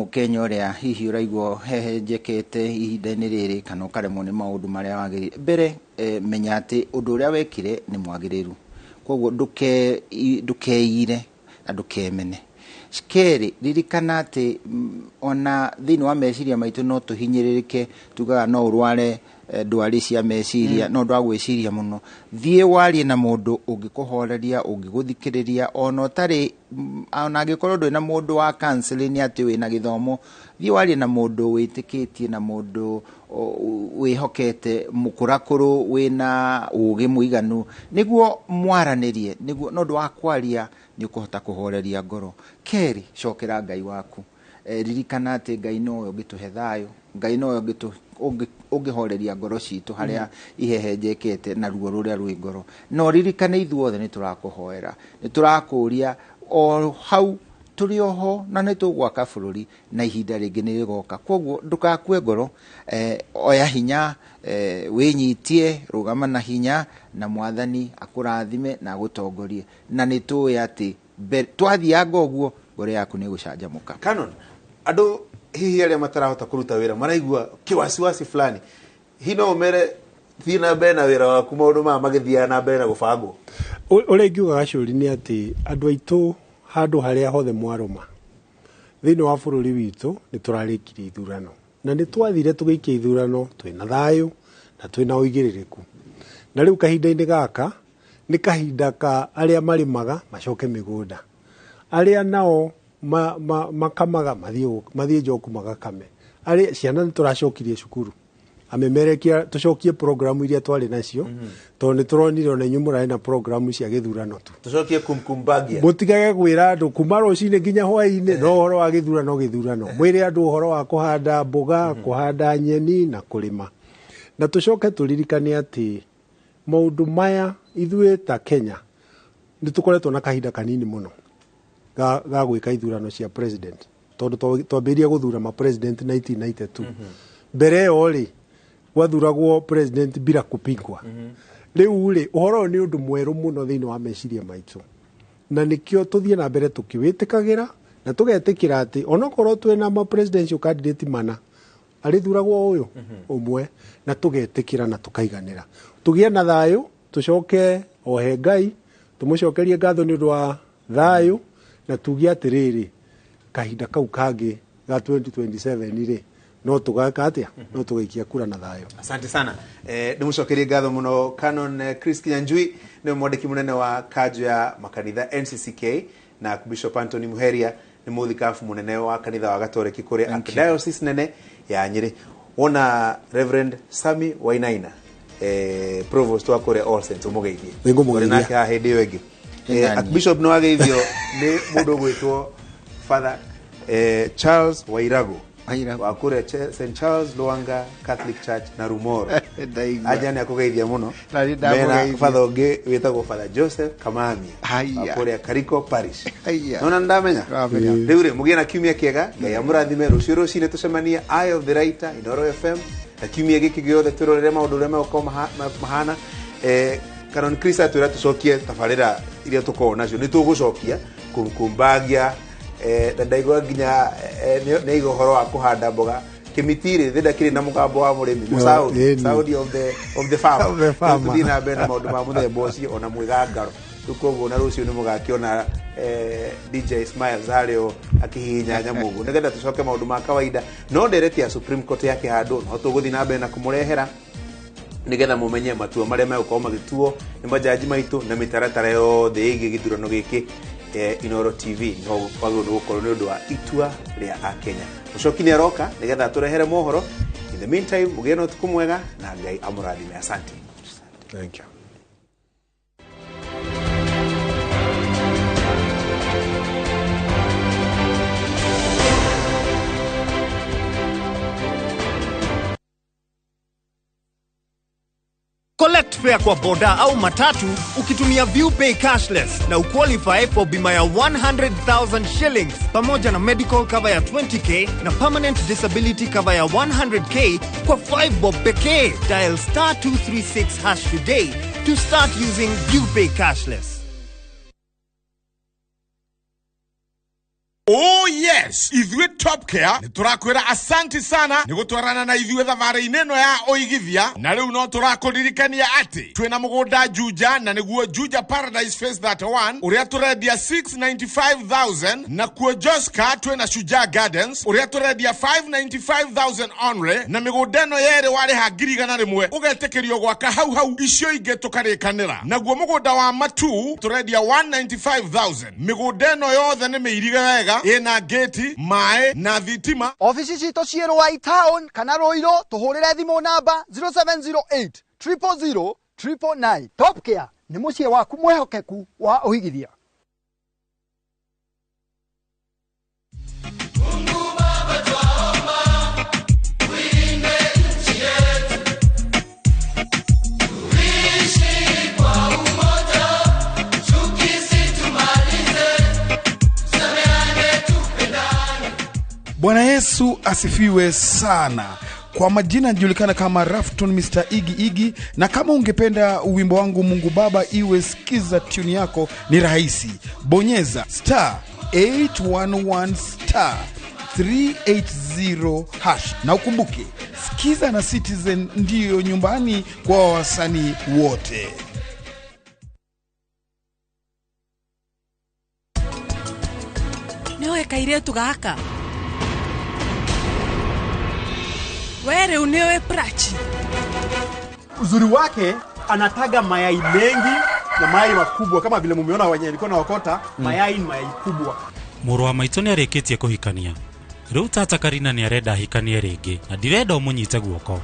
Mukenya uria hihi uraigwo hehenjekete ihinda-inĩ rĩrĩ kana ũkaremwo nĩ maũndũ marĩa wagĩrĩire mbere, menya atĩ ũndũ ũrĩa wekire nĩ mwagĩrĩru, koguo ndũkeire na ndũkemene. Kerĩ, ririkana atĩ ona thĩinĩ wa meciria maitũ no tũhinyĩrĩrĩke, tugaga no ũrware ndwari cia meciria, no ndwagwĩciria mũno. Thiĩ warie na mũndũ ũngĩkũhoreria, ũngĩgũthikĩrĩria, ona ũtarĩ, ona angĩkorwo ndwĩ na mũndũ wa counseling atĩ wĩna gĩthomo, thiĩ warie na mũndũ wĩtĩkĩtie, na mũndũ wĩhokete, mũkũrakũrũ wĩna ũgĩ mũiganu, nĩguo mwaranĩrie, nĩguo no ndũ wa kwaria nĩ ũkũhota kũhoreria ngoro. Kerĩ, cokera Ngai waku. Ririkana atĩ Ngai nowe ũngĩtũhe thayũ, Ngai nowe ũngĩhoreria ngoro citũ harĩa ihehenjekete na ruo rũrĩa rwĩ ngoro. No ririkane ithuothe nĩ tũrakũhoera, nĩ tũrakũria o hau tũrĩ oho, na nĩ tũgwaka bũrũri na ihinda rĩngĩ nĩ rĩgoka. Koguo ndũgakue ngoro, oya hinya, wĩnyitie, rũgama na hinya, na Mwathani akũrathime na agũtongorie. Na nĩ tũĩ atĩ twathianga ũguo ngoro yaku nĩ gũcanjamũka. Canon, andũ hihi arĩa matarahota kũruta wĩra maraigua kĩwasiwasi fulani, hino ũmere thiĩ na mbere na wĩra waku, maũndũ maya magĩthiaga na mbere na gũbangwo? Ũrĩa ingiuga Gacũri nĩ atĩ andũ aitũ handũ harĩa hothe mwarũma thĩinĩ wa bũrũri witũ nĩ tũrarĩkirie ithurano, na nĩ twathire tũgĩikia ithurano twĩna thayũ na twĩna ũigĩrĩrĩku. Na rĩu kahinda-inĩ gaka nĩ kahinda ka arĩa marĩmaga macoke mĩgũnda, arĩa nao makamaga mathiĩ njoku magakame, arĩa ciana nĩ tũracokirie cukuru, amemerekia tũcokie programu iria twarĩ nacio, tondũ nĩ tũronire ona inyuĩ mũrarĩ na programu cia gĩthurano tu. Tũcokie kumkumbagia, mũtigage gwĩra andũ kuma rũcinĩ nginya hwaĩ-inĩ no ũhoro wa gĩthurano. Mwĩre andũ ũhoro wa kũhanda mboga, kũhanda nyeni na kũrĩma. Na tũcoke tũririkane atĩ maũndũ maya ithuĩ ta Kenya nĩ tũkoretwo na kahinda kanini mũno ga gwĩka ithurano cia president, tondũ twambĩrĩria gũthura ma president 1992. Mbere ĩyo rĩ gwathuragwo president bila kupingwa. Rĩu rĩ ũhoro nĩ ũndũ mwerũ mũno thĩinĩ wa meciria maitũ, na nĩkĩo tũthiĩ na mbere tũkĩwĩtĩkagĩra na tũgetĩkĩra atĩ onokorwo twĩna ma presidential candidate mana arĩthuragwo ũyũ ũmwe, na tũgetĩkĩra na tũkaiganĩra, tũgĩe na thayũ, tũcoke ohe Ngai, tũmũcokerie ngatho nĩ ũndũ wa thayũ, na tuge atĩrĩrĩ kahinda kau kangĩ ga 2027 rĩ no tũgaka atĩa, no tũgaikia kura na thayũ. Asante sana. Ndĩmũcokerie ngatho mũno Canon Chris Kinyanjui, nĩ mwandĩki mũnene wa kanjũ ya makanitha NCCK, na Bishop Anthony Muheria nĩ mũthikabu mũnene wa kanitha wa Gatoreki kũrĩ Archdiocese nene ya Nyĩrĩ. Ona Reverend Sami Wainaina, Provost wa kũrĩ All Saints, ũmũgeithie. Nĩngũmũgeithia. Nake haha hĩndĩ ĩyo ĩngĩ. Archbishop no ageithio nĩ mũndũ gwĩtwo Father Charles Wairagu wa kũrĩa St Charles Lwanga Catholic Church na Rumoro. Aja nĩ akũgeithia mũno. Mena Father ũngĩ wĩtagwo Father Joseph Kamamia wa kũrĩa Kariko Parish. Nona ndamenya rĩu rĩ mũgĩe na kiumia kĩega, Ngai amũrathime. Rũciũ rũcinĩ tũcemanie Eye of the Writer Inooro FM, na kiumia gĩkĩ gĩothe twĩrorere maũndũ ũrĩa megũkorwo mahana. Canon Chris atwĩra tũcokie tabarĩra iria tũkoragwo nacio, nĩ tũgũcokia kumkumbagia, ndaigua nginya nĩ igo horo wa kũhanda mboga kĩmitiri thĩnda kĩrĩ na mũgambo wa mũrĩmi Saudi of the farm. Tũthiĩ na mbere na maũndũ ma mũthemba ũcio ona mwĩgangaro. Koguo na rũciũ nĩ mũgakĩona DJ Smiles harĩo akĩhihinya nyamũ ũguo, nĩgetha tũcoke maũndũ ma kawaida. No ndereti ya Supreme Court yakĩhandwo, no tũgũthiĩ na mbere na kũmũrehera nigetha mumenye matua marĩa megũkorwo magĩtuo nĩ majaji maitũ na mĩtaratara yothe ĩgiĩ gĩthurano gĩkĩ. Inooro TV no wagĩrĩirwo nĩ gũkorwo nĩ ũndũ wa itua rĩa Akenya. Mũcoki nĩ aroka nĩgetha tũrehere mohoro. In the meantime, mũgĩe na ũtukũ mwega na Ngai amũrathime. Asante. Thank you. Collect fare kwa boda au matatu ukitumia ViewPay cashless na uqualify for bima ya 100,000 shillings pamoja na medical cover ya 20k na permanent disability cover ya 100k kwa 5 bob pekee. Dial *236# today to start using ViewPay cashless. Oh yes! Yes, ithuĩ Top Care nĩ tũrakwĩra asanti sana nĩ gũtwarana na ithuĩ thabarĩ-inĩ ĩno ya ũigithia, na rĩu no tũrakũririkania atĩ twĩna mũgũnda Juja, na nĩguo Juja Paradise Phase 31 ũrĩa tũrendia 695,000, na kuo Joska twĩna Shujaa Gardens ũrĩa tũrendia 595,000 only, na mĩgũnda ĩno yerĩ warĩha ngiri igana rĩmwe ũgetĩkĩrio gwaka hau icio ingĩ tũkarĩkanĩra. Naguo mũgũnda wa Matu tũrendia 195,000. mĩgũnda ĩno yothe nĩ mĩirige wega, ĩna gate, maĩ na thitima. Ofisi citũ ciĩ Rũai Town kana Rũirũ, tũhũrĩre thimũ namba 0708 000 999. Top Care nĩ mũciĩ waku mwĩhokeku wa ũigithia. Bwana Yesu asifiwe sana. Kwa majina najulikana kama Rafton Mr. Iggy, na kama ungependa wimbo wangu Mungu Baba iwe, sikiza tune yako, ni rahisi. Bonyeza *811 *380# na ukumbuke, sikiza na Citizen ndiyo nyumbani kwa wasanii wote. Niwe kairetu gaka. Were unewe prachi. Uzuri wake anataga mayai mengi na mayai makubwa, kama vile mumeona wenye nilikuwa naokota mayai ni mayai kubwa. Mũrũ wa maitũ nĩ arĩkĩtie kũhikania. Rĩu tata Karina nĩ arenda hikanie rĩngĩ, na ndirenda ũmũnyite guoko.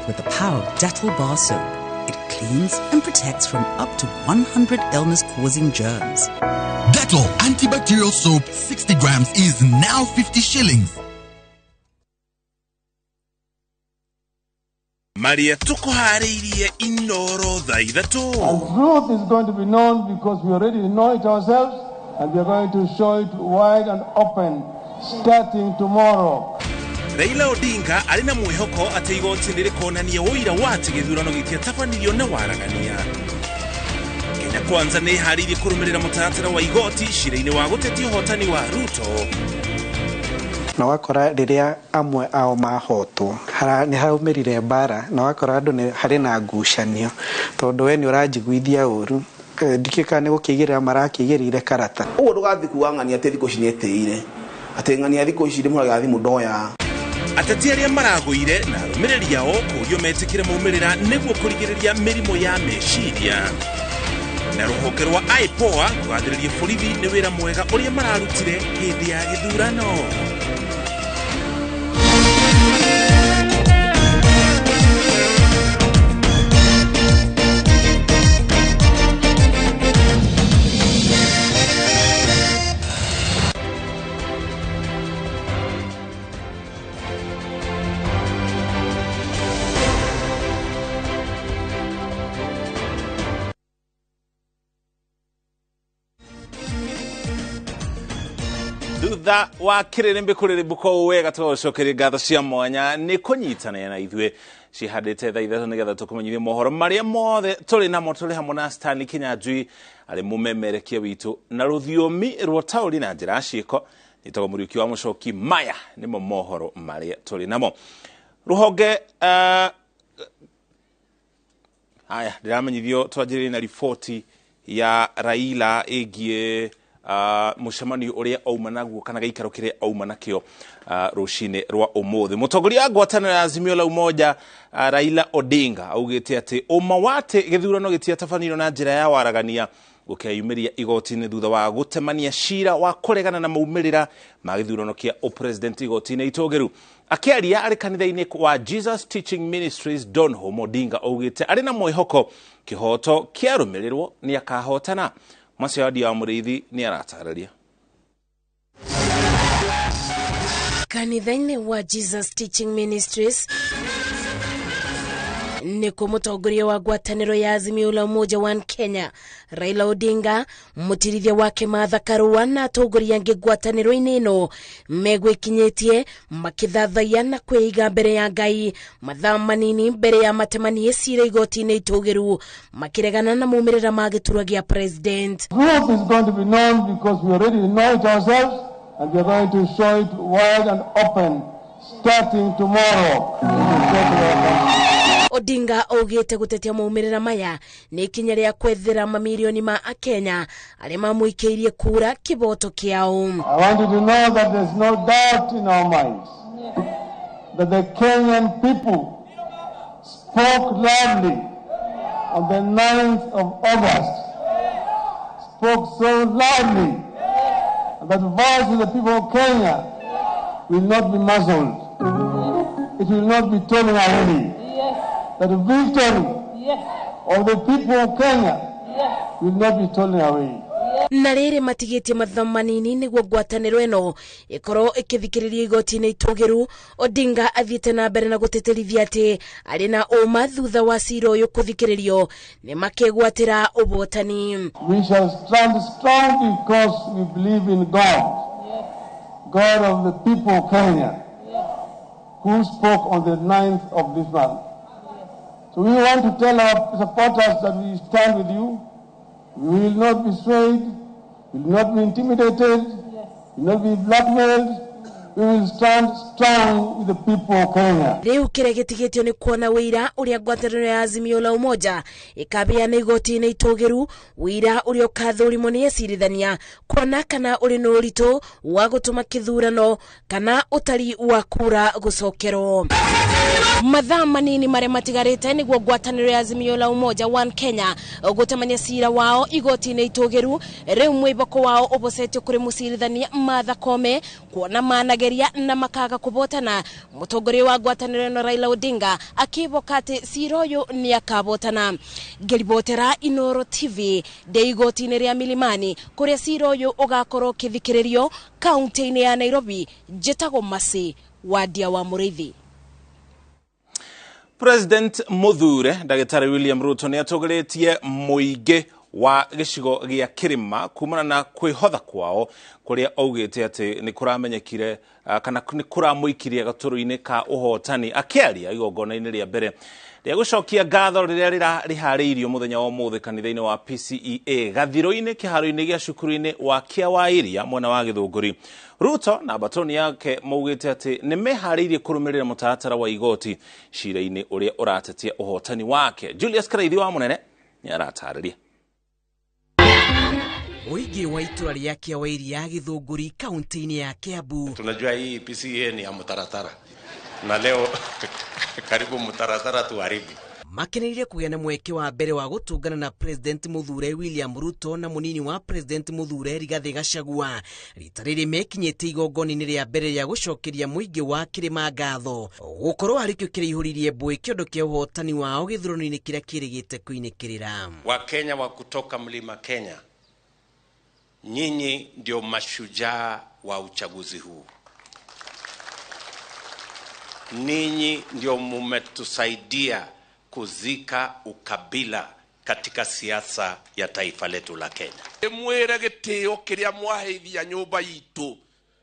With the power of Dettol bar soap, it cleans and protects from up to 100 illness-causing germs. Dettol antibacterial soap 60 grams is now 50 shillings. Maria tukuharĩirie inoro thaa ithatũ. And truth is going to be known because we already know it ourselves, and we are going to show it wide and open starting tomorrow. Raila Odinga arĩ na mwĩhoko atĩ igoti nĩ rĩkonania ũira wa atĩ gĩthurano gĩtiatabanirio na waragania. Kenya Kwanza nĩ harĩirie kũrũmĩrĩra mũtaratara wa igoti cira-inĩ wa gũtetia ũhotani wa Ruto. Na wakora rĩrĩa amwe ao mahotwo nĩ haumirire mbara, na wakora andũ nĩ harĩ na ngucanio, tondũ we nĩ ũranjiguithia ũru ndikĩka nĩ gũkĩigĩrĩra marakĩigĩrĩire karata. Ũguo ndũgathiĩ kuang'ania atĩ thikũ ici nĩ etĩire atĩ ng'ania thikũ ici ndĩmũraga thimũ ndoya. Ateti arĩa maragũire na arũmĩrĩri ao kũrio metĩkĩre maumĩrĩra nĩguo kũrigĩrĩria mĩrimũ ya meciria. Na rũhonge rwa IPOA kũgathĩrĩria borithi nĩ wĩra mwega ũrĩa mararutire hĩndĩ ya gĩthurano. Thutha wa kĩrĩrĩmbĩ kũrĩrĩmbũka wega tũcokeria ngatho cia mwanya nĩ kũnyitanĩra na ithuĩ cihandĩte thaa ithatũ nĩgetha tũkũmenyithie mohoro marĩa mothe tũrĩ namo, tũrĩ hamwe na Stanley Kinyanjui arĩ mũmemerekia witũ na rũthiomi rwa taũri na njĩra ciĩko nĩtagwo Mũriũki wa Mũcoki. Maya nĩmo mohoro marĩa tũrĩ namo. Rũhonge haya ndĩramenyithio twanjĩrĩrie na riboti ya Raila ĩgiĩ mũcemanio ũrĩa auma naguo kana gĩikaro kĩrĩa auma nakĩo rũcinĩ rwa ũmũthĩ. Mũtongoria wa ngwatanĩro ya Azimio la Umoja Raila Odinga augĩte atĩ ũma wate gĩthurano gĩtiatabanirio na njĩra ya waragania gũkĩyumĩria igoti-inĩ thutha wa gũtemania cira wa kũregana na maumĩrĩra ma gĩthurano kĩa ũpresident igoti-inĩ itũgĩru. Akĩaria arĩ kanitha-inĩ wa Jesus Teaching Ministries Donholm, Odinga augĩte arĩ na mwĩhoko kĩhoto kĩarũmĩrĩrwo nĩ akahotana. Masiadi wa Mũrĩithi nĩ aratarĩria. Kanitha-inĩ wa Jesus Teaching Ministries ni kumutongoria wa ngwatanĩro ya Azimio la Umoja One Kenya Raila Odinga, mutirithia wake Martha Karua na atongoria angĩ ngwatanĩro-inĩ ĩno megwĩkinyĩtie makithathaia na kwĩiga mbere ya Ngai mathaa manini mbere ya matemanie cira igoti-inĩ itũgĩru makiregana na maumĩrĩra ma gĩturwa gĩa president. Truth is going to be known because we already know it ourselves and we are going to show it wide and open starting tomorrow. Odinga augĩte gutetia maumĩrĩra maya nĩ ikinya rĩa kwethera mamirioni ma Akenya arĩa mamũikĩirie kura kiboto kĩao. I want you to know that there's no doubt in our minds that the Kenyan people spoke loudly on the 9th of August, spoke so loudly that the voice of the people of Kenya will not be muzzled. It will not be taken away. That the victory of the people of Kenya will not be taken away. Na rĩrĩ matigĩtie mathaa manini nĩguo ngwatanĩro ĩno ĩkorwo ĩkĩthikĩrĩria igoti-inĩ itũgĩru. Odinga athiĩte na mbere na gũtĩtĩrithia atĩ arĩ na ũma thutha wa cira ũyũ kũthikĩrĩrio nĩ makĩgwatĩra ũbotani. We shall stand strong because we believe in God, God of the people of Kenya, who spoke on the 9th of this month. So we want to tell our supporters that we stand with you. We will not be swayed, we will not be intimidated, we will not be blackmailed. We will stand strong with the people of Kenya. Rĩu kĩrĩa gĩtigĩtio nĩ kuona wĩira ũrĩa ngwatanĩro ya Azimio la Umoja ĩkabeana igoti-inĩ itũgĩru, wĩira ũrĩa ũkathũrimwo nĩ acirithania kuona kana ũrĩ na ũritũ wa gũtũma kĩthurano kana ũtari wa kura gũcokerwo. Mathaa manini marĩa matigarĩte nĩguo ngwatanĩro ya Azimio la Umoja One Kenya gũtemania cira wao igoti-inĩ itũgĩru. Rĩu mwĩboko wao ũbocetio kũrĩ mũcirithania Martha Koome kuona manageria na makaga kubotana. Mũtongoria wa ngwatanĩro ĩno Raila Odinga akiboka atĩ cira ũyũ nĩ akabotana. Ngeribotera Inooro TV ndĩ igoti-inĩ rĩa Milimani kũrĩa cira ũyũ ũgakorwo ũkĩthikĩrĩrio kaunti-inĩ ya Nairobi. Njĩtagwo Masi Wadia wa Mũrĩithi. President Muthure Ndagĩtarĩ William Ruto nĩ atũgĩrĩtie mũingĩ wa gĩcigo gĩa Kĩrĩma kumana na kwĩhotha kwao kũrĩa augĩte atĩ nĩ kũramenyekire kana nĩ kũramũikirie gatũrũ-inĩ ka ũhotani akĩaria igongona-inĩ rĩa mbere rĩa gũcokia ngatho rĩrĩa rĩharĩirio mũthenya wa ũmũthĩ kanitha-inĩ wa PCEA gathiro-inĩ kĩharo-inĩ gĩa cukuru-inĩ wa Kĩawairia mwena wa Gĩthũngũri. Ruto na batoni yake maugĩte atĩ nĩ meharĩirie kũrũmĩrĩra mũtaratara wa igoti cira-inĩ ũrĩa ũratetia ũhotani wake. Julius Karaithi wa Mũnene nĩ aratarĩria. Oigi wa itura rĩa Kĩawairia Gĩthũngũri kaunti-inĩ ya Kiambu. Tunajua hii PCEA ni ya mutaratara na leo karibu mutaratara tuharibu. Makeneire kũgĩa na mweke wa mbere wa gũtũngana na President Muthure William Ruto na munini wa President Muthure Rigathi Gachagua. Rita rĩrĩ mekinyĩte igongona-inĩ rĩa mbere ya gũcokeria mũingĩ wa Kĩrĩma ngatho gũkorwo harĩkĩo kĩrĩihũririe mbũĩ kĩondo kĩa ũhotani wao gĩthurano-inĩ kĩrĩa kĩrĩgĩte kũinĩkĩrĩra. Wakenya wa kutoka Mlima Kenya, nyinyi ndio mashujaa wa uchaguzi huu. Ninyi ndio mumetusaidia kuzika ukabila katika siasa ya taifa letu la Kenya. Mwere gĩtĩo kĩrĩa mwaheithia nyũmba itũ,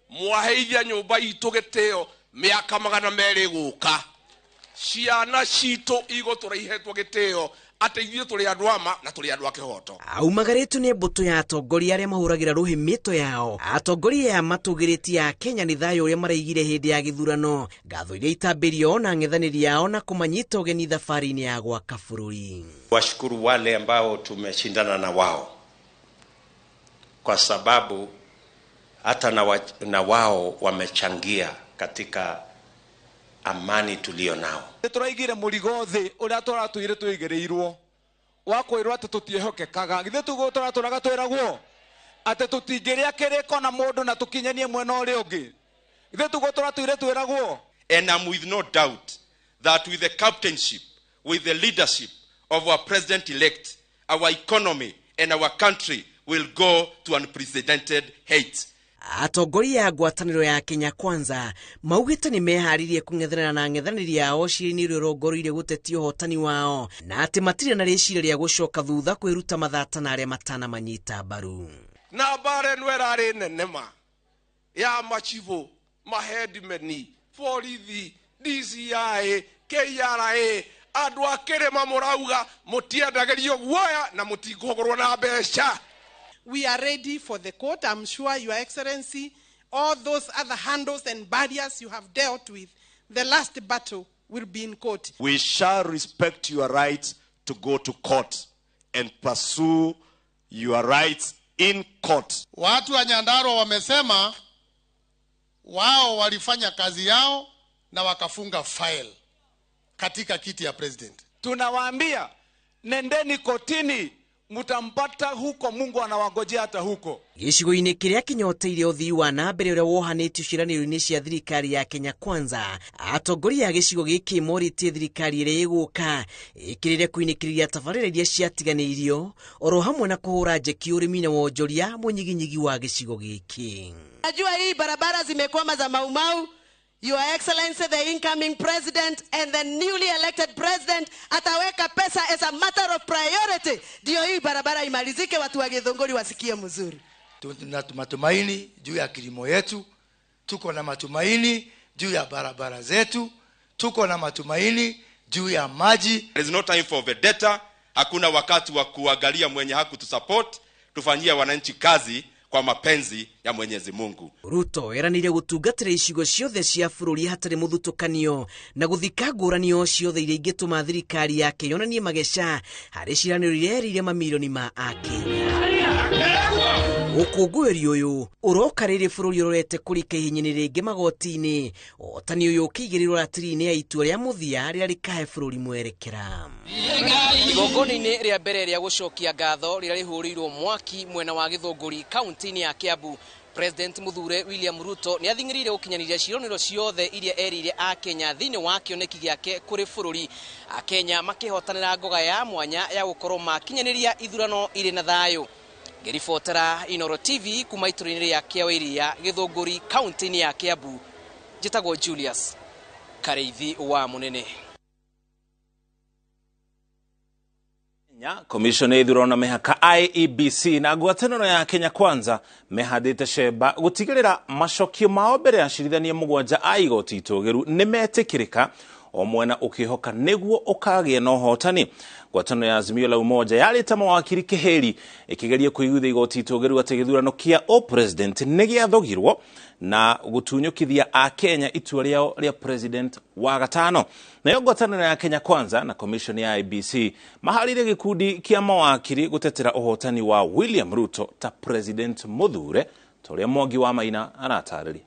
mwaheithia nyũmba itũ gĩtĩo mĩaka 200 gũka. Ciana citũ igũtũraihetwo gĩtĩo atĩ ithuĩ tũrĩ andũ ama na tũrĩ andũ a kĩhoto. Aumagarĩtu nĩ mbũtũ ya atongoria arĩa mahũragĩra rũhĩ mĩto yao. Atongoria ya matũgĩrĩti ya Kenya nĩ thayũ ũrĩa maraigire hĩndĩ ya gĩthurano, ngatho iria itambĩrio na ng'ethanĩri yao na kũmanyita ũgeni thabarĩ-inĩ ya gwaka bũrũri. Washukuru wale ambao tumeshindana na wao, kwa sababu hata na wao wamechangia katika amani tulio nao. Tũraigire mũrigo thĩ ũrĩa tũratũire twĩgereirwo wa kwĩrwo atĩ tũtiehokekaga. Githĩ tũratũraga twĩragwo atĩ tũtingĩrĩa kĩrĩko na mũndũ na tũkinyanie mwena ũrĩa ũngĩ. Githĩ tũratũire twĩragwo. And I'm with no doubt that with the captainship, with the leadership of our president-elect, our economy and our country will go to unprecedented heights. atongoria ya ngwatanĩro ya Kenya Kwanza maugĩte nĩ meharirie kũng'ethanĩra na ng'ethanĩri yao ciĩni rĩrĩa rongoroire gũtetia ũhotani wao na atĩ matirĩ na rĩciria rĩa gũcoka thutha kwĩruta mathata na arĩa matana manyita mbaru. Na mbara ĩno ĩrarĩ nene ma ya machivo mahedimeni borithi DCI KRA andũ a kĩrĩma mũrauga mũtiendagĩrio guoya na mũtingĩhũgũrwo na mbeca. We are ready for the court. I'm sure, Your Excellency, all those other handles and barriers you have dealt with, the last battle will be in court. We shall respect your rights to go to court and pursue your rights in court. Watu wa Nyandarua wamesema wao walifanya kazi yao na wakafunga file katika kiti ya president. Tunawaambia nendeni kotini, mutampata huko, Mungu anawangojea hata huko. Gĩcigo-inĩ kĩrĩa kinyoteire ũthii wa na mbere ũrĩa wohanĩtio ciĩranĩro-inĩ cia thirikari ya Kenya Kwanza, atongoria a gĩcigo gĩkĩ morĩtie thirikari ĩrĩa ĩgũka ĩkĩrĩre kuinĩkĩrĩria tabarĩra iria ciatiganĩirio oro hamwe na kũhũra njeki ũrĩmi na wonjoria mũnyiginyigi wa gĩcigo gĩkĩ. Najua hii barabara zimekwama za Maumau. Your Excellency, the incoming president and the newly elected president ataweka pesa as a matter of priority. Ndio hii barabara imalizike, watu wa Githunguri wasikie mzuri. Tuna matumaini juu ya kilimo yetu, tuko na matumaini juu ya barabara zetu, tuko na matumaini juu ya maji. There is no time for vendetta. Hakuna wakati wa kuangalia mwenye haku tu support. Tufanyia wananchi kazi kwa mapenzi ya Mwenyezi Mungu. Ruto eranire gutungatira icigo ciothe cia bũrũri hatarĩ mũthutukanio na guthika ngũranio ciothe iria ingĩtũma thirikari yake yonanie mageca harĩ ciĩranĩro iria erĩire mamirioni ma Akenya. Ũkũngũĩri ũyũ ũroka rĩrĩ bũrũri ũrorete kũrika ihinyenĩ rĩngĩ magoti-inĩ, ũhotani ũyũ ũkĩigĩrĩrwo ratiri-inĩ ya itua rĩa mũthia rĩrĩa rĩkahe bũrũri mwerekera. Igongona-inĩ rĩa mbere rĩa gũcokia ngatho rĩrĩa rĩhũrĩirwo mwaki mwena wa Gĩthũngũri kaunti-inĩ ya Kiambu, President Muthure William Ruto nĩ athing'ĩrĩire gũkinyanĩria ciĩranĩro ciothe iria erĩire Akenya thĩinĩ wa kĩoneki gĩake kũrĩ bũrũri, Akenya makĩhotanĩra ngoga ya mwanya ya gũkorwo makinyanĩria ithurano irĩ na thayũ. Ngĩribotera Inooro TV kuma itũra-inĩ rĩa Kĩawĩria Gĩthũngũri kaunti-inĩ ya Kiambu, njĩtagwo Julius Kareithi wa Mũnene. Komishoni ya ithurano na mihaka IEBC na ngwatanĩro ya Kenya Kwanza mehandĩte cemba gũtigĩrĩra macokio mao mbere ya cirithania mũgwanja a igoti itũgĩru nĩmetĩkĩrĩka, o mwena ũkĩhoka nĩguo ũkagĩa na ũhotani. Ngwatanĩro ya Azimio la Umoja yarĩte mawakiri kĩhĩri ĩkĩgeria kũiguithia igoti itũgĩru atĩ gĩthurano kĩa president nĩgĩathogirwo na gũtunyũkithia a Kenya itua rĩao rĩa president wa gatano. Nayo ngwatanĩro ya Kenya Kwanza na komishoni ya IEBC maharĩire gĩkundi kĩa mawakiri gũtetera ũhotani wa William Ruto ta president Muthure, torĩa Mwangi wa Maina aratarĩria.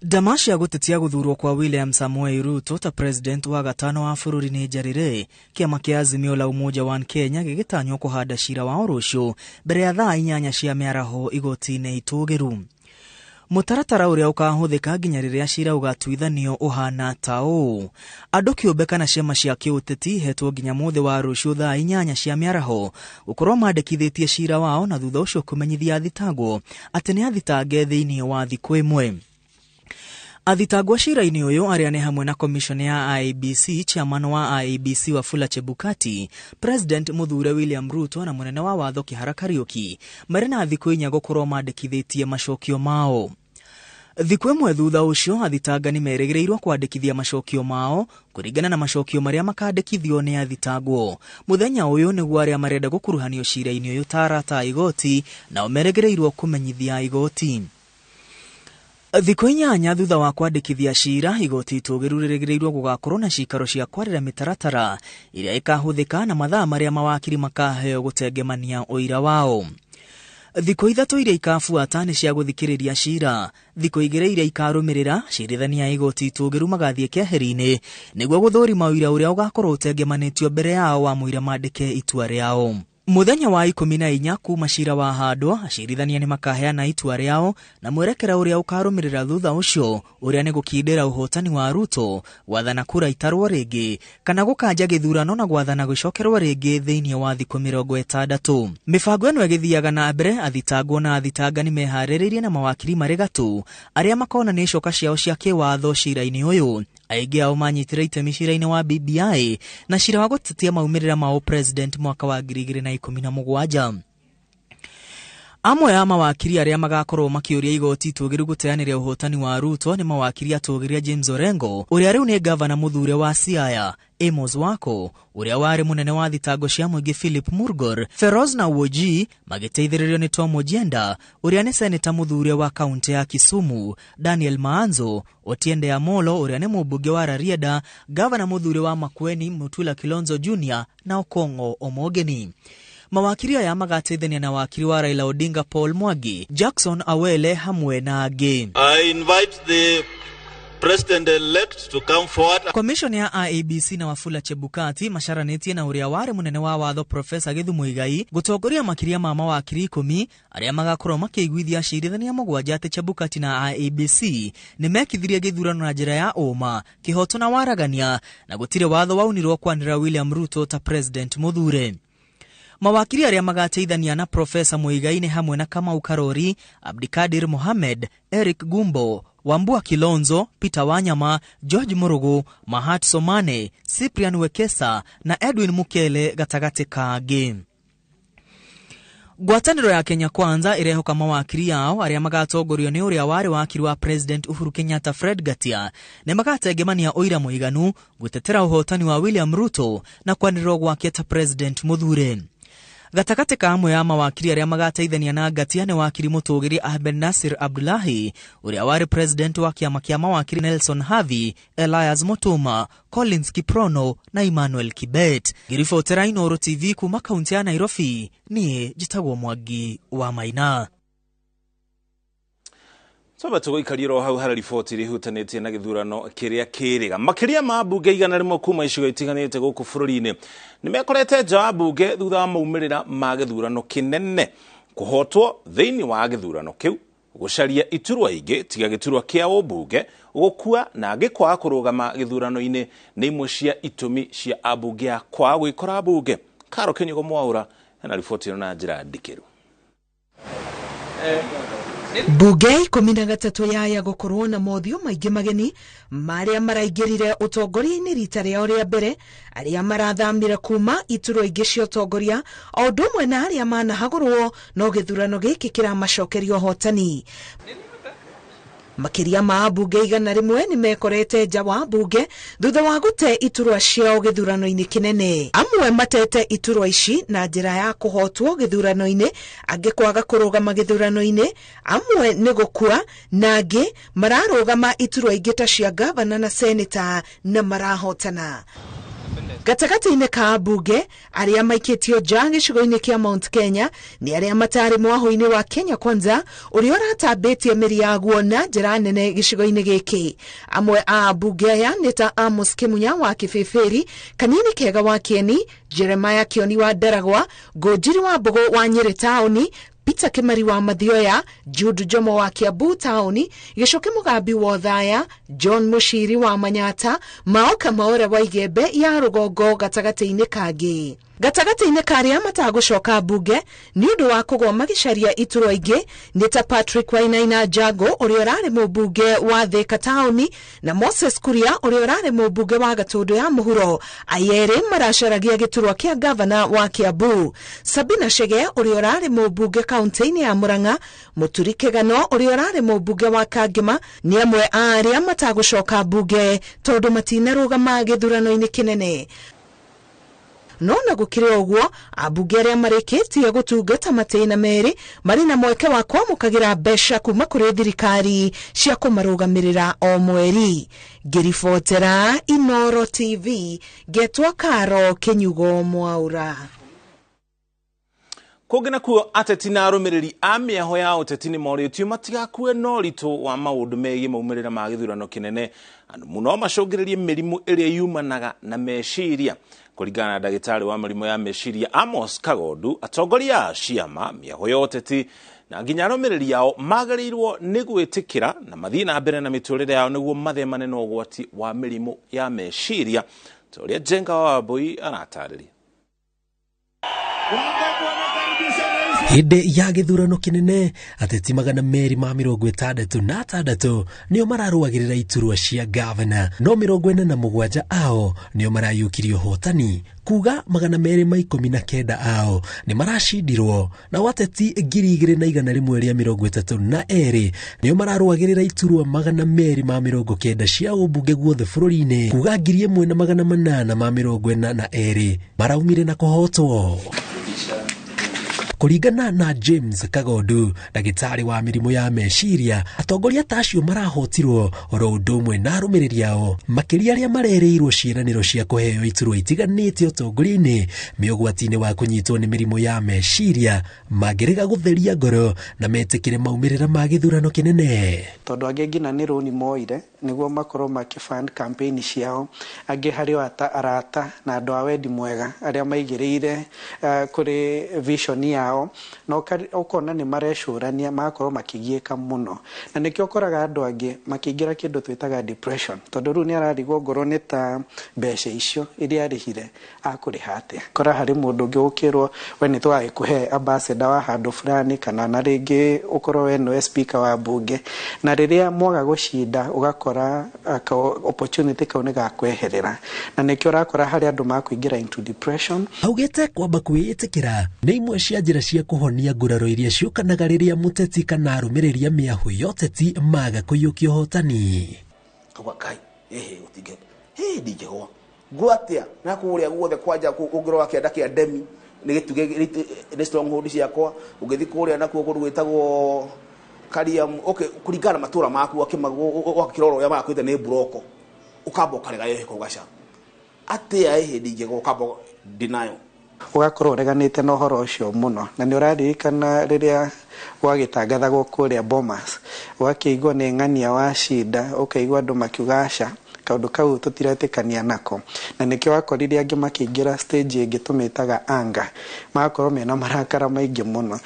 Damasha gũtetia gũthurwo kwa William Samoei Ruto ta president wa gatano wa bũrũri nĩ njarĩre. Kĩama kĩa Azimio la Umoja wa Kenya gĩgĩtanywo kũhanda cira wao rũciũ mbere ya thaa 8 cia mĩaraho igoti-inĩ itũgĩru. Mũtaratara ũrĩa ũkahũthĩka nginya rĩrĩa cira ũgatuithanio ũhana ta ũũ: andũ kĩũmbe kana ciama cia kĩũteti hetwo nginya mũthĩ wa rũciũ thaa 8 cia mĩaraho gũkorwo mandĩkithĩtie cira wao na thutha ũcio kũmenyithia athitangwo atĩ nĩ athitange thĩinĩ wa thikũ ĩmwe. Athitangwo cira-inĩ ũyũ arĩa nĩ hamwe na komishoni ya IEBC, chairman wa IEBC Wafula Chebukati, President Muthure William Ruto na mũnene wa watho Kĩhara Kariuki marĩ na thikũ 4 gũkorwo mandĩkithĩtie macokio mao. Thikũ ĩmwe thutha ũcio athitanga nĩ merĩgĩrĩirwo kwandĩkithia macokio mao kũringana na macokio marĩa makandĩkithio nĩ athitangwo. Mũthenya ũyũ nĩguo arĩa marenda gũkuruhanio cira-inĩ ũyũ ta arata igoti na merĩgĩrĩirwo kũmenyithia igoti. Thikũ 8 thutha wa kwandĩkithia cira, igoti itũgĩru rĩrĩgĩrĩirwo gũgakorwo na cikaro cia kwarĩra mĩtaratara ĩrĩa ĩkahũthĩka na mathaa marĩa mawakiri makaheo gũtengemania ũira wao. Thikũ 3 iria ikabuata nĩ cia gũthikĩrĩria cira. Thikũ 2 iria ikarũmĩrĩra, cirithania igoti itũgĩru magathiĩ keheri-inĩ nĩguo gũthũrima ũira ũrĩa ũgakorwo ũtengemanĩtio mbere yao wa mũira mandĩke itua rĩao. Muthenya wa 14 kuma cira wa handwa, acirithania ni makaheana itua riao na mwerekera uria ukarumirira thutha ucio uria ni gukindira uhotani wa Ruto gwathana kura itarwo ringi kana gukanja githurano na gwathana gucokerwo ringi thiini wa thiku 60. Mibango eno igithiaga na mbere, athitangwo na athitangani mehariririe na mawakiri marigatu aria makona ni coka ciao cia kiwatho cira-ini uyu. Aingĩ ao manyitire itemi cira-inĩ wa BBI na cira wa gũtetia maumirĩra mao president mwaka wa 2017. Amwe ya mawakiri aria magakorwo makiuria igoti itugiru guteanĩria uhotani wa Ruto ni mawakiri atugiria James Orengo, uria riu ni governor muthure wa Siaya, Amos Wako, uria wari munene wa thitango cia muingi Philip Murgor, Feroz na Woji magiteithĩrĩrio ni Tom Ojienda, uria ni senator muthure wa kaunti ya Kisumu, Daniel Maanzo, Otiende Amolo uria ni mubunge wa Rarieda, governor muthure wa Makueni Mutula Kilonzo Jr. na Okongo Omogeni. Mawakiri aya magateithania na wakiri wa Raila Odinga Paul Mwangi, Jackson Awele hamwe na angĩ. I invite the President-elect to come forward. Commission ya IEBC na Wafula Chebukati macaranetie na uria wari munene wa watho Professor Githumu Igai gutongoria makiria ma mawakiri 10 aria magakorwo makiiguithia acirithania mugwanja ati Chebukati na IEBC ni mekithirie githurano na njira ya uma, kihoto na waragania na gutire watho waunirwo kwanira William Ruto ta president muthure. Mawakiri aria magateithania na Professor Muigai ni hamwe na Kamau Karori, Abdikadir Mohamed, Eric Gumbo, Wambua Kilonzo, Peter Wanyama, George Murugu, Mahat Somane, Cyprian Wekesa na Edwin Mukele gatagati kage. Ngwatanĩro ya Kenya Kwanza irehoka mawakiri yao aria magatongorio ni uria wari wakiri wa President Uhuru Kenyatta Fred Gatia ni magategemania oira muiganu gutetera uhotani wa William Ruto na kwanĩrĩrwo gwake ta president muthure. Gatagati ka amwe ya mawakiri aria magateithania na Gatia ni wakiri mutugiri Ahmed Nasir Abdullahi, uria wari president wa kiama kia mawakiri Nelson Havi, Elias Motuma, Collins Kiprono na Emmanuel Kibet. Girifotera Inooro TV kuma kaunti ya Nairobi, ni Jitagwo Mwangi wa Maina. Soba tugoikariro hau hara riboti rihutanĩtie na githurano kiria kiriga. Makiria ma mbunge 100 kuma icigo itiganĩte gũkũ bũrũri-inĩ nimekorete nja wa mbunge thutha wa maumĩrĩra ma githurano kinene kuhotwo thĩinĩ wa githurano kiu, gucaria iturwa ingĩ tiga giturwa kia ũmbunge, gũkua na gĩkwaga kũrũgama githurano-inĩ nĩ imwe cia itũmi cia ambunge akwa gwĩkora mbunge. Karo Kenyugo Mwaura na riboti ĩno na njĩra ndikĩru. Mbunge 13 yaya gukorwo na mothio maingĩ mageni maria maraingĩrire ũtongoria-inĩ rita rĩao rĩa mbere, aria marathamire kuma iturwa ingĩ cia ũtongoria o ũndũ ũmwe na aria manahagũrwo no gĩthurano gĩkĩ kĩramacokerio hotani. Makiria ma mbunge 100 ni mekorete nja wa mbunge thutha wa gute iturwa ciao gĩthurano-inĩ kinene. Amwe matete iturwa ici na njĩra ya kuhotwo gĩthurano-inĩ, angĩ kwaga kũrũgama gĩthurano-inĩ, amwe nĩ gũkua na angĩ mararũgama iturwa ingĩ ta cia gavana na senator na marahotana. Gatagati-inĩ ka mbunge aria maikĩtio nja gĩcigo-inĩ kia Mount Kenya ni aria matari mwahũ-inĩ wa Kenya Kwanza uria ũratambĩtie mĩri yaguo na njĩra nene gĩcigo-inĩ gĩkĩ. Amwe a mbunge aya nĩ ta Amos Kimunya wa Kĩbĩbĩri, Kanini Kega wa Kieni, Jeremiah Kioni wa Ndaragwa, Ngũnjiri wa Mbogo wa Nyeri taũni, Peter Kimari wa Mathioya, Jude Jomo wa Kiambu taũni, Gĩcoke Mũgambi wa Othaya, John Mushiri wa Manyata, Maoka Maore wa Igembe ya Rũgongo gatagati-inĩ kangĩ. Gatagati-inĩ karia matagũcoka mbunge ni ũndũ wa kũgwa magĩcaria iturwa ingĩ nĩ ta Patrick Wainaina Jago ũrĩa ũrarĩ mũmbunge wa Thika taũni na Moses Kuria ũrĩa ũrarĩ mũmbunge wa Gatũndũ ya Mũhuro. Ayerĩ maracaragia gĩturwa kĩa gavana wa Kiambu. Sabina Chege ũrĩa ũrarĩ mũmbunge kaunti-inĩ ya Murang'a, Mũturi Kĩgano ũrĩa ũrarĩ mũmbunge wa Kangema nĩ amwe a arĩa matagũcoka mbunge tondũ matinarũgama gĩthurano-inĩ kinene. No na gũkĩrĩ ũguo, ambunge arĩa marĩkĩtie gũtungata matĩna merĩ marĩ na mweke wa kwamũkagĩra mbeca kuma kũrĩ thirikari cia kũmarũgamĩrĩra o mweri. Ngĩribotera Inooro TV, ngetwo Karo Kenyugo Mwaura. Kũngĩ nakuo ateti na arũmĩrĩri a mĩaho ya ũteti nĩ morĩtio matigakue na ũritũ wa maũndũ megiĩ maumĩrĩra ma gĩthurano kĩnene, mũno macũngĩrĩrie mĩrimũ ĩrĩa yumanaga na meciria. Kuringana na ndagĩtarĩ wa mĩrimũ ya meciria Amos Kagondu, atongoria a ciama mĩago ya ũteti na nginya arũmĩrĩri yao magĩrĩirwo nĩ gwĩtĩkĩra na mathiĩ na mbere na mĩtũrĩre yao nĩguo mathemane na ũgwati wa mĩrimũ ya meciria, ta ũrĩa Jenga wa Wambui aratarĩria. Hĩndĩ ya gĩthurano kĩnene, ateti 266 nĩo mararũagĩrĩra iturwa cia gavana, no 47 ao nĩo marayũkirio hotani, kuga 219 ao nĩ maracindirwo, na ateti 2,132 nĩo mararũagĩrĩra iturwa 290 cia ũmbunge guothe bũrũri-inĩ, kuga 1,842 maraumire na kũhotwo. Kuringana na James Kagondu, ndagĩtarĩ wa mĩrimũ ya meciria, atongoria tacio marahotirwo oro ũndũ ũmwe na arũmĩrĩri ao, makĩria arĩa marerĩirwo ciĩranĩro cia kũheo iturwa itiganĩte ũtongoria-inĩ, mĩũgwati-inĩ wa kũnyitwo nĩ mĩrimũ ya meciria, mangĩrega gũtheria ngoro na metĩkĩre maumĩrĩra ma gĩthurano kĩnene. Tondũ angĩ nginya nĩ rũni moire nĩguo makorwo makĩfund campaign ciao, angĩ harĩ arata na andũ a wendi mwega arĩa maigĩrĩire kũrĩ vision yao, na ũkona nĩ marecũrania magakorwo makĩgiĩka mũno, na nĩkĩo ũkoraga andũ angĩ makĩingĩra kĩndũ twĩtaga depression, tondũ rĩu nĩ ararigwo ngoro nĩ ta mbeca icio iria arĩhire akũrĩha atĩa. Kora harĩ mũndũ ũngĩ ũkĩrwo we nĩ twagĩkũhe ambassador wa handũ fulani, kana na rĩngĩ ũkorwo we nĩwe speaker wa bunge, na rĩrĩa mwaga gũcinda ũgakora opportunity kau nĩ gakweherera, na nĩkĩo ũrakora harĩ andũ makũingĩra into depression. Augĩte kwamba kwĩĩtĩkĩra nĩ imwe cia njĩra cia kũhonia nguraro iria ciũkanaga rĩrĩa mũteti kana arũmĩrĩria mĩahu ya ũteti maga kũiyũkia ũhotani. Kawakai utige ndingĩgwa ngwatia na kũrĩa guothe kwanja ũngĩrora kĩanda kĩa ndemi nĩ gĩtuge nĩ stronghold ciakwa, ũngĩthi kũrĩa nakuo kũndũ gwĩtagwo Kariam, okay, kuringana matũra maku wakĩrora ũrĩa makwĩte nĩ buroko ũkamba ũkarega yehe kũgaca atĩa ndingĩgwa ũkamba denial, ugakorwo ureganĩte na ũhoro ũcio mũno, na nĩ ũraririkana rĩrĩa gwagĩtangathagwo kũrĩa Bomas, ũgakĩigua nĩ ng'ania wa cinda, ũkaigua andũ makiugaca kaũndũ kau tũtiretĩkania nako, na nĩkĩo wakorire angĩ makĩingĩra stage ĩngĩ tũmĩtaga anga, magakorwo mena marakara maingĩ mũno.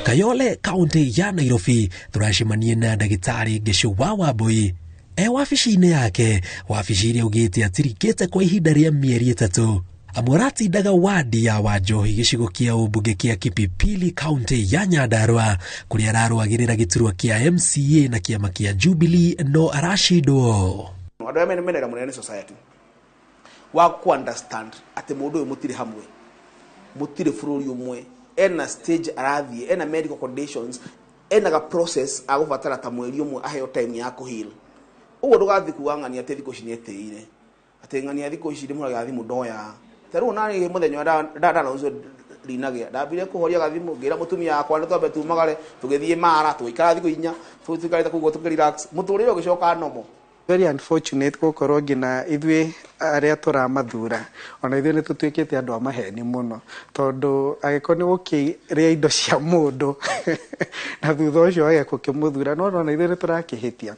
Kayole kaunti ya Nairobi, tũracemanie na ndagĩtarĩ Gesho wa Wambui. Wabici-inĩ yake, wabici iria ugĩte atirikĩte kwa ihinda rĩa mĩeri 3. Amũratindaga wadi ya Wanjohi gĩcigo kĩa ũmbunge kĩa Kipipili kaunti ya Nyandarua, kũrĩa ararũagĩrĩra gĩturwa kĩa MCA na kĩama kĩa Jubilee, no aracindwo. Andũ aya menera mũnene society wa ku understand atĩ mũndũ ũyũ mũtirĩ hamwe, mũtirĩ bũrũri ũmwe, ena stage arathiĩ, ena medical conditions, ena ga process agũbatara ta mweri ũmwe aheo time ya kũheal. Ugo ndugathi kuangania atĩ thikũ ici nĩ eteire atĩ ng'ania thikũ ici ndĩ mũrage thimũ ndoya tarũ nani mũthenya ndana ũcio rinagia ndambire kũhoria gathimũ ngira mũtumia akwa nĩ twambe tumagare tũgĩthiĩ Mara tũikara thikũ 4 tũtikarĩte kũguo tũkĩrelax mũtũrĩre ũgĩcoka nomo. Very unfortunate gũkorwo ngina ithuĩ arĩa tũramathura ona ithuĩ nĩ tũtuĩkĩte andũ a maheni mũno, tondũ agĩkorwo nĩ gũkĩrĩa indo cia mũndũ na thutha ũcio wage gũkĩmũthura, no ona ithuĩ nĩ tũrakĩhĩtia.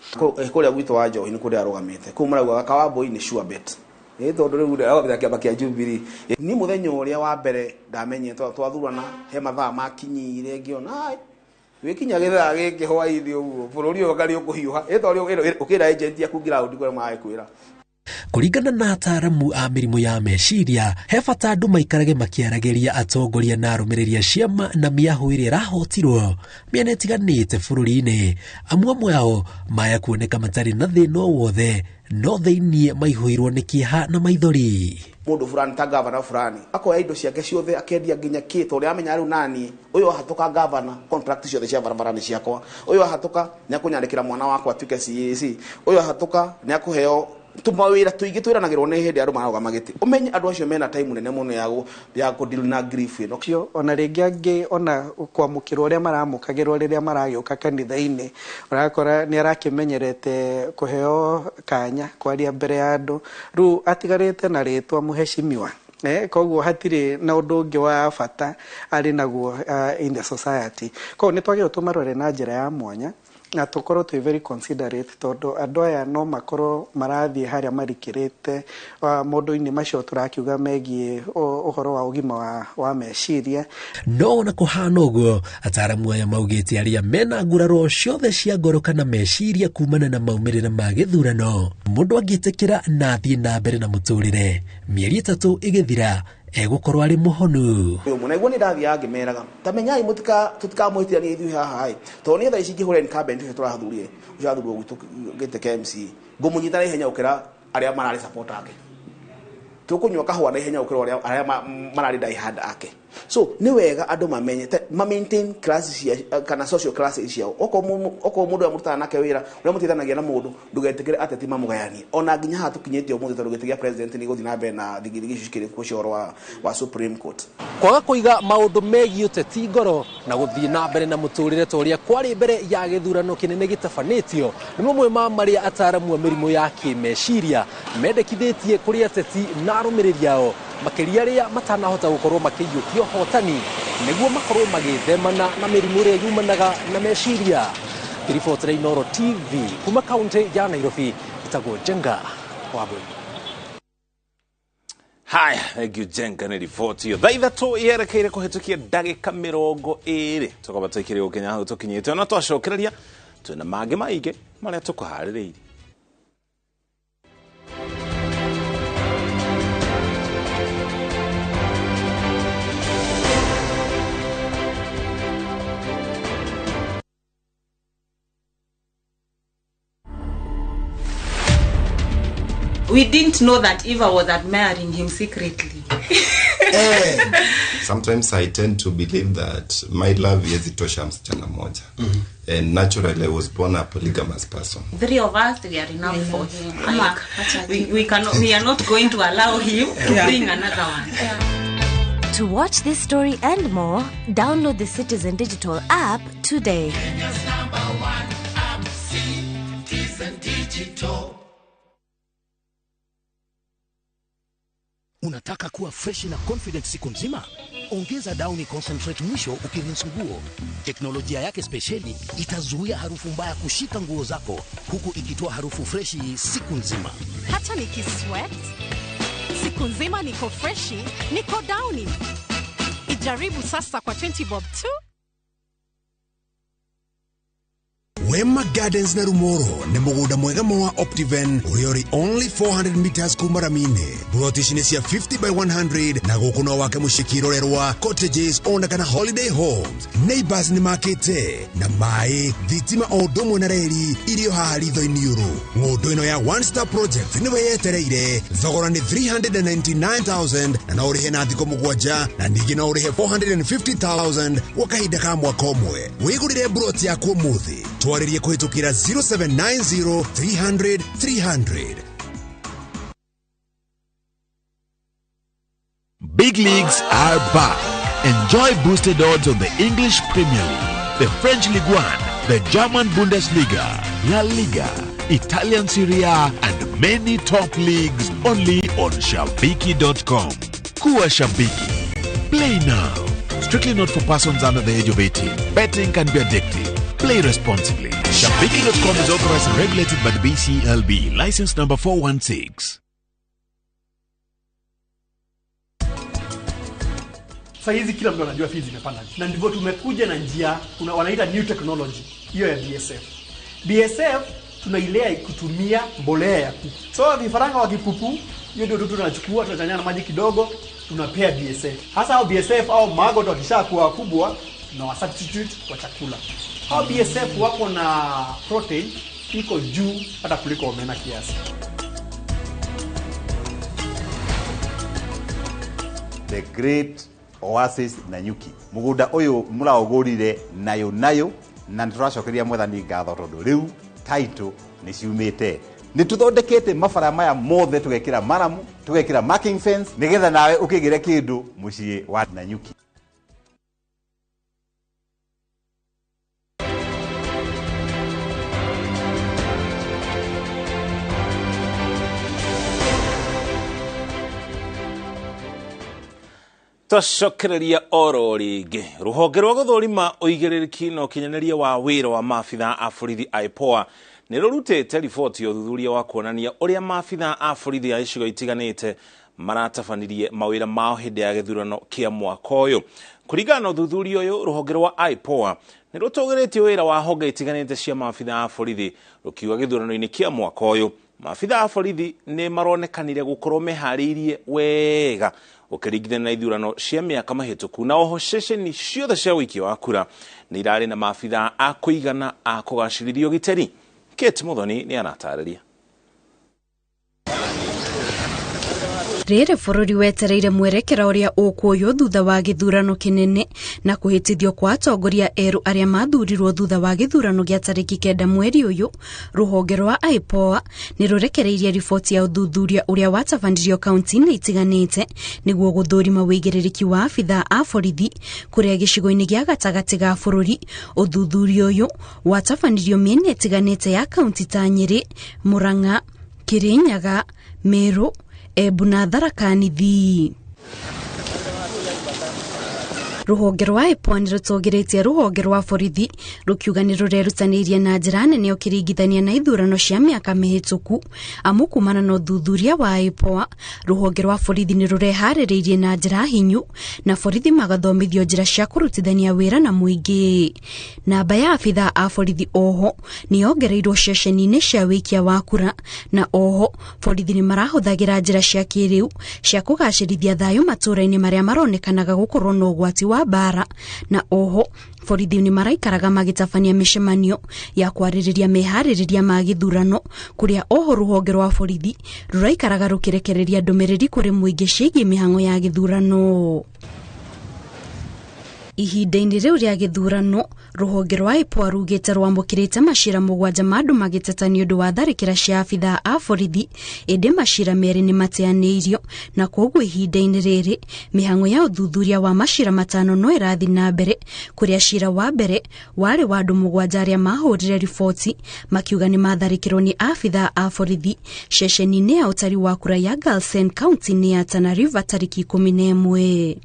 Kũrĩa gwitũ wa Njohi nĩ kũrĩa arũgamĩte kũu marauga Kawambui nĩ sure bet, tondũ rĩu aragĩthaka kĩamba kĩa Jubilee. Ni mũthenya ũrĩa wa mbere ndamenyete twathurana he mathaa makinyire ngĩona wikinya githaa gĩkĩ hwaĩ-inĩ ũguo bũrũri ũyũ ngari ũkũhiũha ũkĩra agent yaku ground kũrĩa magĩkwĩra. Kuringana na ataaramu a mĩrimũ ya meciria, he bata andũ maikarage makĩaragĩria atongoria na arũmĩrĩri a ciama na mĩahu ĩrĩa ĩrahotirwo mĩena ĩtiganĩte bũrũri-inĩ. Amwe ao maya kuoneka matarĩ na thĩna o wothe, no thĩiniĩ maihũirwo nĩ kĩeha na maithori. Mũndũ fulani ta gavana fulani akoya indo ciake ciothe akendia nginya kĩto ũrĩa amenya rĩu nani ũyũ ahatoka gavana contract ciothe cia barabara nĩ ciakwa, ũyũ ahatoka nĩ akũnyandĩkĩra mwana wakwa atuĩke CAC, ũyũ ahatoka nĩ akũheo tumawĩra tuingĩ twĩranagĩrwo nĩ hĩndĩ andũ marauga magĩtĩ. Ũmenye andũ acio mena time nene mũno ya kũdeal na grief ĩno. Cio ona rĩngĩ angĩ ona kwamũkĩrwo ũrĩa maramũkagĩrwo rĩrĩa maragĩũka kanitha-inĩ, ũrakora nĩ arakĩmenyerete kũheo kanya kwaria mbere ya andũ, rĩu atigarĩte na rĩtwa mũheshimiwa. Koguo hatirĩ na ũndũ ũngĩ wa bata arĩ naguo in the society. Koguo nĩ twagĩrĩirwo tũmarore na njĩra ya mwanya, na tukorwo twi very considerate tondu andu aya no makorwo marathie haria marikirite maundu-ini macio turakiuga megie uhoro wa ugima wa meciria. No na kuhana uguo ataramu aya maugite aria mena nguraro ciothe cia ngoro kana meciria kumana na maumirira ma githurano mundu angitikira na athie na mbere na muturire mieri 3 igithira egukorwo ari muhonu munaigua ni ndathi angimeraga tamenyai tutikamwitiania ithui haha to ni thaa ici ngihura incumbent ucio turathurire ucathurwo gwitu gite KMC ngumunyita na ihenya ukira aria marari support ake tukunywa kahua na ihenya ukira aria marari die hard ake. So ni wega andu mamenye ma maintain classes kana social classes ciao oko mundu amurutana nake wira uria mutithanagia na mundu ndugetikire ateti mamugayani ona nginya hatukinyitio mundu tondu gitigia president ni guthina be na digirigi cicikire ku cioro wa Supreme Court kwaga kuiga maundu megie uteti ngoro na guthii na mbere na muturire toria kwari mbere ya githurano kinene gitafanitio ni mwe ma maria ataramu mirimu ya kimeciria mendekithitie kuri ateti na arumiriri yao makiria ria matanahota gukorwo makiyukio hotani niguo makorwo magithemana na mirimu ria yumanaga na meciria. Ripoti ya Inooro TV kuma kaunti ya Nairobi itago Jenga Wabwe. Haya, thank you Jenga ni ripoti yo. Thaitha tu yerekeire kuhitukia ndagika 20 tukabatekire ukenya hau tukinyite na twacokereria twina mage maige maria tukuhaririire. We didn't know that Eva was admiring him secretly. Sometimes I tend to believe that my love is itosha msichana moja. And naturally I was born a polygamous person. 3 of us, we are enough for him. We are not going to allow him to bring another one. To watch this story and more, download the Citizen Digital app today. Kenya's #1 app, Citizen Digital. Unataka kuwa fresh na confident siku nzima? Ongeza Downy Concentrate mwisho ukirinse nguo. Teknolojia yake speciali itazuia harufu mbaya kushika nguo zako huku ikitoa harufu freshi siku nzima. Hata nikisweat siku nzima niko freshi, niko Downy. Ijaribu sasa kwa 20 bob tu. Wema Gardens na Rumoro ni mugunda mwega wa Optiven uriori only 400 meters kumaramine. Brotishine cia 50 by 100 na gukuno wake mushikirorerwa cottages ona kana holiday homes. Neighbors ni makete na mai thitima odumwe na reri irio haritho iniuru. Ngundu ino ya One Star Project ni weyetereire thogora ni 399,000 na no urihe na thiko mugwanja na ningi no urihe 450,000 wakahinda ka mwaka umwe. Wigurire broti yako muthi twaririe kuhitukira 0790 300 300. Big leagues are back. Enjoy boosted odds on the English Premier League, the French Ligue 1, the German Bundesliga, La Liga, Italian Serie A, and many top leagues only on Shabiki.com. Kuwa Shabiki. Play now. Strictly not for persons under the age of 18. Betting can be addictive. Play responsibly. Shabiki.com is authorized and regulated by the BCLB. License number 416. Saizi kila mtu anajua fees imepanda. Na ndivyo tumekuja na njia wanaita new technology. Hiyo ya BSF. BSF tunailea kutumia mbolea ya kuku. So vifaranga wa kipupu, hiyo ndio tunachukua, tunachanganya na maji kidogo, tunapea BSF. Hasa hao BSF au maggot wakishakuwa kubwa, na substitute kwa chakula. Hao BSF wako na protein iko juu hata kuliko omena kiasi. The Great Oasis Nanyuki. Mugunda uyu muraogurire nayo na turacokeria mwathani ngatho tondu riu title ni ciumite. Ni tuthondekete mabara maya mothe tugekira maramu, tugekira marking fence nigetha nawe ukigire kindu mucii wa Nanyuki. Twacokereria oro ringi ruhonge rwa guthurima uigĩrĩrĩki na ũkinyanĩria wa wĩra wa maabitha a borithi IPOA nĩ rũrutĩte riboti ya ũthuthuria wa kuonania ũrĩa maabitha a borithi a icigo itiganĩte maratabanirie mawĩra mao hĩndĩ ya gĩthurano kĩa mwaka ũyũ. Kũringana na ũthuthuria ũyũ, rũhonge rwa IPOA nĩ rũtũgĩrĩtie wĩra wa honge itiganĩte cia maabitha a borithi rũkiuga gĩthurano-inĩ kĩa mwaka ũyũ maabitha a borithi nĩ maronekanire gũkorwo meharĩirie wega ũkĩringithania na ithurano cia mĩaka mĩhĩtũku, na oho ceceni ciothe cia ũikia wa kura nĩ irarĩ na maabitha a kũigana a kũgacĩrithia ũgitĩri. Kate Muthoni nĩ anatarĩria. Rĩrĩ bũrũri wetereire mwerekera ũrĩa ũkuoywo thutha wa gĩthurano kĩnene na kũhĩtithio kwa atongoria erũ arĩa mathurirwo thutha wa gĩthurano gĩa tarĩki 9 mweri ũyũ. Rũhonge rwa IPOA nĩ rũrekereirie riboti ya ũthuthuria ũrĩa watabanirio kaunti-inĩ itiganĩte nĩguo gũthũrima wĩigĩrĩrĩki wa abitha a borithi kũrĩa gĩcigo-inĩ gĩa gatagatĩ ga bũrũri. Ũthuthuria ũyũ watabanirio mĩena ĩtiganĩte ya kaunti ta Nyĩrĩ, Murang'a, Kirinyaga, Meru, Embu na Tharaka Nithi. Rũhonge rwa IPOA nĩ rũtũgĩrĩtie rũhonge rwa borithi rũkiuga nĩ rũrerutanĩirie na njĩra nene ũkĩringithania na ithurano cia mĩaka mĩhĩtũku. Amu kumana na ũthuthuria wa IPOA, rũhonge rwa borithi nĩ rũreharĩrĩirie na njĩra hinyu na borithi magathomithio njĩra cia kũrutithania wĩra na mũingĩ. Namba ya abitha a borithi oho nĩ yongereirwo ceceni-inĩ cia wĩikia wa kura, na oho borithi nĩ marahũthagĩra njĩra cia kĩrĩu cia kũgacĩrithia thayũ matũra-inĩ marĩa maronekanaga gũkorwo na ũgwati wa bara, na oho borithi nĩ maraikaraga magĩtabania mĩcemanio ya kwarĩrĩria meharĩrĩria ma gĩthurano, kũrĩa oho rũhonge rwa borithi rũraikaraga rũkĩrekereria ndũmĩrĩri kũrĩ mũingĩ ciĩgiĩ mĩhang'o ya gĩthurano. Ihinda-inĩ rĩu rĩa gĩthurano, rũhonge rwa IPOA rugĩte rwamũkĩrĩte macira 7 ma andũ magĩteta nĩ ũndũ wa tharĩkĩra cia abitha a borithi, ĩndĩ macira merĩ nĩ mateanĩirio, na koguo ihinda-inĩ rĩrĩ mĩhang'o ya ũthuthuria wa macira 5 no ĩrathiĩ na mbere, kũrĩa cira wa mbere warĩ wa andũ 7 arĩa mahũrire riboti makiuga nĩ matharĩkĩrwo nĩ abitha a borithi ceceni-inĩ ya ũtari wa kura ya Galsen kaunti-inĩ ya Tana River tarĩki 11.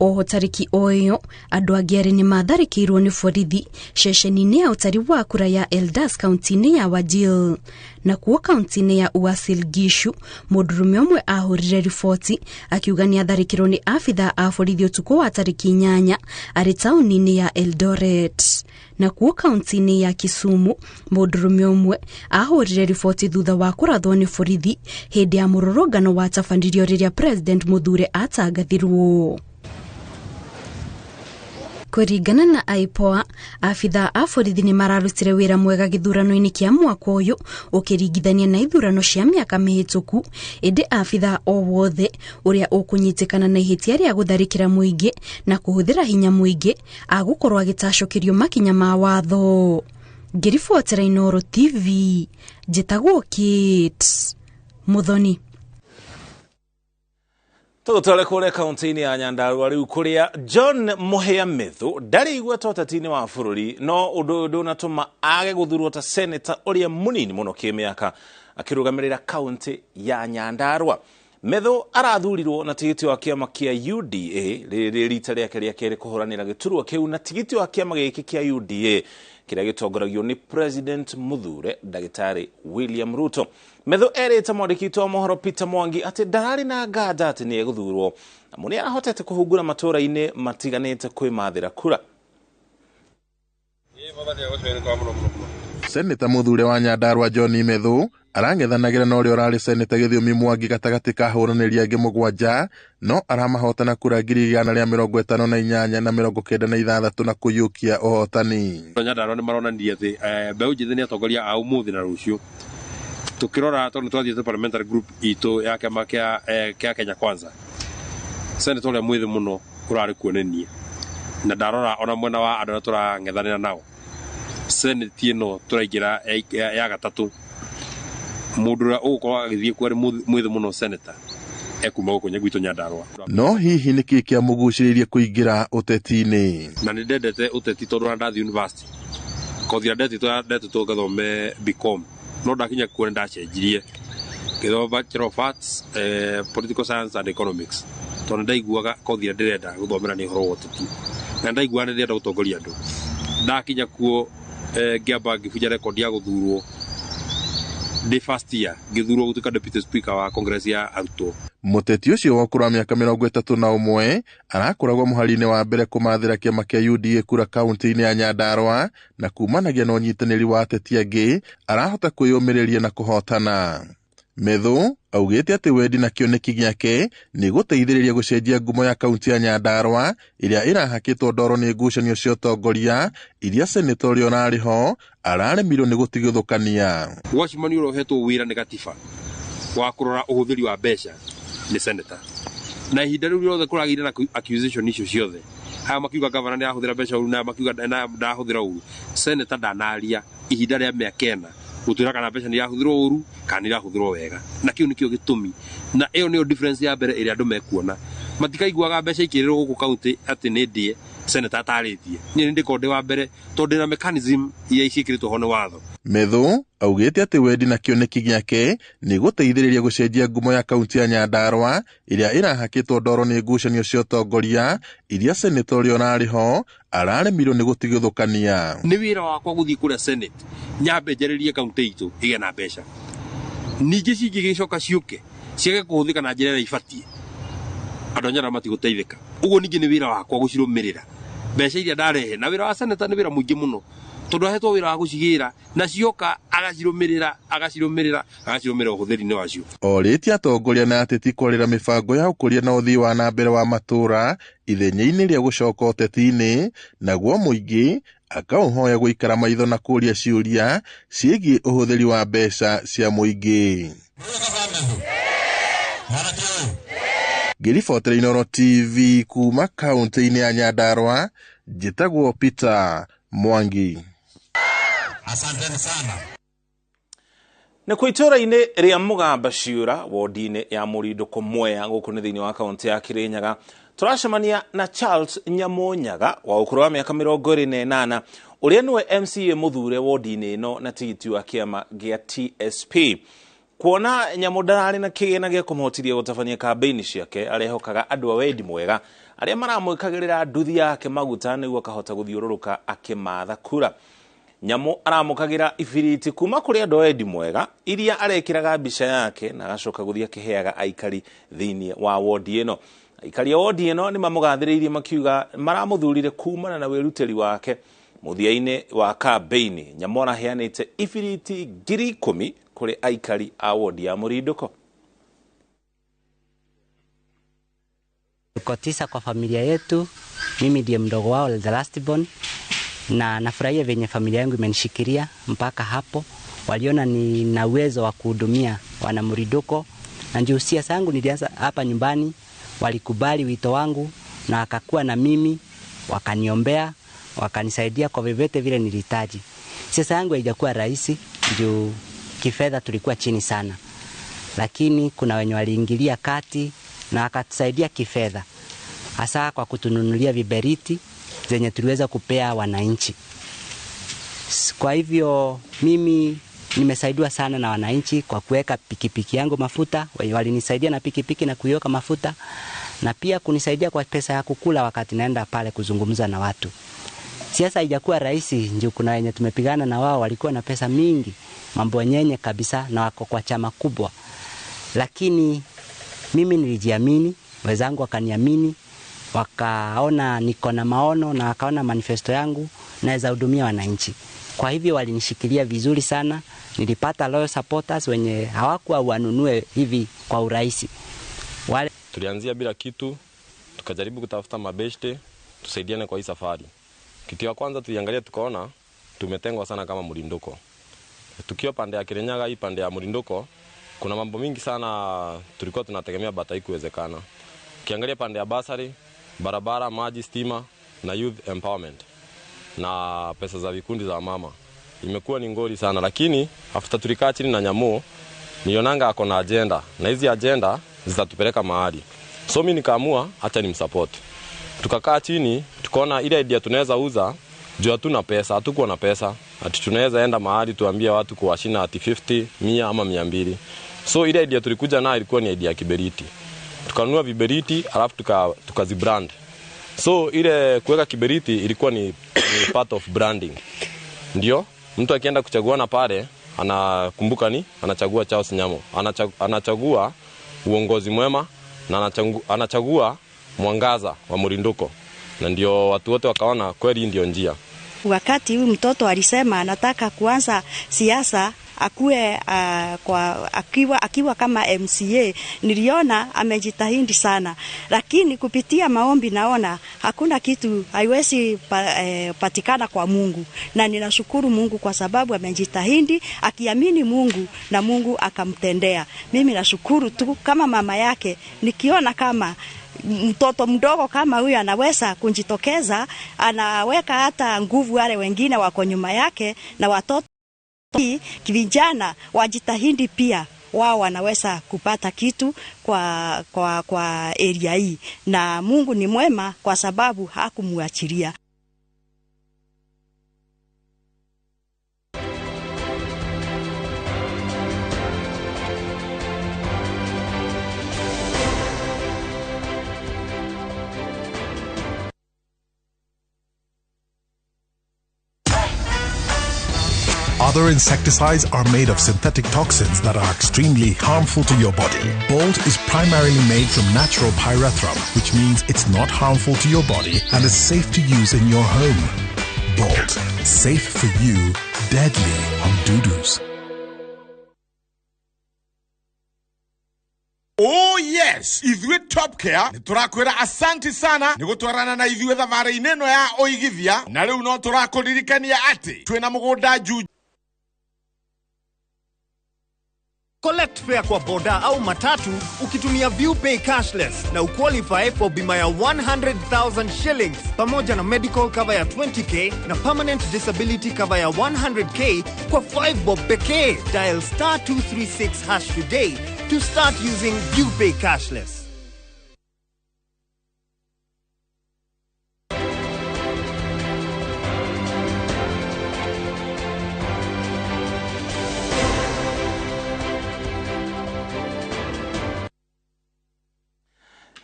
Oho tarĩki oyo andũ angĩ erĩ nĩ matharĩkĩirwo nĩ borithi ceceni-inĩ ya ũtari wa kura ya Eldas kaunti-inĩ ya Wajir. Na kuo kaunti-inĩ ya Uasin Gishu mũndũrũme ũmwe ahũrire riboti akiuga nĩ atharĩkĩrwo nĩ abitha a borithi ũtukũ wa tarĩki 8 arĩ taũni-inĩ ya Eldoret. Na kuo kaunti-inĩ ya Kisumu mũndũrũme ũmwe ahũrire riboti thutha wa kũrathwo nĩ borithi hĩndĩ ya mũrũrũngano watabanirio rĩrĩa President Muthure atangathirwo. Kũringana na IPOA, abitha a borithi nĩ mararutire wĩra mwega gĩthurano-inĩ kĩa mwaka ũyũ ũkĩringithania na ithurano cia mĩaka mĩhĩtũku, ĩndĩ abitha o wothe ũrĩa ũkũnyitĩkana na ihĩtia rĩa gũtharĩkĩra mũingĩ na kũhũthĩra hinya mũingĩ agũkorwo agĩtacũkĩrio makinya ma watho. Ngĩribotera Inooro TV, njĩtagwo Kate Muthoni. Tũgũtware kũrĩa kaunti-inĩ ya Nyandarua rĩu kũrĩa John Mũhĩa Mĩthũ ndarĩ igweta ũteti-inĩ wa bũrũri, no ũndũ ndũnatũma age gũthurwo ta seneta ũrĩa mũnini mũno kĩmĩaka akĩrũgamĩrĩra kaunti ya Nyandarua. Mĩthũ arathurirwo na tigiti wa kĩama kĩa UDA rĩrĩ rita rĩake rĩa kerĩ kũhũranĩra gĩturwa kĩu, na tigiti wa kĩama gĩkĩ kĩa UDA kĩrĩa gĩtongoragio nĩ President Muthure Ndagĩtarĩ William Ruto. Mĩthũ erĩte mwandĩki wa mohoro Peter Mwangi atĩ ndararĩ na nganja atĩ nĩ egũthurwo, na nĩ arahotete kũhungura matũra-inĩ matiganĩte kwĩmathĩra kura. Seneta Muthure wa Nyandarua John Mĩthũ arang'ethanagĩra na ũrĩa ũrarĩ seneta Gĩthĩũmi Mwangi gatagatĩ ka ahũranĩri angĩ 7, no aramahotana kura 158 na 96 na kũiyũkia ũhotani. Nyandarua nĩ maronanirie atĩ mbeũ njĩthĩ nĩ atongoria a ũmũthĩ na rũciũ. Tukirora tondũ twathiĩte parliamentary group itũ ya kĩama kĩa Kenya Kwanza, seneta ũrĩa mwĩthĩ mũno ũrarĩ kuonania, na ndarora ona mwena wa andũ arĩa tũrang'ethanĩra nao, seneti ĩno tũraingĩra ya gatatũ, mũndũ ũrĩa ũgũkorwo agĩthiĩ kuo arĩ mwĩthĩ mũno seneta ekuma gũkũ gwitũ Nyandarua. No hihi nĩkĩ kĩamũgucĩrĩirie kũingĩra ũteti-inĩ? Na nĩ ndendete ũteti tondũ ndathiĩ university, kothi ya ndetĩtwo ngathome BCom, no ndakinya kuo ndacenjirie ngĩthoma Bachelor of Arts, Political Science and Economics, tondu ndaiguaga kothi ndirenda guthomera ni horo woteti na ndaiguaga ndirenda gutongoria andu ndakinya kuo ngiamba ngibunja record ya guthurwo the first year ngithurwo gutuika deputy speaker wa congress ya arutwo. Muteti ucio wa kura miaka 31 arakoragwo muhari-ini wa mbere kumathira kiama kia UDA kura kaunti-ini ya Nyandarua na kumanagia na unyitaniri wa ateti angi arahota kwiyumiriria na kuhotana. Methu augite ati wendi na kioneki giake ni guteithiriria gucenjia ngumo ya kaunti ya Nyandarua iria irahakitwo ndoro ni ngucanio cia utongoria iria senator onariho araremirwo ni gutigithukania. Washimani urohetwo wira ni gatiba wa kurora uhuthiri wa mbeca ni senator na ihinda riu riothe kuragire na accusation icio ciothe haya makiuga governor ni ahuthira mbeca uru na makiuga na ndahuthira uru senator ndanaria ihinda ria miaka 4 gutwira kana mbeca ni yahuthirwo uru kana ni yahuthirwo wega na kiu nikio gitumi na iyo niyo difference ya mbere iria andu mekuona matikaiguaga mbeca ikirirwo guku county ati ni ndie senator ataritie ni ndikonde wa mbere tondu na mechanism ya icikiritwo ho ni watho. Methu augite ati wendi na kioneki giake ni guteithiriria gucenjia ngumo ya kaunti ya Nyandarua iria irahakitwo ndoro ni ngucanio cia utongoria iria senator onariho araremirwo ni gutigithukania. Ni wira wakwa guthii kuria senate nyambe njaririe kaunti itu ige na mbeca ningi cingigicoka ciuke ciage kuhuthika na njira ibatie andu nyara matiguteithika uguo ningi ni wira wakwa gucirumirira mbeca iria ndarehe na wira wa senator ni wira muingi muno tondu ahetwo wira wa gucigira na cioka agacirumirira uhuthiri-ini wacio. Oriti atongoria na ateti kwarira mibango ya ukuria na uthii wa na mbere wa matura ithenya-ini ria gucoka uteti-ini naguo muingi akauhoya guikara maitho na kuria ciuria ciigie uhuthiri wa mbeca cia muingi. Ngiribotera Inooro TV kuma kaunti-ini ya Nyandarua njitagwo Peter Mwangi. Asanteni sana. Na kwitora-ini ria Mugamba Ciura wodi-ini ya Murinduko Mwea guku ni thiini wa kaunti ya Kirinyaga turacemania na Charles Nyamunyaga wa ukuru wa miaka 28 uria niwe MCA muthure wodi-ini ino na tigiti wa kiama gia TSP. Kuona Nyamundarari na kigina gia kumhotiria gutafania kampeni ciake arehokaga andu a wendi mwega aria maramwikagirira nduthi yake maguta niguo akahota guthiururuka akimatha kura. Nyamu aramukagira ifiriti kuma kuri andu a wendi mwega iria arekiraga mbica yake na agacoka guthia kiheaga aikari thiini wa wodi ino. Aikari a wodi ino ni mamugathiriirie makiuga maramuthurire kumana na wiruteri wake muthia-ini wa kampeni. Nyamu araheanite ifiriti 10,000 kuri aikari a wodi ya Murinduko. Tuko 9 kwa familia yetu, mimi ndiye mdogo wao, the last born, na nafurahia venye familia yangu imenishikilia mpaka hapo. Waliona nina uwezo wa kuhudumia wana Murinduko, na ndio siasa yangu nilianza hapa nyumbani. Walikubali wito wangu na wakakuwa na mimi, wakaniombea, wakanisaidia kwa vyovyote vile nilihitaji. Siasa yangu haijakuwa rahisi juu kifedha tulikuwa chini sana, lakini kuna wenye waliingilia kati na wakatusaidia kifedha, hasa kwa kutununulia viberiti zenye tuliweza kupea wananchi. Kwa hivyo mimi nimesaidiwa sana na wananchi kwa kuweka pikipiki yangu mafuta. Walinisaidia na pikipiki na kuioka mafuta, na pia kunisaidia kwa pesa ya kukula wakati naenda pale kuzungumza na watu. Siasa haijakuwa rahisi, ndio kuna wenye tumepigana na wao walikuwa na pesa mingi, mambo nyenye kabisa, na wako kwa chama kubwa. Lakini mimi nilijiamini, wenzangu wakaniamini, wakaona niko na maono na wakaona manifesto yangu naweza hudumia wananchi. Kwa hivyo walinishikilia vizuri sana. Nilipata loyal supporters wenye hawakuwa wanunue hivi kwa urahisi. Tulianzia bila kitu, tukajaribu kutafuta mabeshte tusaidiane kwa hii safari. Kitu ya kwanza tuliangalia tukaona tumetengwa sana kama Murinduko. Tukiwa pande ya Kirinyaga, hii pande ya Murinduko, kuna mambo mingi sana tulikuwa tunategemea bata ikuwezekana. Ukiangalia pande ya basari, barabara, maji, stima na youth empowerment na pesa za vikundi za mama, imekuwa ni ngori sana. Lakini after tulikaa chini na Nyamu, nilionanga ako na agenda, na hizi agenda zitatupeleka mahali. So mimi nikaamua acha nimsupport. Tukakaa chini, tukaona ile idea tunaweza uza, juu hatuna pesa, hatukuwa na pesa, ati tunaweza enda mahali tuambie watu kuwashina ati 50, 100 ama 200. So ile idea tulikuja nayo ilikuwa ni idea ya kiberiti. tukanunua viberiti alafu tukazibrand. So ile kuweka kiberiti ilikuwa ni part of branding. Ndio mtu akienda kuchaguana pale anakumbuka anachagua Charles Nyamo, anachagua uongozi mwema na anachagua mwangaza wa Murinduko, na ndio watu wote wakaona kweli ndio njia. Wakati huyu mtoto alisema anataka kuanza siasa akue akiwa kama MCA, niliona amejitahidi sana, lakini kupitia maombi naona hakuna kitu haiwezi patikana kwa Mungu, na ninashukuru Mungu kwa sababu amejitahidi akiamini Mungu na Mungu akamtendea. Mimi nashukuru tu kama mama yake, nikiona kama mtoto mdogo kama huyu anaweza kujitokeza, anaweka hata nguvu wale wengine wako nyuma yake, na watoto vijana wajitahidi pia wao wanaweza kupata kitu kwa area hii, na Mungu ni mwema kwa sababu hakumuachilia. Other insecticides are made of synthetic toxins that are extremely harmful to your body. Bolt is primarily made from natural pyrethrum, which means it's not harmful to your body and is safe to use in your home. Bolt, safe for you, deadly on doo-doos. Oh yes, ithuĩ Top Care niturakwira asanti sana nigutwarana na ithuĩ thabarĩ ineno ya oigithia, na rĩu no tũrakũririkania atĩ twĩna mũgũnda Juja. Collect fare kwa boda au matatu ukitumia ViewPay cashless na uqualify for bima ya 100,000 shillings pamoja na medical cover ya 20k na permanent disability cover ya 100k kwa 5 bob pekee. Dial *236# today to start using ViewPay cashless.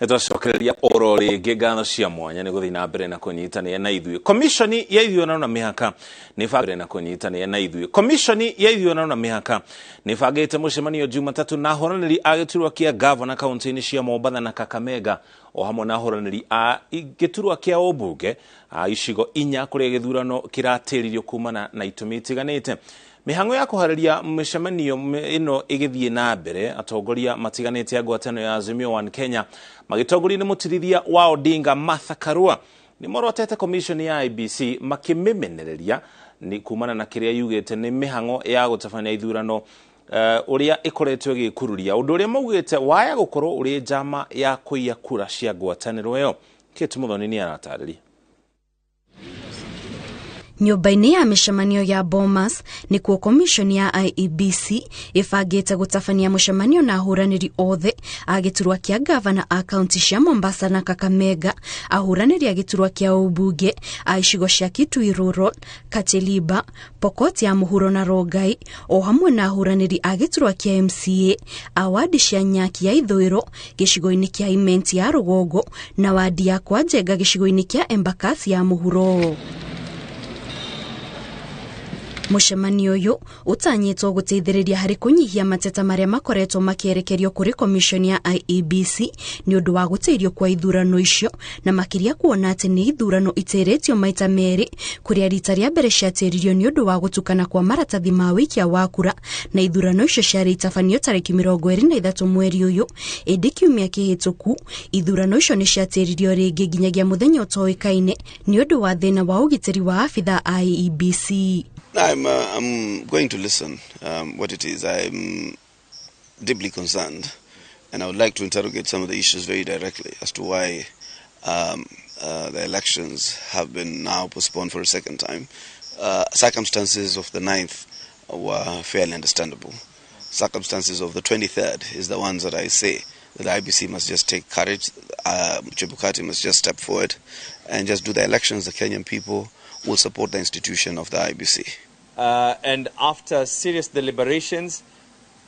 Twacokereria oro ringi ngano cia mwanya ni guthii na mbere na kunyitania na ithuĩ. Komishoni ya ithurano na mĩhaka nĩ bangĩte na kunyitania na ithuĩ. Komishoni ya ithurano na mĩhaka nĩ bangĩte mũcemanio Jumatatu na ahũranĩri a gĩturwa kĩa gavana kaunti-inĩ cia Mombatha na Kakamega, o hamwe na ahũranĩri a gĩturwa kĩa ũmbunge a icigo 4 kũrĩa gĩthurano kĩratĩririo kumana na itũmi itiganĩte. Mihango ya kuhararia mĩcemanio ĩno ĩgĩthiĩ na mbere, atongoria matiganĩte ya ngwatanĩro ya Azimio One Kenya magĩtongorio nĩ mũtirithia wa Odinga Martha Karua nĩ morotete komishoni ya IEBC makĩmĩmenereria ni kumana na kĩrĩa yugĩte nĩ mihango ya gũtabania ithurano ũrĩa ĩkoretwo ĩgĩkururia, ũndũ ũrĩa maugĩte waya gũkorwo ũrĩ njama ya kũiya kura cia ngwatanĩro ĩyo. Kate Muthoni nĩ aratarĩria. Nyũmba-inĩ ya mĩcemanio ya Bomas nĩkuo komishoni ya IEBC ĩbangĩte gũtabania mũcemanio na ahũranĩri othe a gĩturwa kĩa gavana a kaunti cia Mombasa na Kakamega, ahũranĩri a gĩturwa kĩa ũmbunge a icigo cia Kitui Rural, Kateliba, Pokot ya mũhuro na Rongai, o hamwe na ahũranĩri a gĩturwa kĩa MCA a wadi cia Nyaki ya ithũĩro gĩcigo-inĩ kĩa Imenti ya rũgongo na wadi ya Kwa Njenga gĩcigo-inĩ kĩa Embakasi ya mũhuro. Mũcemanio ũyũ ũtanyĩtwo gũteithĩrĩria harĩ kũnyihia mateta marĩa makoretwo makĩerekerio kũrĩ komishoni ya IEBC nĩ ũndũ wa gũteithio kwa ithurano icio, na makĩria kuona atĩ nĩ ithurano itĩrĩtio maita merĩ, kũrĩa rita rĩa mbere ciatĩririo nĩ ũndũ wa gũtukana kwa maratathi ma wĩikia wa kura, na ithurano icio ciarĩ itabanio tarĩki 23 mweri ũyũ. Ĩndĩ kiumia kĩhĩtũku ithurano icio nĩ ciatĩririo rĩngĩ nginyagia mũthenya ũtoĩkaine nĩ ũndũ wa thĩna wa ũgitĩri wa abitha IEBC. I'm going to listen what it is. I'm deeply concerned, and I would like to interrogate some of the issues very directly as to why the elections have been now postponed for a second time. Circumstances of the 9th were fairly understandable. Circumstances of the 23rd is the ones that I say that the IBC must just take courage. Chebukati must just step forward and just do the elections. The Kenyan people will support the institution of the IBC. And after serious deliberations,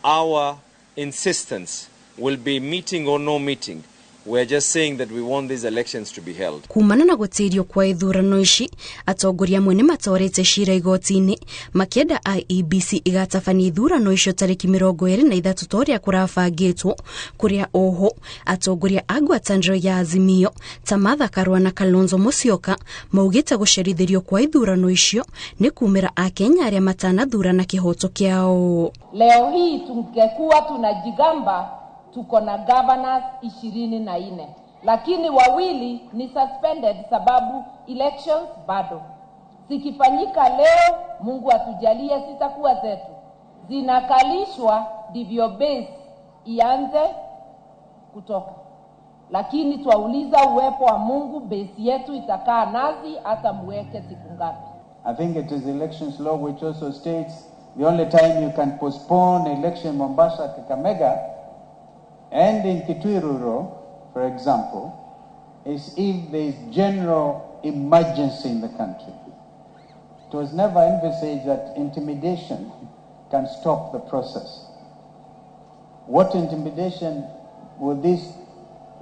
our insistence will be meeting or no meeting, we're just saying that we want these elections to be held. Kumana na gutirio kwa ithurano ici atongoria amwe ni matorete cira igoti-ini makienda IEBC igatabania ithurano icio tariki 23 toria kurabangitwo kuria oho atongoria a ngwatanĩro ya Azimio ta Martha Karua na Kalonzo Musyoka maugite gucerithirio kwa ithurano icio ni kumira a Kenya aria matanathurana kihoto kiao. Leo hii tungekuwa tunajigamba tuko na governors 24, lakini wawili ni suspended sababu elections bado zikifanyika leo. Mungu atujalie sitakuwa zetu zinakalishwa ndivyo base ianze kutoka, lakini twauliza uwepo wa Mungu, base yetu itakaa nazi hata muweke siku ngapi? I think it is elections law which also states the only time you can postpone election Mombasa, Kakamega and in Kitui, for example, is if there is general emergency in the country. It was never envisaged that intimidation can stop the process. What intimidation will these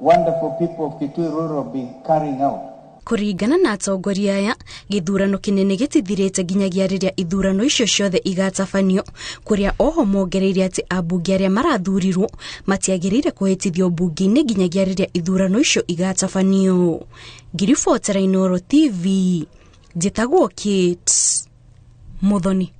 wonderful people of Kitui be carrying out? Kuringana na atongoria aya githurano kinene gitithirite nginyagia riria ithurano icio ciothe igatabanio kuria oho mongereire ati ambunge aria marathurirwo matiagirire kuhitithio bunge-ini nginyagia riria ithurano icio igatabanio. Ngiribotera Inooro TV, njitagwo Kate Muthoni.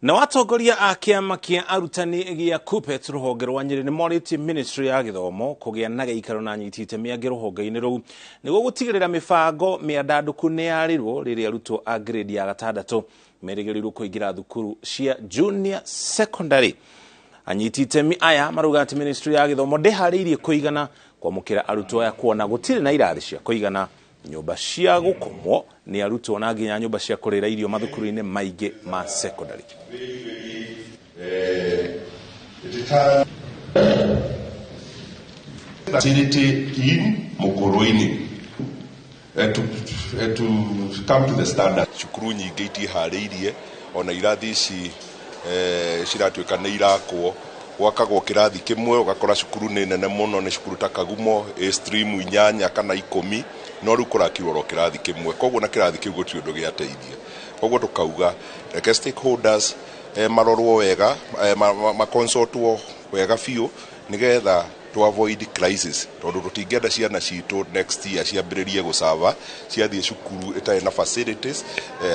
Na watongoria a kiama kia arutani gia KUPPET ruhonge rwa Nyeri ni morĩtie ministry ya githomo kugĩa na gĩikaro na anyiti itemi angĩ ruhonge-inĩ rũu nĩguo gũtigĩrĩra mĩbango mĩandandũku nĩ yarirwo rĩrĩa arutwo a grade ya 6 merĩgĩrĩirwo kũingĩra thukuru cia junior secondary. Anyiti itemi aya marauga atĩ ministry ya githomo ndĩharĩirie kũigana kwamũkĩra arutwo aya kuona gũtirĩ na irathi cia kũigana, nyumba cia gũkomwo ni arutwo na nginya nyumba cia kũrĩra irio mathukuru-inĩ maingĩ ma secondary. Facility in Mukuruini to come to the standard. Cukuru nyingĩ itiharĩirie ona irathi ici ciratuĩka nĩ irakwo gwakagwo kĩrathi kĩmwe ũgakora cukuru nĩ nene mũno, nĩ cukuru ta Kagumo stream 8 kana 10 no rĩu kũrakirwo kĩrathi kĩmwe, koguo na kĩrathi kĩu gũtirĩ ũndũ gĩateithia. Koguo tukauga reke stakeholders marorwo wega, makonsultwo wega biũ nigetha to avoid crisis, tondu tutingenda ciana citũ next year ciambĩrĩrie gũcava ciathiĩ cukuru itarĩ na facilities,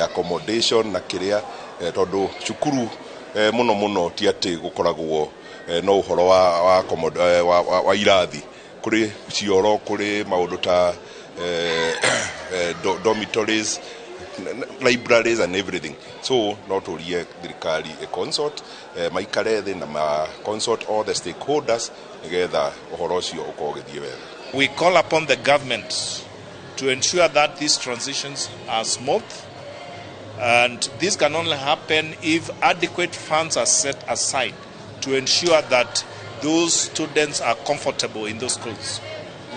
accommodation na kĩrĩa, tondu cukuru muno muno ti atĩ gũkoragwo no ũhoro wa irathi, kũrĩ cioro, kũrĩ maũndũ ta dormitories, libraries and everything. So not only thirikari consult maikare thĩ na consult all the stakeholders together ũhoro ũcio ũkogethie wega. We call upon the government to ensure that these transitions are smooth, and this can only happen if adequate funds are set aside to ensure that those students are comfortable in those schools.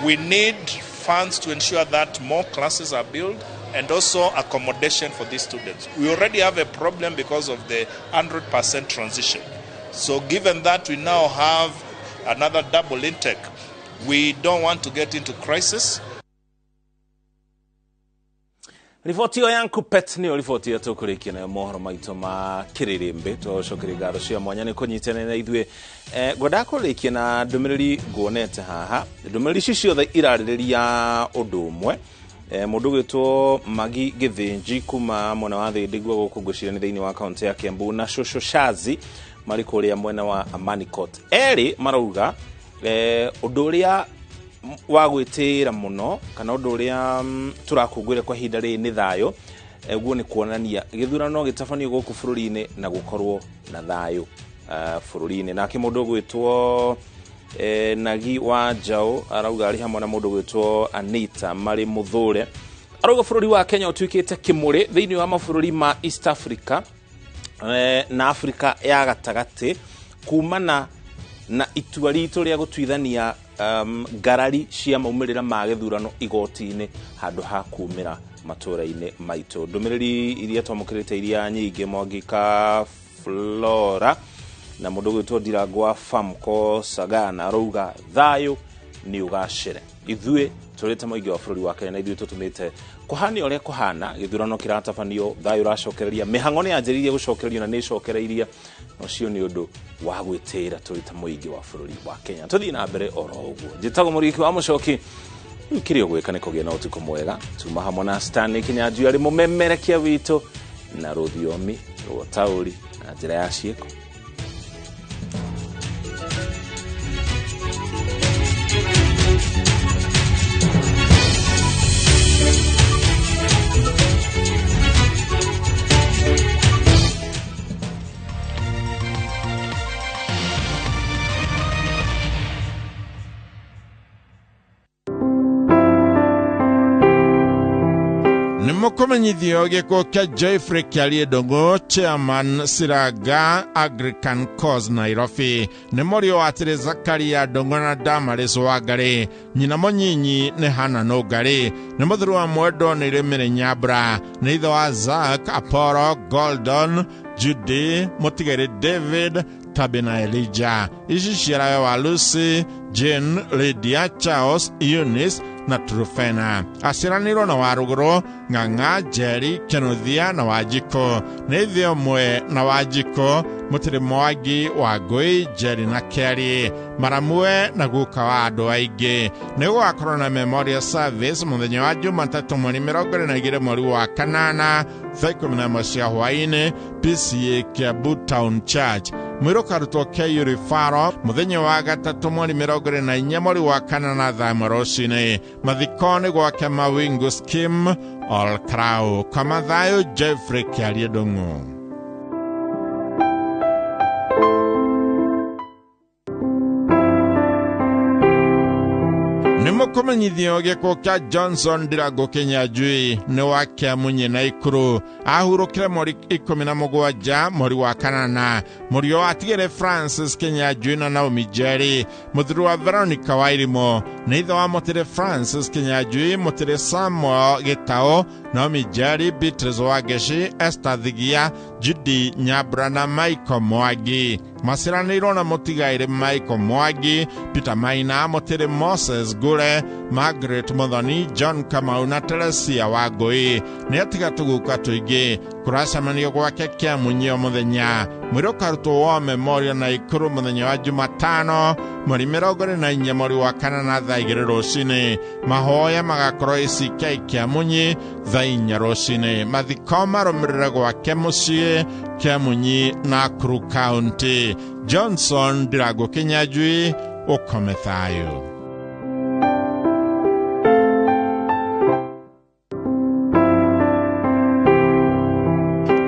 We need funds to ensure that more classes are built and also accommodation for these students. We already have a problem because of the 100% transition. So given that we now have another double intake, we don't want to get into crisis. Riboti ya KUPPET ni riboti ya tukurikia na mohoro maito ma kiririmbe to cokere ngaro cia mwanya ni kunyitana na ithwe gwenda kurikia na ndumiriri nguonete haha ndumiriri ciothe irarĩrĩria ũndũ ũmwe mundu gwitwo Magi Githinji kuma mwena wa Thĩndigua gũkũ ngũcirani thĩinĩ wa kaunti ya Kiambu na Shosho Shazi marĩ kũrĩa mwena wa Amani Court eri marauga ũndũ ũrĩa wa gwĩtĩra mũno kana ũndũ ũrĩa turakũngũĩra kwa ihinda rĩrĩ nĩ thayũ, guo nĩ kuonania gĩthurano gĩtabanio gũkũ bũrũri-inĩ na gũkorwo na thayũ bũrũri-inĩ. Nake mũndũ gwĩtwo Nagi wa Njau arauga arĩ hamwe na mũndũ gwĩtwo Anita Marĩ Mũthũre arauga bũrũri wa Kenya ũtuĩkĩte kĩmũrĩ thĩinĩ wa mabũrũri ma East Africa na Africa ya gatagatĩ kumana na itua ritũ rĩa gũtuithania ngarari cia maumĩrĩra ma gĩthurano igoti-inĩ handũ ha kumĩra matũra-inĩ maitũ. Ndũmĩrĩri iria twamũkĩrĩte iria nyingĩ Mwangika Flora na mundu gwitwo Ndirangwa Famco Sagana arouga thayo ni ugacire ithuĩ turite muingi wa bururi wa Kenya na ithuĩ tutumite kuhani oria kuhana githurano kiratabanio thayo racokereria mihango ni anjiririe gucokererio na ni cokereiria nocio ni undu wa gwitira turite muingi wa bururi wa Kenya tuthii na mbere oro uguo njitagwo Muriki wa Mucoki kirio gwika ni kugia na utuko mwega tuma hamwe na Stanley Kinyanjui ari mumemerekia witu na ruthiomi rwa tauri na njira ya cieko. Mukomenyithio giko kia Geoffrey Kialiedongo chairman Siraga Agrican Cause Nairobi ni morio wa Teresa Karia Dongo na Damaris Wagare nyina monyinyi ni Hana Nogare ni muthuru wa Mwedo ni Remere Nyabra ni itho wa Zach Aporo Golden Judy Mutigere David Tabina Elijah ici ciarawe wa Lucy Jane Lydia Charles Eunice na Trufena asiraniro na waruguro Ng'ang'a Jerry Kenothia na Wajiko nithio mwe na Wajiko mutire mwagi wa Ngui Jerry na Kerry maramue na guka wa andu aingi nigo akorwo na memorial service muthenya wa Jumatatu mweri 22 mweri wa kanana thaa 11 cia hwaini PCA Kiambu Town Church mwiro karutwo Kayuri Faro muthenya wa gatatu mweri 24 mweri wa kanana thaa morocine mathikoni gwake Mawingu Scheme All Crow kama thayo Geoffrey Kialiedongo. Nimukomenyithio giko kia Johnson Ndirago Kinyanjui ni wakia munye na Ikuru ahurukire mweri 17 mweri wa kanana murio atigere Francis Kinyanjui na Naomi Jerry muthuru wa Veronica Wairimo ni itho wa mutire Francis Kinyanjui mutire Samuel Gitao Naomi Jerry Beatrice Wageshi Esther Thigia Judy Nyabra na Michael Mwangi masiraniro na mutigaire Michael Mwangi Peter Maina mutire Moses Gure Margaret Muthoni John Kamau na Teresia Wangui ni atiga tuguka tuingi kuracamanio gwake kia munyio muthenya mwiro karutwo wa memorial na Ikuru muthenya wa Jumatano mweri 24 mweri wa kanana thaa 2 rucini mahoya magakorwo icikia kia munyi thaa 4 rucini mathiko marumirire gwake mucii kia munyi na Nakuru County. Johnson Ndirago Kinyanjui ukome thayo.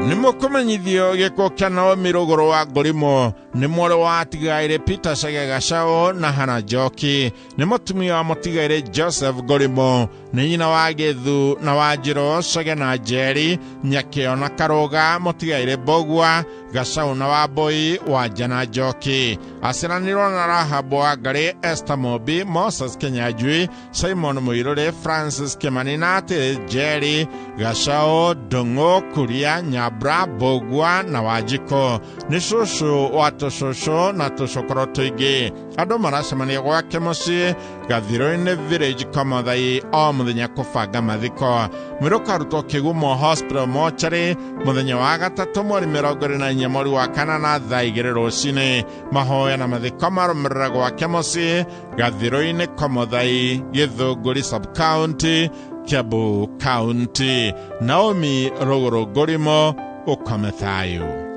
Nimukomenyithio giko kia Naomi Ruguru wa Ngurimo ni mwore wa atigaire Peter Chege Gachao na Hana Njoki ni mutumia wa mutigaire Joseph Ngurimo ni nyina wa Githu na Wanjiru Chege na Jerry Nyakio na Karuga mutigaire Bogwa Gachao na Wambui Wanja na Njoki asiraniro na Rahabu Wangari Esther Mobi Moses Kinyanjui Simon Muiruri Francis Kimani na ati Jerry Gachao Dongo Kuria Nyabra Bogwa na Wajiko ni shushu watu shushu na tushukuru tuingi andu maracemania gwake mucii Gathiro-ini Village Komathai o muthenya kubanga mathiko mwiro karutwo Kigumo Hospital Mortuary muthenya wa gatatu mweri 24 mweri wa kanana thaa 2 rucini mahoya na mathiko marumirira gwake mucii Gathiro-ini Komathai Githunguri Sub County Kiambu County. Naomi Ruguru Ngurimo ukome thayo.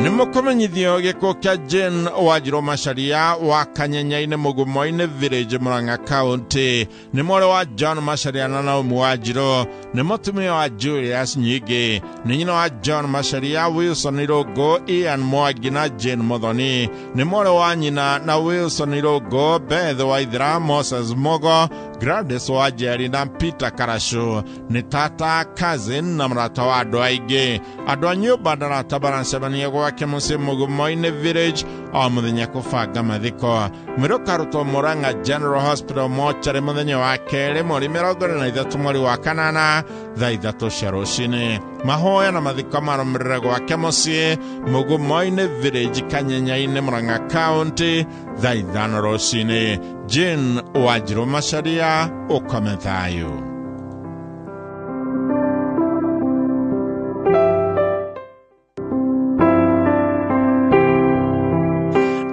Nimukomenyithio giko kia Jane Wanjiru Macharia wa Kanyenyaine Mugumo-ini Village Murang'a County ni mwore wa John Macharia na Naomi Wanjiru nĩ mũtumia wa Julius Nyigi, nĩ nyina wa John Macharia, Wilson Irogo, Ian Mwangi na Jane Muthoni, nĩ mwarĩ wa nyina na Wilson Irogo, Beth Waithira, Moses Mogo, Gladys Wanjeri na Peter Karashu, nĩ tata, cousin na mũrata wa andũ aingĩ. Andũ a nyũmba ndarata baracemania gwake mũciĩ Mugumo-inĩ Village o mũthenya kũbanga mathiko. Mwĩrũka arutwo Murang'a General Hospital mochari mũthenya wa kerĩ mweri 23 mweri wa kanana thaa 3 cia rũcinĩ. Mahoya na mathiko marũmĩrĩre gwake mũciĩ Mugumo-inĩ Village Kanyenya-inĩ Murang'a County thaa 5 rũcinĩ. Jane Wanjirũ Macharia, ũkome thayũ.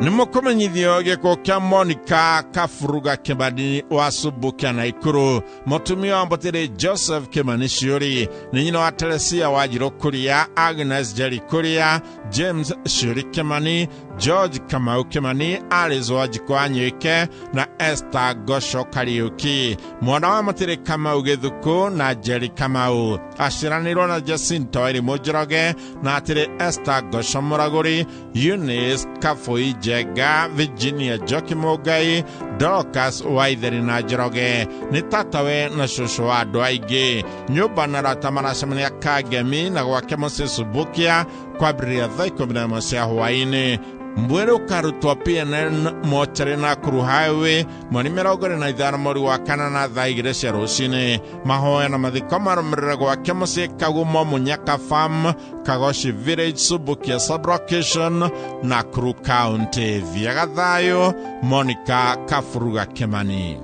Nimukumenyithio gĩkuũ kĩa Monica Kafuruga Kimani wa Subukia Naikuru. Mũtumia wa Mbũtĩrĩ Joseph Kimani Ciuri, nĩ nyina wa Teresia Wanjirũ Kuria, Agnes Njeri Kuria, James Ciuri Kimani, George Kamau Kimani, Alice Wanjikũ Anyuike na Esther Gosho Kariuki. Mwana wa Mũtĩrĩ Kamau Gĩthuku na Njeri Kamau aciaranĩirwo na Jacinta Wairimu Njoroge na atĩrĩ Esther Gosho Mũragũri, Eunice Kafui Jega, Virginia Joki Mũngai, Dorcas Waitheri na Njoroge. Nĩ tatawe na cũcũ wa andũ aingĩ. Nyũmba na arata maracemania Kangemi na gwake mũciĩ Subukia kwambĩrĩria thaa 11 cia hwaĩ-inĩ. Mwĩrũka arutwo PNN mochari Nakuru Highway mweri 25 mweri wa kanana thaa 2 cia rũcinĩ. Mahoya na mathiko marũmĩrĩre gwake mũciĩ Kagumo Munyaka Farm, Kagoshi Village, Subukia Sub-location, Nakuru County. Viaga thayũ, Monica Kafuruga Kimani.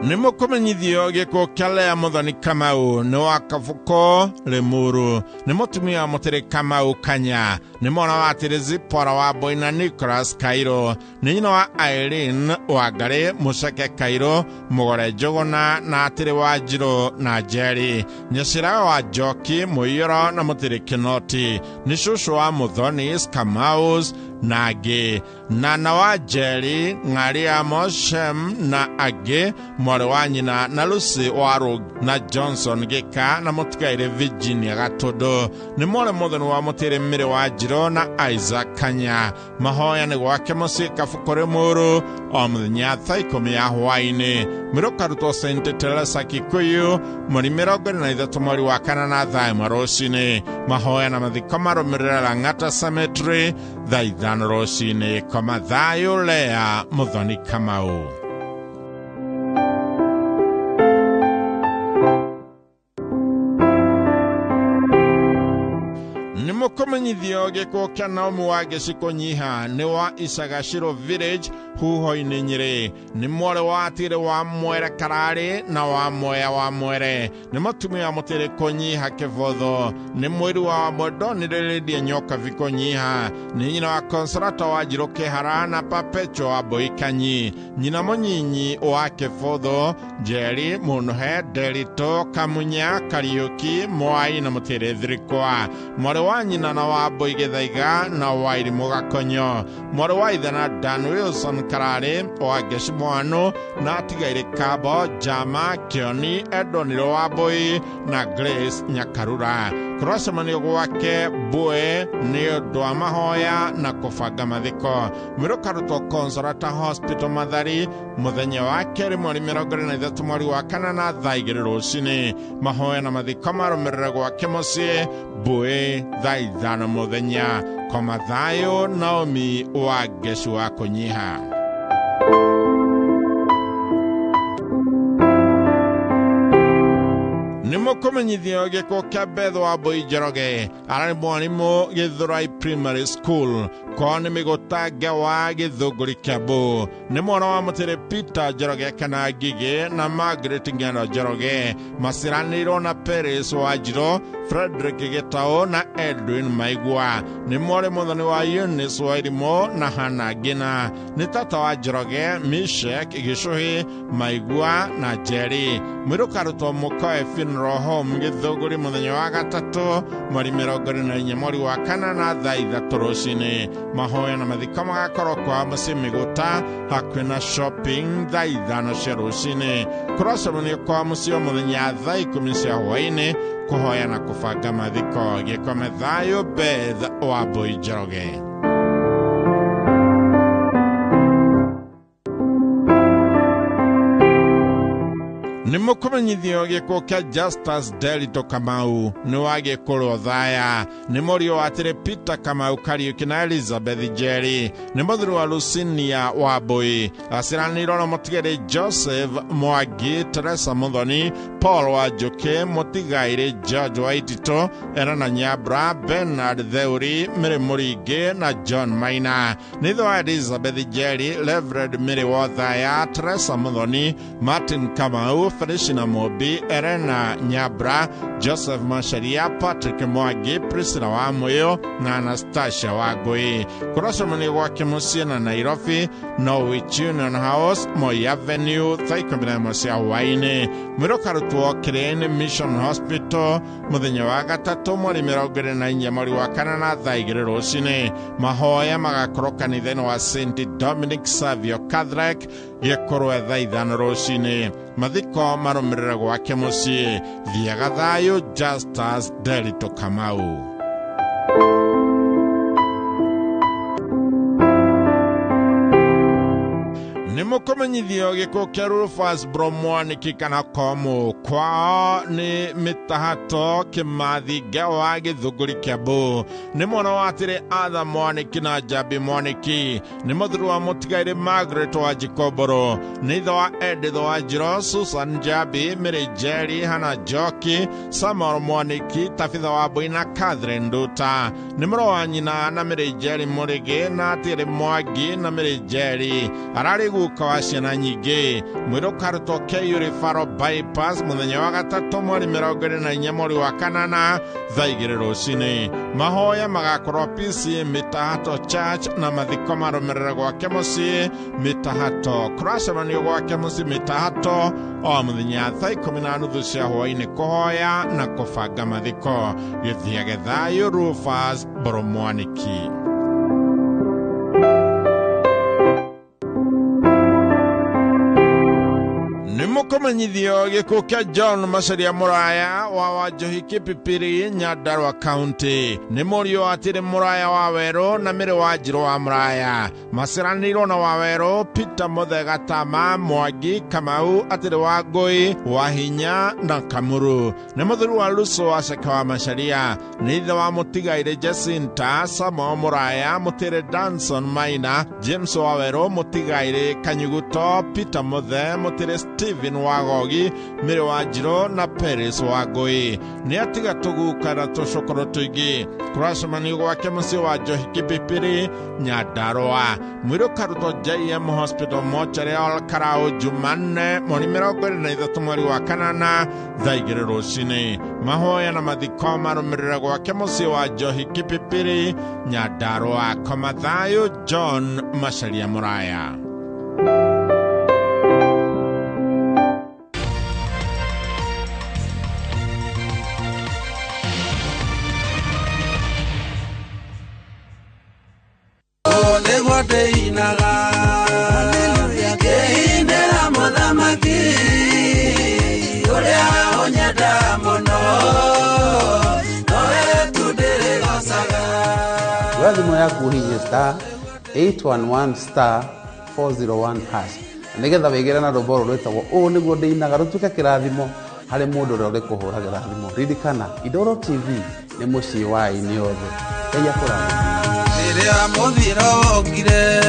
Nimukumenyithio gĩkuũ kĩa Lea Muthoni Kamau nĩ wa Kabuko Limuru. Nĩ mũtumia wa Mũtĩrĩ Kamau Kanya, nĩ mwana wa atĩrĩ Zipora wa Mbũi na Nicholas Kairo, nĩ nyina wa Irene Wangari Muceke Kairo, Mũgore Njũgũna na atĩrĩ Wanjirũ na Njeri, Nyacira wa Njoki Mũiyũro na Mũtĩrĩ Kinoti, nĩ cũcũ wa Mũthonis Kamaus na angĩ, Nana wa Njeri, Ng'aria Moshem na angĩ, mwarĩ wa nyina na Lucy Warug na Johnson Gĩka na mũtigaire Virginia Gatũndũ. Nĩ mwarĩ Mũthoni wa Mũtĩrĩ Mĩrĩ wa Njirũ na Isaac Kanya. Mahoya nĩ gwake mũciĩ Kabuko Limuru o mũthenya thaa 10 ya hwaĩ-inĩ. Mwĩrũka arutwo St. Teresa Kikuyu mweri 23 mweri wa kanana thaa 1 rũcinĩ. Mahoya na mathiko marũmĩrĩre Lang'ata Cemetery thaa 5 rũcinĩ. Koma thayũ, Lea Muthoni Kamau. Nimukumenyithio gĩkuũ kĩa Naomi wa Gĩcikũnyiha nĩ wa Isagashiro Village Huho-inĩ Nyĩrĩ. Nĩ mwarĩ wa atĩrĩ wa Mwere Kararĩ na wa Moya wa Mwere. Nĩ mũtumia wa Mũtĩrĩ Kũnyiha Kĩbotho. Nĩ mwĩri wa Mwendonĩrĩrĩrie Nyoka Vikũnyiha. Nĩ nyina wa Consolata Wanjirũ Kĩhara na Perpetua wa Mbũi Kanyi. Nyina mũnyinyi wa Kĩbotho, Njeri Mũnũhe, Nderito Kamunya Kariuki Mwai na Mũtĩrĩ Thirikwa. Mwarĩ wa nyina na wa Mbũi Gĩthaiga na Wairimu Gakonyo. Mwarĩ wa ithe na Dan Wilson Kararĩ wa Gĩcimwano na atigaire Kabo Jama Kioni Edoniro wa Mbũi na Grace Nyakarura. Kũracemanio gwake Mbũi nĩ ũndũ wa mahoya na kũbanga mathiko. Mwĩrũka arutwo Consolata Hospital Mathari mũthenya wa kerĩ mweri 23 mweri wa kanana thaa 2 rũcinĩ. Mahoya na mathiko marũmĩrĩre gwake mũciĩ Mbũi thaa 5 mũthenya. Koma thayũ, Naomi wa Gĩcikũnyiha. Nimukumenyithio gĩkuũ kĩa Beth wa Mbũi Njoroge, ararĩ mwarimũ Gĩthũrai Primary School, ko nĩ Mĩgũtange wa Gĩthũngũri Kiambu. Nĩ mwana wa Mũtĩrĩ Peter Njoroge kana Ngigĩ na Margaret Ng'eno Njoroge. Maciaranĩirwo na Peris Wanjirũ, Frederick Gĩtaũ na Edwin Maigua. Nĩ mwarĩ Mũthoni wa Eunice Wairimu na Hannah Ngina. Nĩ tata wa Njoroge, Meshach Gĩcũhĩ, Maigua na Njeri. Mwĩrũka arutwo Mũkoe Funeral Home Gĩthũngũri mũthenya wa gatatũ mweri 24 mweri wa kanana thaa 3 rũcinĩ. mahoya na mathiko magakorwo kwa muciĩ Mĩgũta hakuhĩ na shopping thaa 5 cia rũcinĩ. Kũracoranio kwa muciĩ mũthenya thaa 10 cia hwaĩ-inĩ kũhoya na kũbanga mathiko. Gĩkome thayũ Beth Wambui Njoroge. Nimukumenyithio gĩkuũ kĩa Justus Derito Kamau nĩ wagĩkũrwo thaya. Nĩ mũriũ wa atĩrĩ Peter Kamau Kariuki na Elizabeth Njeri. Nĩ mũthuri wa Lucinia Wambui. Aciranĩirwo na mũtigari Joseph Mwangi, Teresa Muthoni, Paul Wanjũkĩ, Mũtigairĩ George Waitito, Elena Nyambura, Bernard Theuri, Mĩrĩ Mũringi na John Maina. Nĩ ithe wa Elizabeth Njeri, Reverend Mĩrĩ Wothaya, Teresa Muthoni, Martin Kamau, Feliciana Mobi, Elena Nyambura, Joseph Macharia, Patrick Mwangi, Priscilla Wamũyũ na Anastasia Wangui. Kũracomanio gwake mũciĩ na Nairobi, Norwich Union House, Moi Avenue, thaa 11 cia hwaĩ-inĩ. Mwĩrĩ ũkarutwo Kĩrĩainĩ Mission Hospital mũthenya wa gatatũ mweri 24 mweri wa kanana thaa 2 rũcinĩ. Mahoya magakorwo kanitha-inĩ wa St Dominic Savio Catholic gĩkorwo thaa 5 rũcinĩ. Mathiko marũmĩrĩra gwake mũciĩ. Thiaga thayũ Justus Derito Kamau. Nimukumenyithio gĩkuũ kĩa Rufus Mwaniki kana Komu kwao nĩ Mĩtahato Kĩmathi wa Gĩthũngũri Kĩambu. Nĩ mwana wa atĩrĩ Atha Mwaniki na Njambi Mwaniki. Nĩ mũthuri wa mũtigairĩ Margaret wa Jikomboro. Nĩ ithe wa Edith wa Njiro, Susan Njambi, Mĩrĩ Njeri, Hana Njoki, Samuel Mwaniki, Tabitha Wambui na Catherine Nduta. Nĩ mũrũ wa nyina na Mĩrĩ Njeri Mũrĩgĩ na atĩrĩ Mwangi na Mĩrĩ Njeri. Ararĩ guka wa ciana nyingĩ. Mwĩrĩ ũkarutwo Kĩiyũrĩ Faro bypass mũthenya wa gatatũ mweri 24 mweri wa kanana thaa 2 rũcinĩ. Mahoya magakorwo PCA Mĩtahato Church na mathiko marũmĩrĩra gwake mũciĩ Mĩtahato. Kũracemanio gwake mũciĩ Mĩtahato o mũthenya thaa 10:30 cia hwaĩ-inĩ kũhoya na kũbanga mathiko. Gĩthiage thayũ Rufus Mwaniki. Nimukumenyithio gĩkuũ kĩa John Macharia Mũraya wa Wanjohi Kĩpipiri, Nyandarua County. Nĩ mũriũ wa atĩrĩ Mũraya wa Werũ na Mĩrĩ wa Njirũ wa Mũraya. Maciranĩirwo na wa Werũ Peter Muthega Tama, Mwangi, Kamau, atĩrĩ Wangui, Wahinya na Kamuru. Nĩ mũthuri wa Luso wa Ceke wa Macharia. Nĩ ithe wa mũtigairĩ Jacinta, Samuel Mũraya, mũtĩrĩ Danson Maina, James wa Werũ, mũtigairĩ Kanyuguto, Peter Muthe, mũtĩrĩ Stephen Wagogi, Mĩrĩ wa Njirũ na Peris Wangui. Nĩ atiga tũguka na tũcokoro tũingĩ. Kũracemanio gwake mũciĩ wa Njohi Kĩpipiri, Nyandarua. Mwĩrĩ ũkarutwo JM Hospital Mortuary Al Karau Jumanne mweri 23 mweri wa kanana thaa 2 rũcinĩ. Mahoya na mathiko marũmĩrĩra gwake mũciĩ wa Njohi Kĩpipiri, Nyandarua. Koma thayũ John Macharia Mũraya. Thimũ yaku hihinya star 811 star 401 hash nĩgetha wĩgĩre na rũmbo rũrũ rwĩtagwo ũũ nĩguo ndĩinaga rũtuĩke kĩrathimo harĩ mũndũ ũrĩa ũrĩkũhũragĩra thimũ. Ririkana Indoro TV nĩ mũciĩ wa aini othe. Ngai akũrathime. Rĩrĩa mũthiro wokire.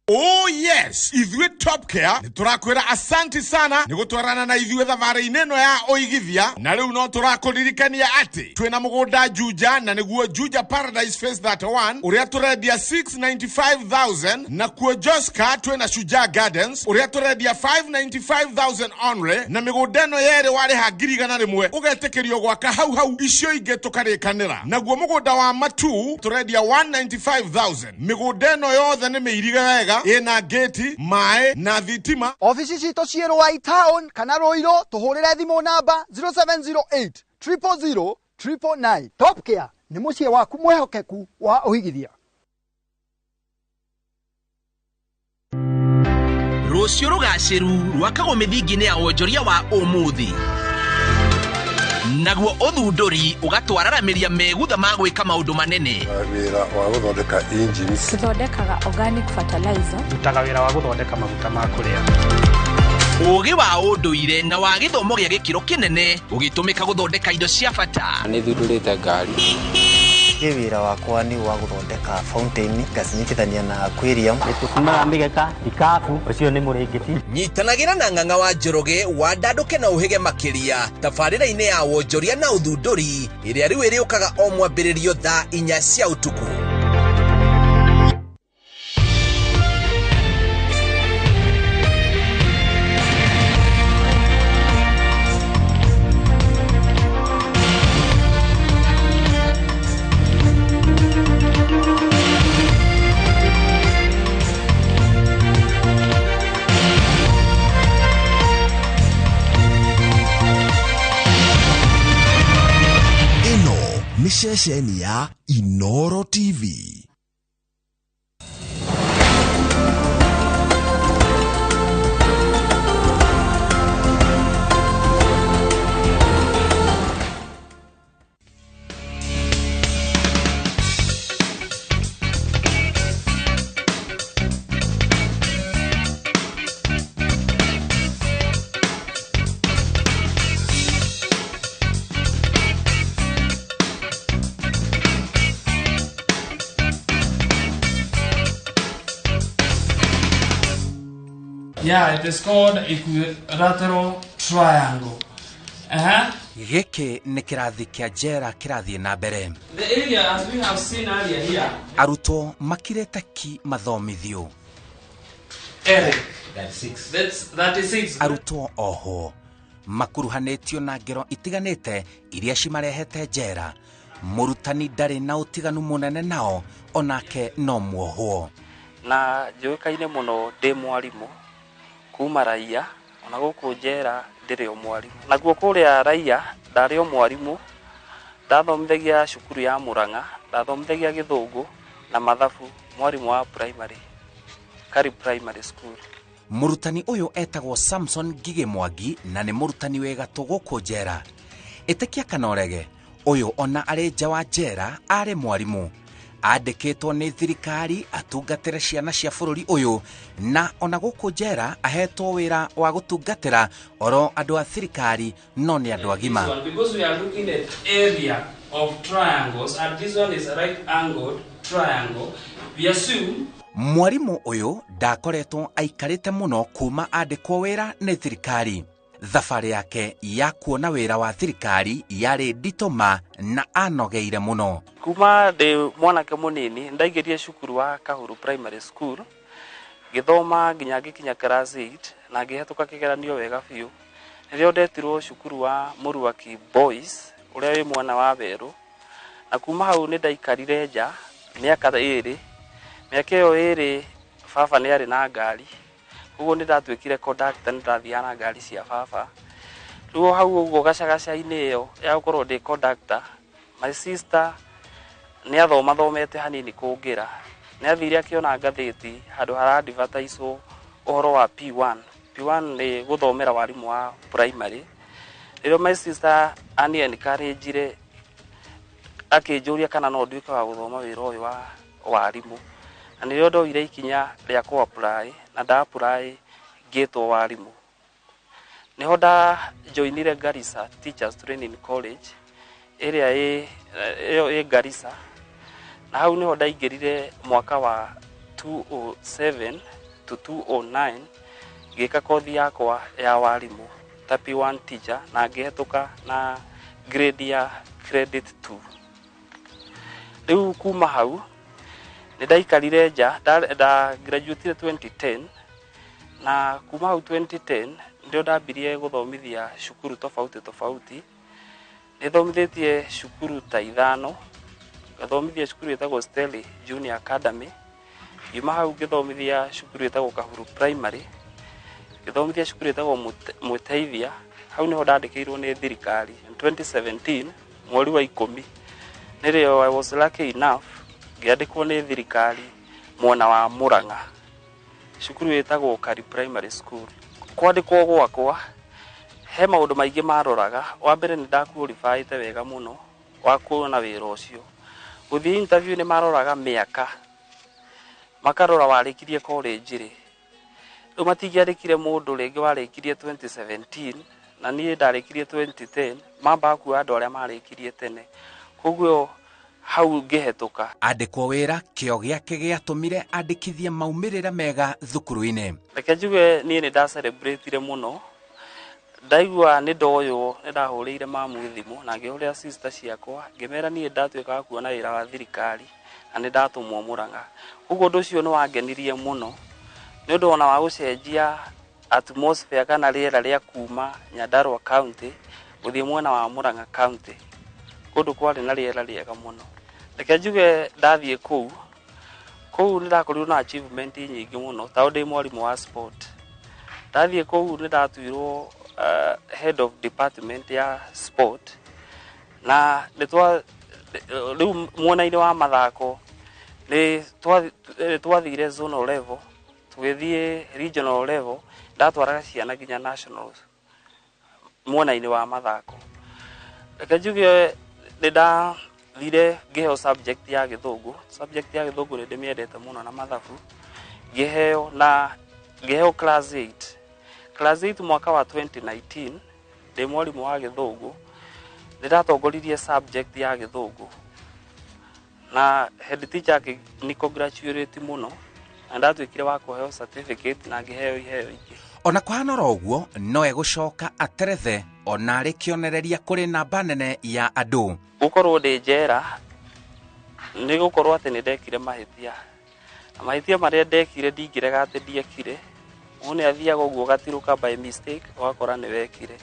Oh yes, ithuĩ Top Care nĩtũrakwĩra asanti sana nĩgũtwarana na ithuĩ thabarĩ-inĩ ĩno ya ũigithia, na rĩu no tũrakũririkania atĩ twĩna mũgũnda Juja, na nĩguo Juja Paradise Phase 31 ũrĩa tũrendia 695,000, na kuo Joska twĩna Shujaa Gardens ũrĩa tũrendia 595,000 only, na mĩgũnda ĩno yerĩ warĩha 100,000 ũgetĩkĩrio gwaka hau icio ingĩ tũkarĩkanĩra. Naguo mũgũnda wa Matu tũrendia 195,000. Mĩgũnda ĩno yothe nĩ mĩirige wega, ina geti, mae na thitima. Ofici citũ ciĩ Rũai Town kana Rũirũ, tũhũrĩre thimũ namba 0708 0000999. Top Care nĩ mũciĩ waku mwehokeku wa ũhigithia. Rũciũ rũgacĩru rwakagwo mĩthingi-inĩ ya wonjoria wa ũmũthĩ. Naguo ũthundũri ũgatwararamĩria megutha ma gwĩka maũndũ manene. Wĩra wa gũthondeka engines. Tũthondekaga organic fertilizer. Dutaga wĩra wa gũthondeka maguta ma kũrĩa. Ũgĩ wa ũndũire na wa gĩthomo gĩa gĩkĩro kĩnene ũgĩtũmĩka gũthondeka indo cia bata. Nĩ thundũrĩte ngari. Wĩra wakwa nĩ wa gũthondeka fountain ngacinyitithania na aquarium. Nĩtũkumaga mĩgeka, ikabu, ũcio nĩ mũrĩngĩti. Nyitanagĩra na Ng'ang'a wa Njoroge wa Ndandũke na ũhĩge makĩria tabarĩra-inĩ ya wonjoria na ũthundũri ĩrĩa rĩu ĩrĩũkaga o mwambĩrĩrio thaa 4 cia ũtukũ. Ni ceceni ya Inoro TV. Yeah, it is called equilateral triangle. Gĩkĩ nĩ kĩrathi kĩa njera kĩrathiĩ na mbere. The area as we have seen earlier here. Arutwo makirĩte ki mathomithio. Eric, that's 36. Arutwo oho makuruhanĩtio na ngero itiganĩte iria cimarehete njera. Mũrutani ndarĩ na ũtiganu mũnene nao onake no muohwo. Na njũĩkaine mũno ndĩ mwarimũ kuma Raia ona gũkũ njera ndĩrĩ o mwarimũ. Naguo kũrĩa Raia ndarĩ o mwarimũ, ndathomithagia cukuru ya Murang'a, ndathomithagia Gĩthũngũ na mathabu, mwarimũ wa primary Kari Primary School. Mũrutani ũyũ etagwo Samson Ngige Mwangi na nĩ mũrutani wega gũkũ njera. Ĩtĩkia Kanorege ũyũ ona arĩ nja wa njera arĩ mwarimũ. Andĩkĩtwo nĩ thirikari atungatĩre ciana cia bũrũri ũyũ na ona gũkũ njera ahetwo wĩra wa gũtungatĩra oro andũ a thirikari no nĩ andũ agima. Because we are looking at area of triangles and this one is a right angled triangle, we assume mwarimũ ũyũ ndakoretwo aikarĩte mũno kuma andĩkwo wĩra nĩ thirikari. Thabarĩ yake ya kuona wĩra wa thirikari yarĩ nditũma na anogeire mũno. Kuma ndĩ mwanake mũnini ndaingĩrire cukuru wa Kahuru Primary School, gĩthoma nginya ngĩkinya class 8 na ngĩhetũka kĩgeranio wega biũ. Nĩrĩo ndetirwo cukuru wa Mũruaki Boys ũrĩa wĩ mwana wa Werũ, na kuma hau nĩ ndaikarire nja mĩaka 2. Mĩaka ĩyo 2 baba nĩ arĩ na ngari, koguo nĩ ndatuĩkire conductor, nĩ ndathiaga na ngari cia baba. Rĩu hau ũguo gacagaca-inĩ ĩyo ya gũkorwo ndĩ conductor, my sister nĩ athomete hanini kũngĩra. Nĩ athire akĩona ngathĩti handũ hara-advertisewo ũhoro wa P1. P1 nĩ gũthomera warimũ wa primary. Rĩrĩa my sister ani encouraged akĩnjũria kana no nduĩke wa gũthoma wĩra ũyũ wa warimũ. Na nĩrĩo ndoire ikinya rĩa ku apply na nda apply ngĩtwo warimũ. Nĩho nda joinire Garissa Teachers Training College ĩrĩa ĩ Garissa, na hau nĩho ndaingĩrire mwaka wa 2007 to 2009 ngĩka kothi yakwa ya warimũ ta P1 teacher na ngĩhetũka na grade ya credit 2. Rĩu kuma hau nĩ ndaikarire nja, nda graduate 2010 na kuma hau 2010 ndio ndambirie gũthomithia cukuru tofauti. Nĩ thomithĩtie cukuru ta 5, ngathomithia cukuru ĩtagwo Steli Junior Academy, yuma hau ngĩthomithia cukuru ĩtagwo Kahuru Primary, ngĩthomithia cukuru ĩtagwo Mũteithia hau niho ndandikirwo ni thirikari 2017 mweri wa 10 nirio I was lucky enough ngiandikwo ni thirikari mwena wa Murang'a cukuru wetagwo Kari Primary School. Kwandikwo gwakwa he maundu maingi maroraga. Wa mbere ni ndakuorifaite wega muno wa kuona wira ucio. Guthii interview ni maroraga miaka, makarora warikirie college ri. Riu matingiarikire mundu ringi warikirie 2017 na nie ndarikirie 2010 mamba kuwa andu aria marikirie tene. Koguo hau ngihetuka andikwo wira kio giake giatumire andikithie maumirira mega thukuru-ini. Reke njuge nie ni nda celebrate muno ndaigua ni ndoyo ni ndahurire mamu thimu na ngihurira sister ciakwa ngimera nie ndatuika kuona wira wa thirikari na ni ndatumwo Murang'a. Koguo ndu cio ni wangenirie muno ni ndu ona wa gucenjia atmosphere kana riera ria kuma Nyandarua County guthie mwena wa Murang'a County kundu kwari na riera riega muno. Reke njuge ndathie kuu ni ndakorirwo na achievement nyingi muno ta ndi mwarimu wa sport. Ndathie kuu ni ndatuirwo head of department ya sport na nitwa riu mwena-ini wa mathako ni twathire zonal level tugithie regional level ndatwaraga ciana nginya nationals mwena-ini wa mathako. Reke njuge ni ndathire ngiheo subject ya Githungu. Subject ya Githungu ni ndimiendete muno na mathabu ngiheo na ngiheo class 8. Class 8 mwaka wa 2019 ndi mwarimu wa Githungu ndiratongoririe subject ya Githungu na head teacher ni congratulate muno na ndatuikire wa kuheo certificate na ngiheo iheo ingi. Ona kwanora uguo no egucoka aterethe ona ari kionereria kuri namba nene ya andu. Gukorwo ndi njera ni gukorwo ati ni ndekire mahitia na mahitia maria ndekire ndingirega ati ndiekire. One athiaga uguo gatiruka by mistake wakora ni wekire.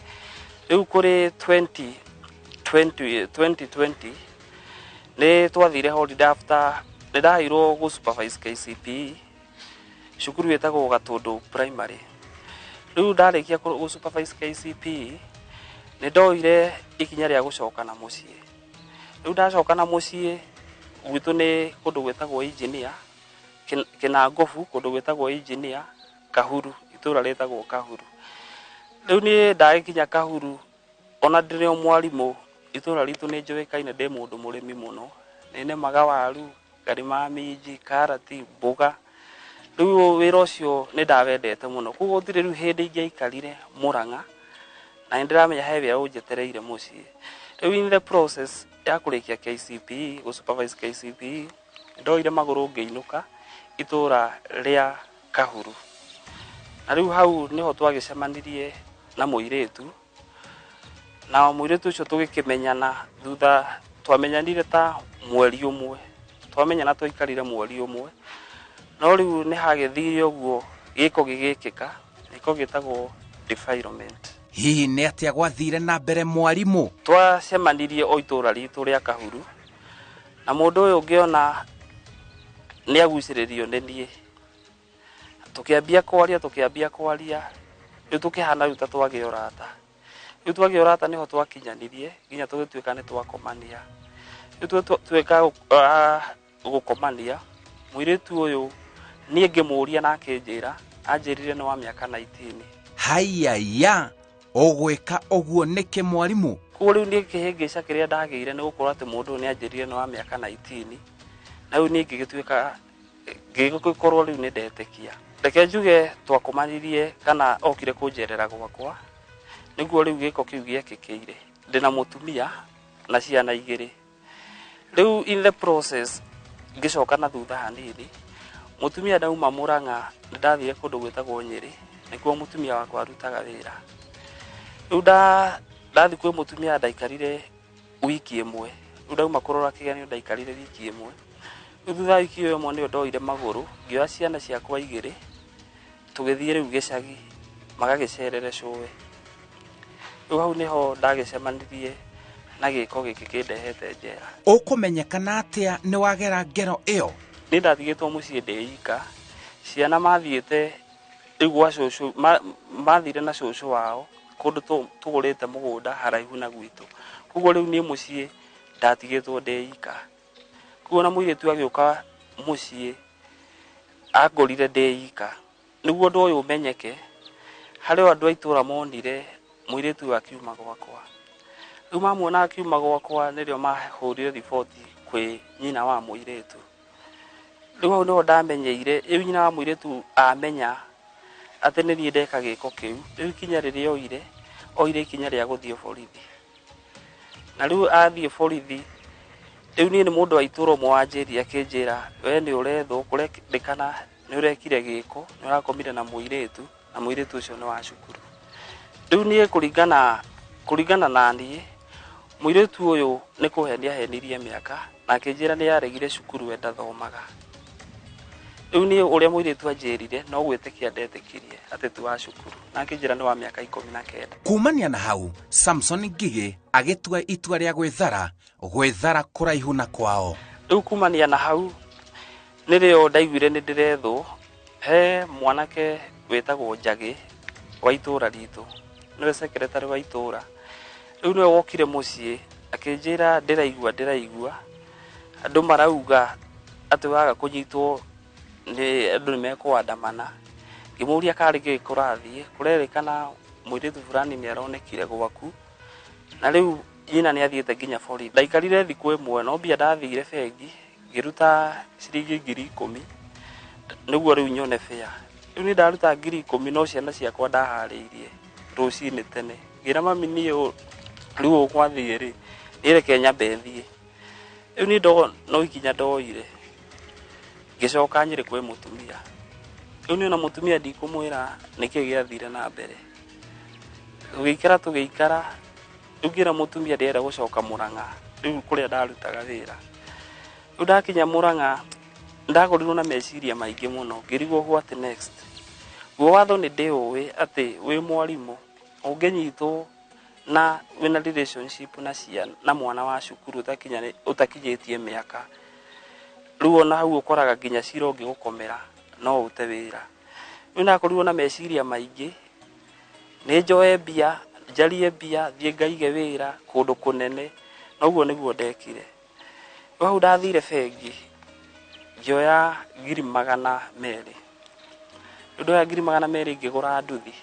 Riu kuri 2020 ni twathire holiday after ni ndahirwo gu supervise KCPE cukuru wetagwo Gatundu Primary. Riu ndarikia gu supervise KCPE ni ndoire ikinya ria gucoka na mucii. Riu ndacoka na mucii gwitu ni kundu gwetagwo engineer Kinangofu, kundu gwetagwo engineer Kahuru, itura retagwo Kahuru. Riu ni ndagikinya Kahuru ona ndire mwarimu itura ritu ni njoekaine ndi mundu murimi muno nene magawaru karima minji karati mboga. Riu wira ucio ni ndawendete muno kugo ndire riu hindi ingeikarire Murang'a na ndiramenya he wira unjetereire mucii. Riu in the process ya kurikia KCPE gu supervise KCPE ndoire maguru ngeinuka itura ria Kahuru. Na riu hau niho twagicemanirie na muiretu na muiretu ucio tugikimenyana thutha twamenyanire ta mweri umwe twamenyana twikarire mweri umwe no riu ni hagithire uguo giko gigikika giko gitagwo defilement. Hihi ni atia gwathire na mbere mwarimu? Twacemanirie o itura ritu ria Kahuru na mundu uyu ngiona ni aguciririo ni nie tukiambia kwaria riu tukihana riu ta twage urata. Riu twage urata niho twakinyanirie nginya tugituika ni twakomania. Riu tweka gukomania muiretu uyu nie ngimuria na akinjira anjirire ni wa miaka 19. Hayaya ogweka oguo niki mwarimu? Kuo riu ni kihingica kiria ndageire ni gukorwo ati mundu ni anjirire ni wa miaka 19 na riu ni ngigituika ngigikorwo riu ni ndetekia. Reke njuge twakomanirie kana okire kunjerera gwakwa niguo riu giko kiu giekikire. Ndina mutumia na ciana igiri. Riu in the process ngicoka na thutha hanini mutumia ndauma Murang'a ndathire kundu gwetagwo Nyeri nikuo mutumia wakwa arutaga wira. Riu ndathi kwi mutumia ndaikarire wiki imwe. Riu ndauma kurora kigenio ndaikarire wiki imwe. Riu thutha wiki iyo imwe ndio ndoire maguru ngioya ciana ciakwa igiri tugithie riu gicagi magagicerere cuwe. Riu hau niho ndagicemanirie na giko giki kindehete njera. Ukumenyekana atia ni wagera ngero iyo? Ni ndathigitwo mucii ndeika ciana mathiete riu gwa cucu mathire na cucu wao kundu tugurite mugunda haraihu na gwitu kuguo riu ni mucii ndatigitwo ndeika kuona muiretu agioka mucii agorire ndeika niguo ndu uyu umenyeke hari andu aitura monire muiretu akiuma gwakwa riu mamuona akiuma gwakwa nirio mahurire riboti kwi nyina wa muiretu riu no ndamenyeire riu nyina wa muiretu amenya ati ni ndeka giko kiu riu kinya riria oire ikinya ria guthie borithi na riu athie borithi riu ni mundu aitura mwanjiri akinjira we ni urethwo kurendekana ni urekire giko ni urakomire na muiretu ucio ni wa cukuru riu ni kuringana na nie muiretu uyu ni kuhenia henirie miaka na akinjira ni yaregire cukuru we ndathomaga riu ni uria muiretu anjirire no gwitikia ndetikirie ati tu wa cukuru na akinjira ni wa miaka 19 kumania na hau Samson Ngigi agitua itua ria gwethara kuraihu na kwao riu kumania na hau nirio ndaiguire ni ndirethwo he mwanake wetagwo Njagi wa itura ritu niwe secretary wa itura riu niwe wokire mucii akinjira ndiraigua andu marauga ati waga kunyitwo ni andu nimekuandamana ngimuria kari gikurathie kurerikana muiritu fulani ni aronekire gwaku na riu nyina ni athiete nginya borithi ndaikarire thiku imwe no mbia ndathire bengi ngiruta ciringi 10,000 niguo riu nyone fare riu ni ndaruta 10,000 no ciana ciakwa ndahariirie rucini tene ngira mami niyo riu ukwathie ri nireke nyambe thie riu ni no ikinya ndoire gicoka nyiri kwi mutumia riu ni na mutumia ndikumwira niki giathire na mbere tugikara ugira mutumia ndera gucoka Murang'a riu kuria ndarutaga wira riu ndakinya Murang'a ndagorirwo na meciria maingi muno ngirigwo what next guo watho ni ndiuwi ati wi mwarimu ungenyitwo na wina relationship na mwana wa cukuru utakinyitie miaka riu ona hau ukoraga nginya cira ungigukomera no ute wira riu ndakorirwo na meciria maingi ni njoe mbia njarie mbia thie ngaige wira kundu kunene noguo niguo ndekire hau ndathire bengi ngioya 200,000 ndu ya 200,000 ngigura nduthi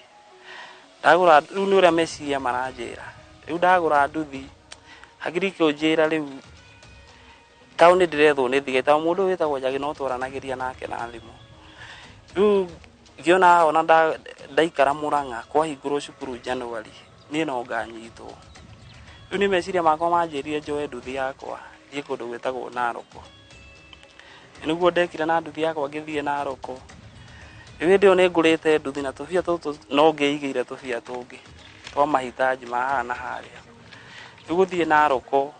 ndagura riu ni uria meciria maranjira riu ndagura nduthi hagiri kionjira riu tauni ndirethwo ni thigeta mundu witagwo Njagi no twaranagiria nake na thimu riu ngiona ona ndaikara Murang'a kwa hingurwo cukuru January ni no nganyitwo riu ni meciria makwa manjirire njoe nduthi yakwa thie kundu gwitagwo Naroko niguo ndekire na nduthi yakwa ngithie Naroko riu ndio ni ngurite nduthi na tubia tutu no ngeigire tubia tungi twa mahitaji mahana haria riu guthie Naroko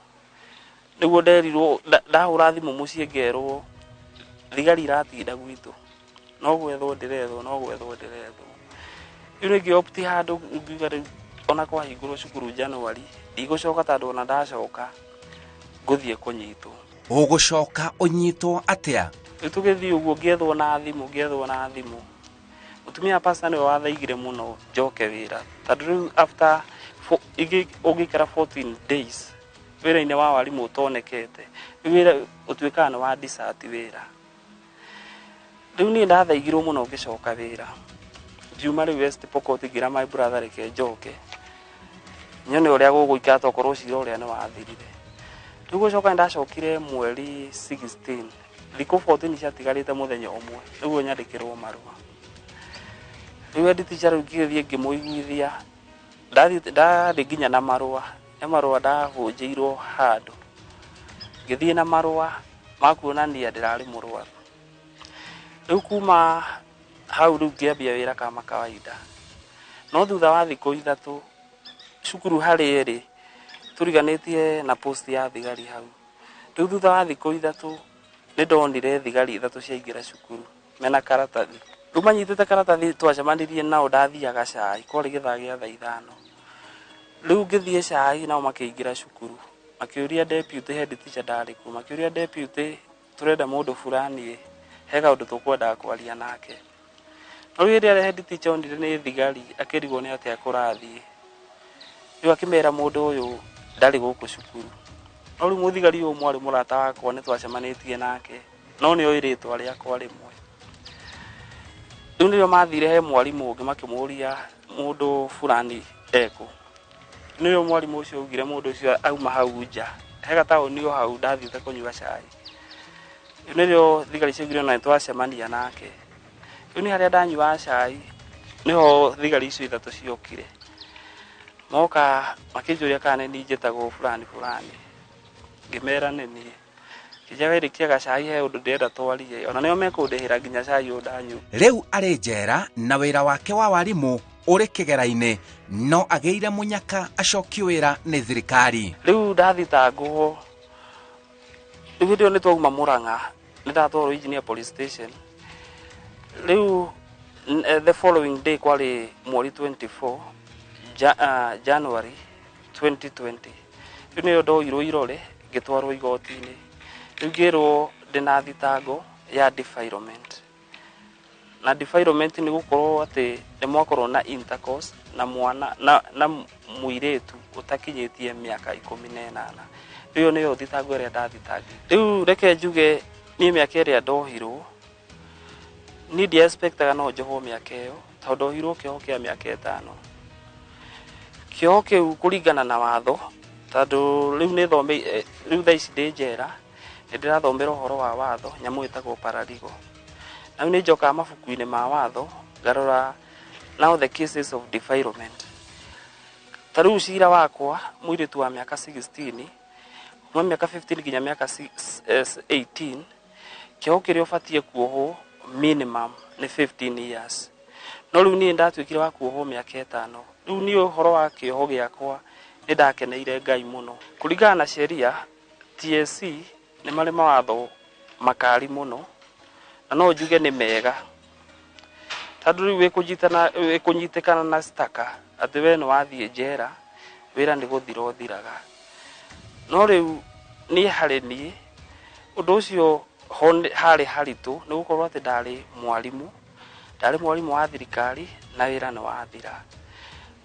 niguo nderirwo ndahura thimu mucii ngerwo thigari iratinda gwitu no gwethwo ndirethwo riu ngi opti handu ngiuga riu ona kwa hingurwo cukuru January ndigucoka tondu ona ndacoka nguthie kunyitwo ugucoka unyitwo atia riu tugithie uguo ngethwo na thimu mutumia pastor niwe wathaigire muno njoke wira tondu riu after ugikara 14 days wira-ini wa warimu utonekete wira utuikana wa desert wira riu ni ndathaigirwo muno ngicoka wira juma riu West Pokot ngira my brother reke njoke nyone uria guguikara tokorwo cira uria ni wathirire riu gucoka ndacokire mweri 16 thiku 14 ciatigarite muthenya umwe riu nyandikirwo marua riu head teacher riu ngithie ngimuiguithia ndathi nginya na marua ndahunjirwo handu ngithie na marua makuonania ndirari murwaru riu kuma hau riu ngiambia wira kama kawaida no thutha wa thiku 3 cukuru hari ri turiganitie na post ya thigari hau riu thutha wa thiku 3 ni ndonire thigari 3 ciaingira cukuru mena karatathi riu manyitite karatathi twacemanirie nao ndathiaga cai kwari githaa gia thaa 5 riu ngithie cai nao makiingira cukuru makiuria deputy head teacher ndariku makiuria deputy turenda mundu fulani hega undu tukwenda kwaria nake no riria head teacher ondire ni thigari akirigwo ni atia kurathie riu akimera mundu uyu ndari guku cukuru no riu muthigari uyu mwari murata wakwa ni twacemanitie nake no ni oiritwa riakwa rimwe riu nirio mathire he mwarimu ungi makimuria mundu fulani eko nirio mwarimu ucio ugire mundu ucio auma hau nja he gataoni o hau ndathiite kunyua cai nirio thigari ciugire na twacemania nake riu ni haria ndanyua cai niho thigari icio ithatu ciokire moka makinjuria kana ni njitagwo fulani ngimera nini kijawirikia gacai he undu ndenda twarie ona nio mekundihira nginya cai undanyu riu ari njera na wira wake wa warimu uri kigera-ini no ageire munyaka acokio wira ni thirikari riu ndathitangwo ndio ni twauma Murang'a ni ndatwarwo engineer police station riu the following day kwari mweri 24 January 2020 riu ndoirwo irore gitwarwo igoti-ini riu ngirwo ndina thitango ya defilement na defilement ni gukorwo ati ni mwakorwo na intercourse na mwana na muiretu utakinyitie miaka 18 riu niyo thitango ria ndathitangi riu reke njuge ni miaka ria ndohirwo ni di expectaga no njohwo miaka iyo tondu ndohirwo kioho kia miaka 5 kioho kiu kuringana na watho tondu riu ni thome riu thaici ndi njera ndirathomera uhoro wa watho nyamu itagwo paralegal na ni njoka mabuku-ini ma watho ngarora now the cases of defilement tariu cira wakwa muiritu wa miaka 16 kuma miaka 15 nginya miaka 18 kioho kiria ubatie kuohwo minimum ni 15 years no riu ni ndatwikire wa kuohwo miaka 5 riu ni uhoro wa kioho giakwa ni ndakeneire Ngai muno kuringana na sheria TSC ni mari mawatho makari muno na no njuge ni mega tondu riu wikunyitikana na staka ati we no wathie njera wira ni guthira uthiraga no riu ni hari ni undu ucio hari haritu ni gukorwo ati ndari mwarimu wa thirikari na wira ni wathira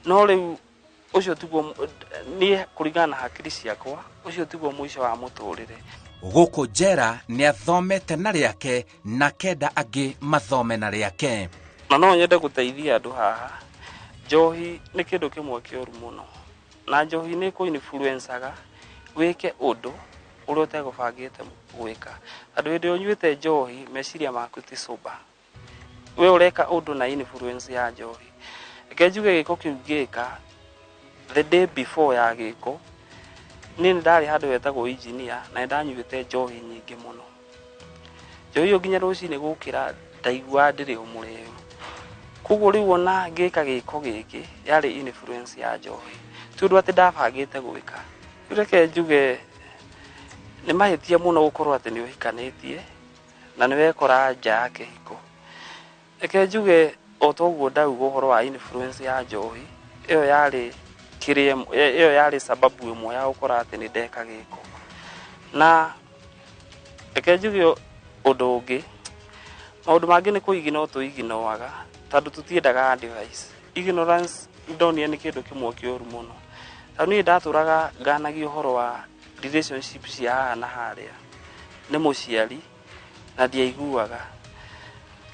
no riu ucio tiguo ni kuringana na hakiri ciakwa ucio tiguo mwisho wa muturire guku njera ni athomete na riake na kenda angi mathome na riake na no nyende guteithia andu haha njohi ni kindu kimwe kioru muno na njohi ni ku influencaga wike undu uria utegubangite gwika andu hindi unyuite njohi meciria maku ti soba we ureka undu na influence ya njohi ekenjuge giko kiu ngika the day before ya giko ni ndari handu wetagwo engineer na ndanyuite njohi nyingi muno njohi yo nginya rucini gukira ndaigua ndiri umureo kuguo riu ona ngika giko giki yari influence ya njohi tundu ati ndabangite gwika reke njuge ni mahitia muno gukorwo ati ni uhikanitie na ni wekora nja ya kihiko reke njuge otoguo ndauga uhoro wa influence ya njohi iyo yari sababu imwe ya gukora ati ni ndeka giko na reke njuge undu ungi maundu mangi ni kuigino tuiginoaga tondu tutiendaga advice ignorance ndonia ni kindu kimwe kioru muno tondu ni ndaturaga nganagia uhoro wa relationship cia na haria ni muciari na ndiaiguaga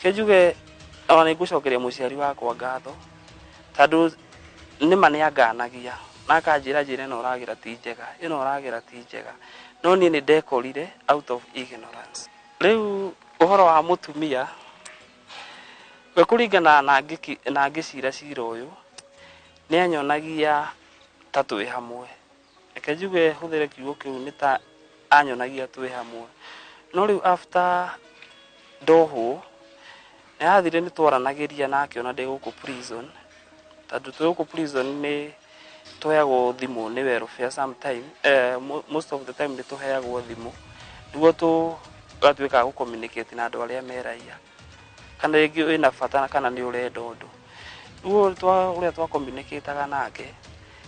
kejuge ona ni ngucokeria muciari wakwa ngatho tondu ni mane anganagia na akanjira njira no uragira ti njega no ni ndekorire out of ignorance riu uhoro wa mutumia we kuringana na ngicira cira uyu ni anyonagia ta twi hamwe reke njuge huthire kiugo kiu ni ta anyonagia twi hamwe no riu after ndohwo ni athire ni twaranagiria nake ona ndi guku prison tondu twi guku prison ni tuheagwo thimu ni welfare sometime most of the time ni tuheagwo thimu niguo tugatwika gu communicate na andu aria meraia kana ringi wina bata kana ni urenda undu niguo uria twa communicateaga nake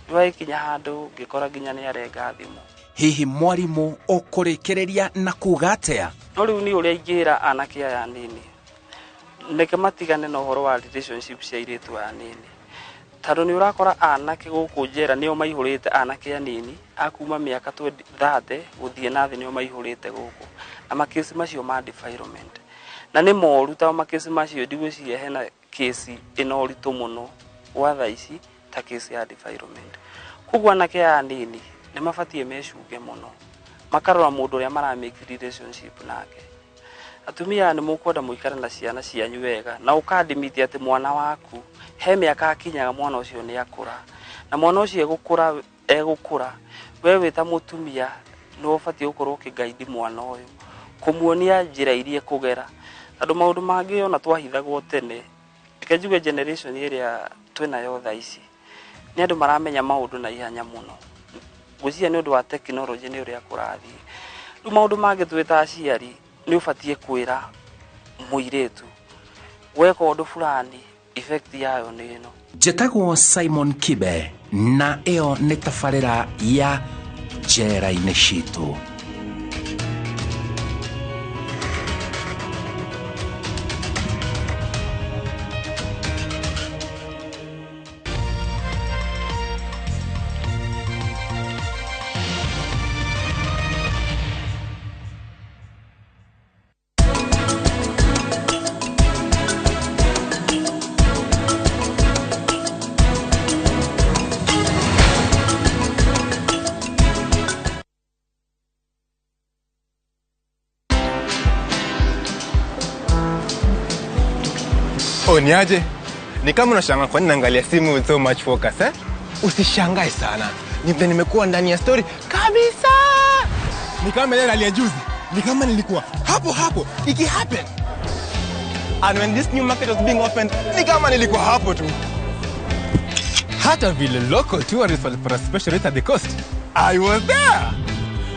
niwaikinya handu ngikora nginya ni arenga thimu hihi mwarimu ukurikireria na kuga atia no riu ni uria ingira anake aya nini neke matigane na uhoro wa relationship cia iritu aya nini tondũ nĩ ũrakora anake gũkũ njera nĩo maihũrĩte anake anini akuma mĩaka 30 gũthiĩ na thĩ nĩo maihũrĩte gũkũ na makesi macio ma defilement na nĩ moru ta makesi macio ndigwĩciria hena kesi ĩna ũritũ mũno gwa thaa ici ta kesi ya defilement. Koguo anake anini nĩ mabatiĩ mecunge mũno makarora mũndũ ũrĩa maramake relationship nake. Atumia nĩ mũkwenda mũikare na ciana cianyu wega na ũkadimithia atĩ mwana waku he mĩaka akinyaga mwana ũcio nĩ akũra na mwana ũcio egũkũra wewe ta mũtumia nĩ ũbatiĩ gũkorwo ũkĩgaidi mwana ũyũ kũmuonia njĩra iria kũgera tondũ maũndũ mangĩ ona twahithagwo tene. Reke njuge generation ĩrĩa twĩnayo thaa ici nĩ andũ maramenya maũndũ na ihenya mũno gwĩciria nĩ ũndũ wa tekinoronjĩ nĩ ũrĩa kũrathiĩ. Rĩu maũndũ mangĩ twĩ ta aciari nĩ ũbatiĩ kwĩra mũirĩtu weka ũndũ fulani effect yayo nĩ ĩno. Njĩtagwo Simon Kibe na ĩyo nĩ tabarĩra ya njera-inĩ citũ. Niaje? Ni kama unashangaa kwa nini naangalia simu with so much focus eh? Usishangae sana. Ni vile nimekuwa ndani ya story kabisa. Ni kama ile hali ya juzi. Ni kama nilikuwa hapo iki happen. And when this new market was being opened, ni kama nilikuwa hapo tu. Hata vile local tourists for a special rate at the coast, I was there.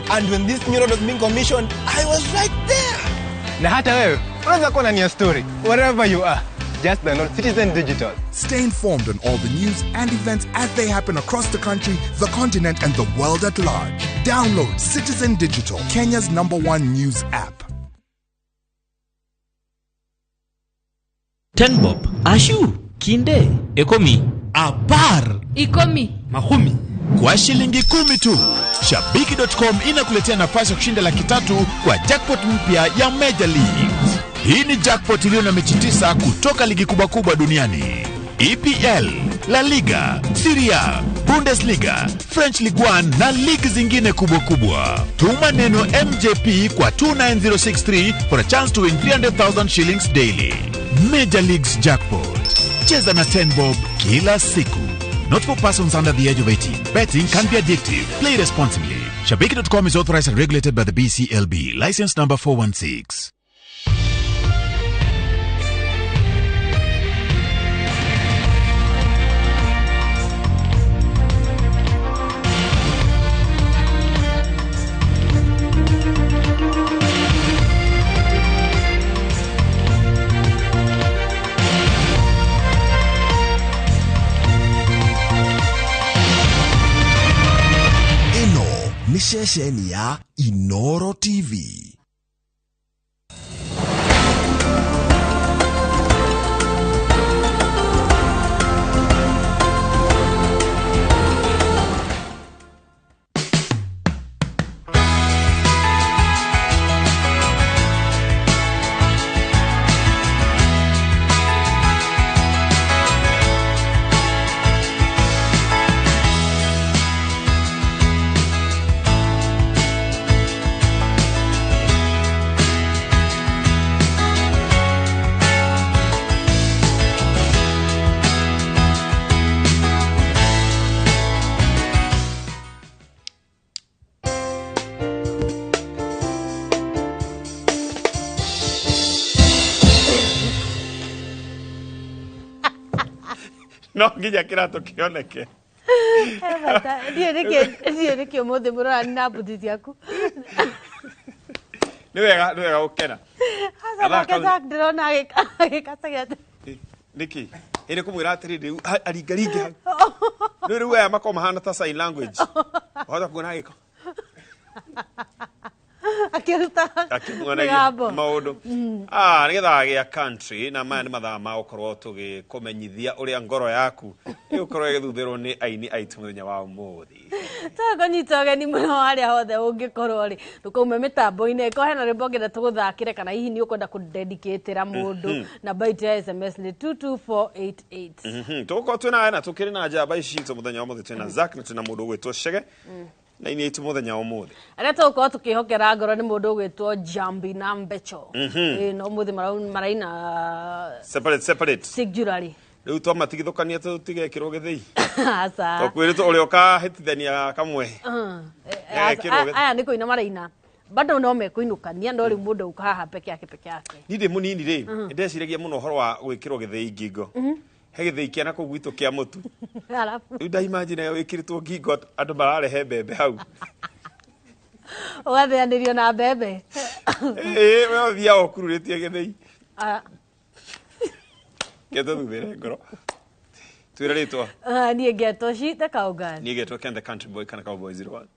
And when this new road was being commissioned, I was right there. Na hata wewe, unaweza kuwa ndani ya story wherever you are. Just download Citizen Digital. Stay informed on all the news and events as they happen across the country, the continent, and the world at large. Download Citizen Digital, Kenya's #1 news app. Tenbob, Ashu, Kinde, Ekomi, Apar, Ikomi, Mahumi. Kwa shilingi 10 tu, Shabiki.com inakuletea nafasi ya kushinda $300,000 kwa jackpot mpya ya Major League. Hii ni jackpot iliyo na mechi 9 kutoka ligi kubwa duniani. EPL, La Liga, Serie A, Bundesliga, French Ligue 1 na ligi zingine kubwa. Tuma neno MJP kwa 29063 for a chance to win 300,000 shillings daily. Major League's jackpot. Cheza na Tenbob kila siku. Not for persons under the age of 18. Betting can be addictive. Play responsibly. Shabiki.com is authorized and regulated by the BCLB. License number 416. Ni shesheni ya Inoro TV. No nginya kirato kioneke. Ndio niki umuthi murora na buti ciaku. Ni wega ukena. Asa keza ndrona agikasagia. Niki, ire kumwira atiri riu aringaringe. Ni riu aya makoma hana ta sign language. Wada kuona giko. Akiruta. Akimwanagia maundu. Nigetha gĩa country na maya nĩ mathaa ma gũkorwo tũgĩkũmenyithia ũrĩa ngoro yaku ĩgũkorwo ĩgĩthuthĩrwo nĩ aini aitũ mũthenya wa ũmũthĩ. Tũkũnyita ũgeni mũno harĩa hothe ũngĩkorwo rĩ ndũkaume mĩtambo-inĩ ko hena rwĩmbo ngenda tũgũthakĩre kana hihi nĩ ũkwenda kũdedicatĩra mũndũ namba itu ya SMS nĩ 22488. Tũgũkorwo twĩna na tũkĩrĩ na njamba ici citũ mũthenya wa ũmũthĩ twĩna Zack na twĩna mũndũ ũgwĩtwo Chege na ini itu mũthenya wa ũmũthĩ. Arĩa tũgũkorwo tũkĩhokera ngoro nĩ mũndũ ũgwĩtwo Jambi na Mbecho. No mũthĩ maraina separate singularly. Rĩu twamatigithũkania tũtigekĩrwo gĩthĩi. Asa. Tũkwĩrĩtwo ũrĩa ũkahĩtithania kamwe. Aya nĩ kũina maraina. Bado no mekũinũkania no rĩu mũndũ ukahaha peke yake. Ni ndĩ mũnini rĩ ndeciragia mũno ũhoro wa gwĩkĩrwo gĩthĩi ngingo. He gĩthĩi kĩa na kũu gwitũ kĩa mũtu. Rĩu ndaimagine wĩkĩrĩtwo ngingo andũ mararehe mbembe hau. Ũgathĩanĩrio na mbembe. We ũthiaga ũkururĩtie gĩthĩi. Kĩetwo thuthĩre ngoro. Twĩra rĩtwa. Niĩ ngetwo Shita Kaũgani. Niĩ ngetwo Ken the Country Boy kana Cowboy 01.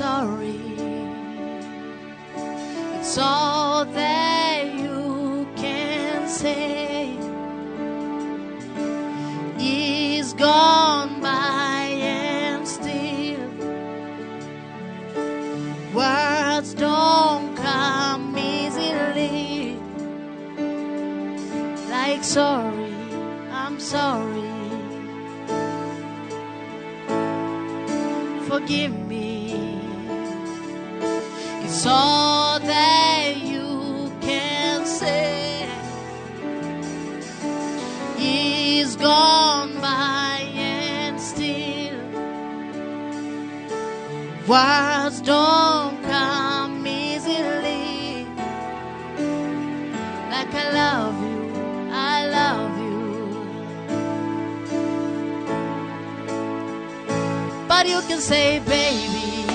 Sorry, it's all that you can say. Years gone by and still words don't come easily. Like sorry, I'm sorry. Forgive me. It's all that you can say. Years gone by and still words don't come easily. Like I love you, I love you. But you can say, baby,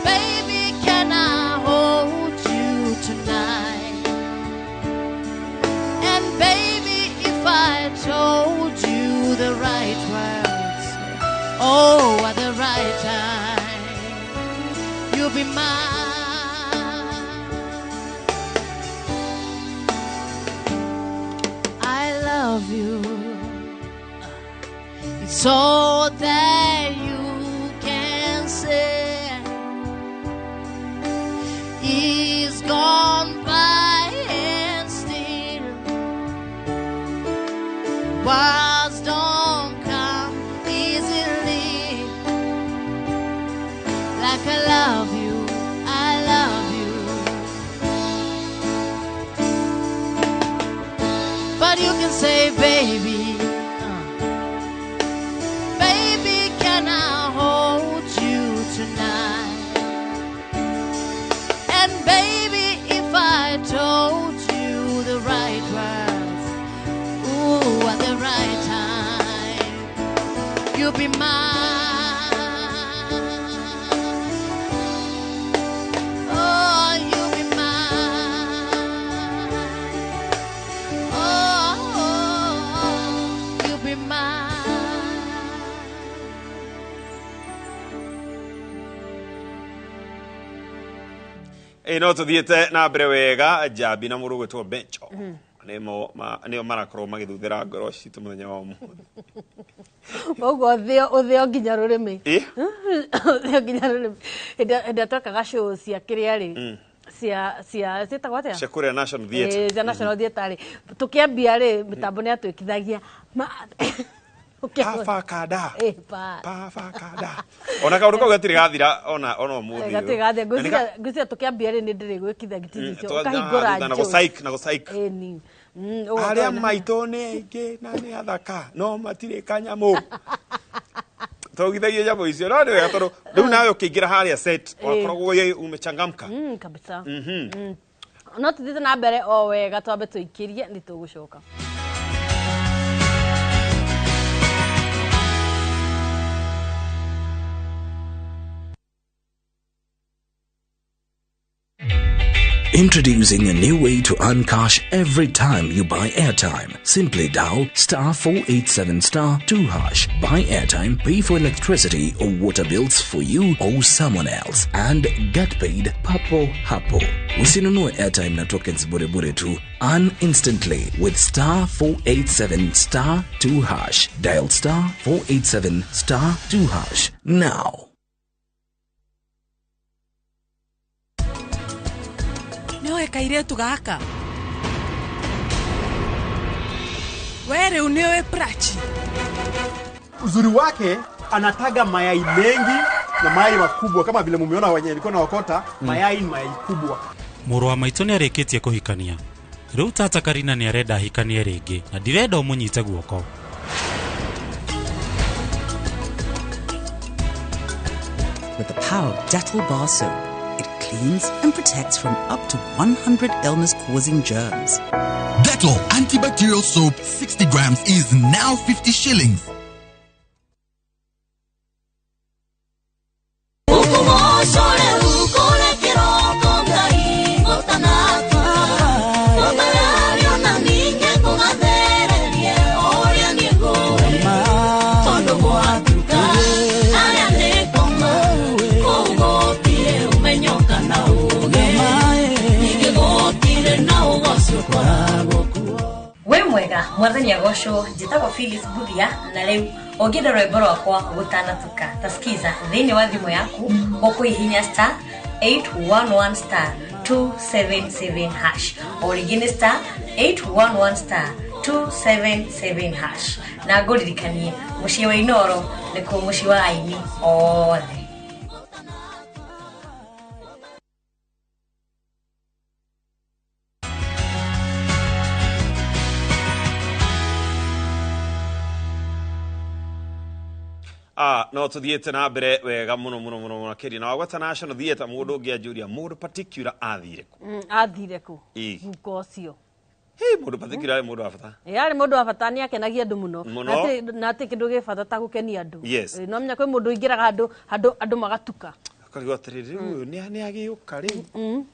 baby, can I hold you tonight? I told you the right words, oh, at the right time, you'll be mine. I love you. It's all that you can say. Is gone by and still words don't come easily. Like I love you, I love you. But you can say, baby, baby, can I hold you tonight? And baby, if I told you the right words, ooh, at the right time, you'll be mine. Oh, you'll be mine. Oh, you'll be mine. No tuthiete na mbere wega Jabi na mũrũ gwĩtwo Bencho nĩo marakorwo magĩthuthĩra ngoro citũ mũthenya wa ũmũthĩ. Ũguo ũthĩo nginya rũrĩmĩ. Ũthĩo nginya rũrĩmĩ. Hĩndĩ twekaga show cia kĩrĩa rĩ cia ciĩtagwo atĩa? Cia kũrĩa National Theatre. Cia National Theatre rĩ tũkĩambia rĩ mĩtambo nĩ atwĩkithagia Pafakada. Pafakada. Ona kaundu kau gatire gathira ona umuthi. Gatire gathira ngwĩciria tũkĩambia rĩ nĩ ndĩrĩ gwĩkitha gĩtiri cio ũkahingũra na go psych ni aria maitũ nĩ aingĩ na nĩ athaka no matirĩ kanyamu togithagia nyamũ icio no nĩ wega tondũ rĩu nawe ũkĩingĩra harĩa set wakoragwo umechangamka kabisa. No tũthiĩ na mbere o wega twambe tũikĩrie nĩ tũgũcoka. Introducing a new way to earn cash every time you buy airtime. Simply dial *487*2#. Buy airtime, pay for electricity or water bills for you or someone else, and get paid papo hapo. Usinunue airtime na tokens bure bure tu. Earn instantly with *487*2#. Dial *487*2# now. Kairetu gaka wewe unewe prachi. Uzuri wake anataga mayai mengi na mayai makubwa kama vile mumeona wenye nilikuwa naokota mayai ni mayai kubwa. Mũrũ wa maitũ nĩ arĩkĩtie kũhikania. Rĩu tata Karina nĩ arenda hikanie rĩngĩ na ndirenda ũmũnyite guoko. With the power of Dettol bar soap, it cleans and protects from up to 100 illness-causing germs. Dettol antibacterial soap 60 grams is now 50 shillings. Mwathani agocwo njĩtagwo Phyllis Budia na rĩu ũngĩenda rwĩmbo rwakwa gũtanatuka tasikiza thĩinĩ wa thimũ yaku ũkũhihinya *811*277# o rĩngĩ nĩ *811*277# na ngũririkanie mũciĩ wa Inoro nĩkuo mũciĩ wa aini othe. No tuthiete na mbere wega muno kiri na wagwata National Theatre mundu ngianjuria mundu particular athire ku athire ku guko ucio mundu particular mundu afata yari mundu afata ni akenagia andu muno nati kindu gifata ta gukenia andu no menya kwi mundu ingiraga andu magatuka akarigo atiriri uyu ni agiuka riu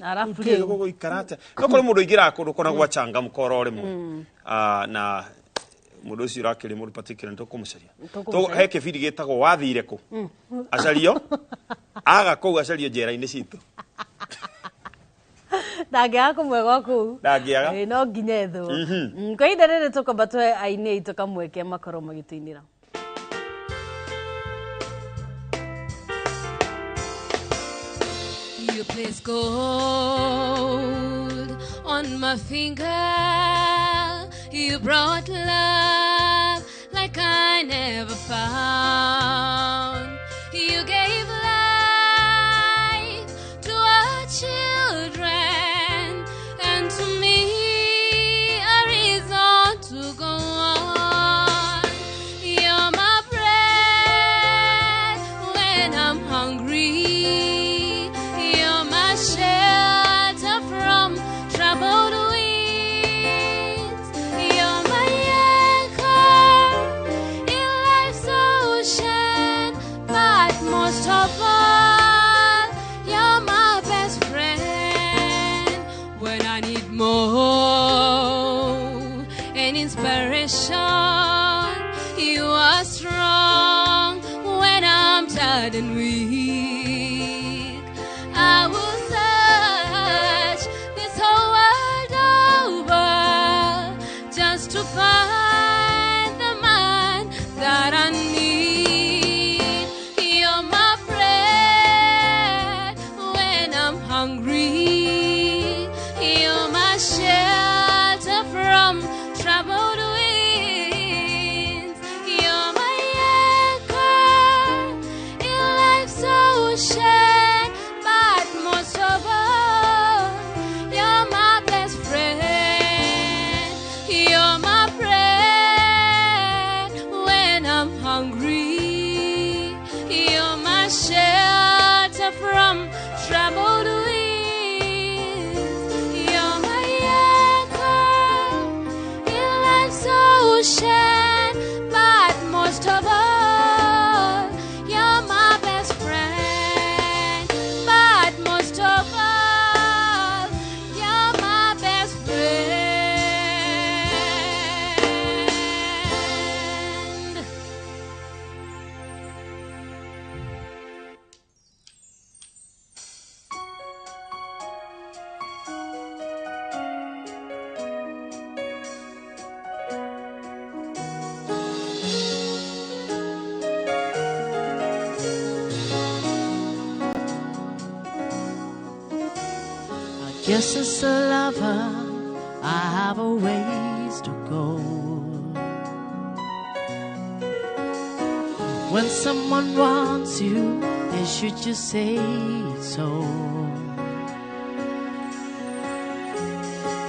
arafu riu guikarate no kuri mundu ingira kundu kona gwachanga mukoro rimwe na mundu ucio urakiri mundu particular nto kumucaria Tũkũmũcaria. to he kibindi gitagwo wathire ku acario aga kuu acario njera-inĩ citũ ndangĩaga kũmwega kũu Ndangĩaga. no nginya ethwo kwa ihinda rĩrĩ tũkwamba tũhe aini aitũ kamweke makorwo magĩtũinĩra. You place gold on my finger. You brought love like I never found. You gave life to our children and to me a reason to go on. You're my bread when I'm hungry. You're my shelter from troubled winds. You're my anchor in life's ocean. But most of all, you're my best friend when I need more and inspiration. You are strong when I'm tired and weak. I will search this whole world over just to find the man that I need. You're my bread when I'm hungry. You're my shelter from troubled winds. You're my anchor in life's ocean. But most of all, you're my best friend. You're my bread when I'm hungry. You're my shelter from troubled winds. You're my anchor in life's ocean. But most of all, you're my best friend. But most of all, you're my best friend. Guess as a lover, I have a ways to go. When someone wants you, they should just say it so.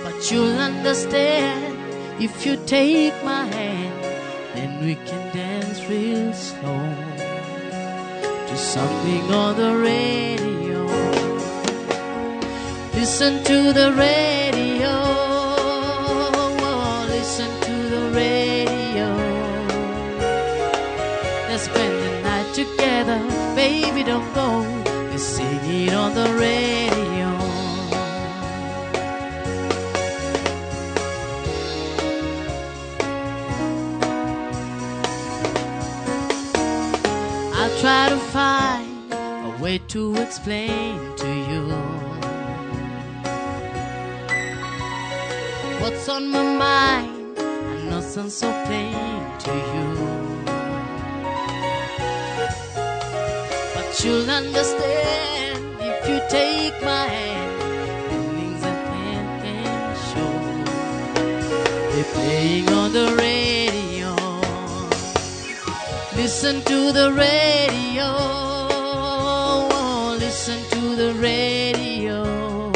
But you'll understand if you take my hand, then we can dance real slow to something on the radio. Listen to the radio. Oh, listen to the radio. Let's spend the night together. Baby, don't go. Let's sing it on the radio. I'll try to find a way to explain to you what's on my mind. I know sounds so plain to you, but you'll understand if you take my hand. Feelings I can show. They're playing on the radio. Listen to the radio. Oh, listen to the radio.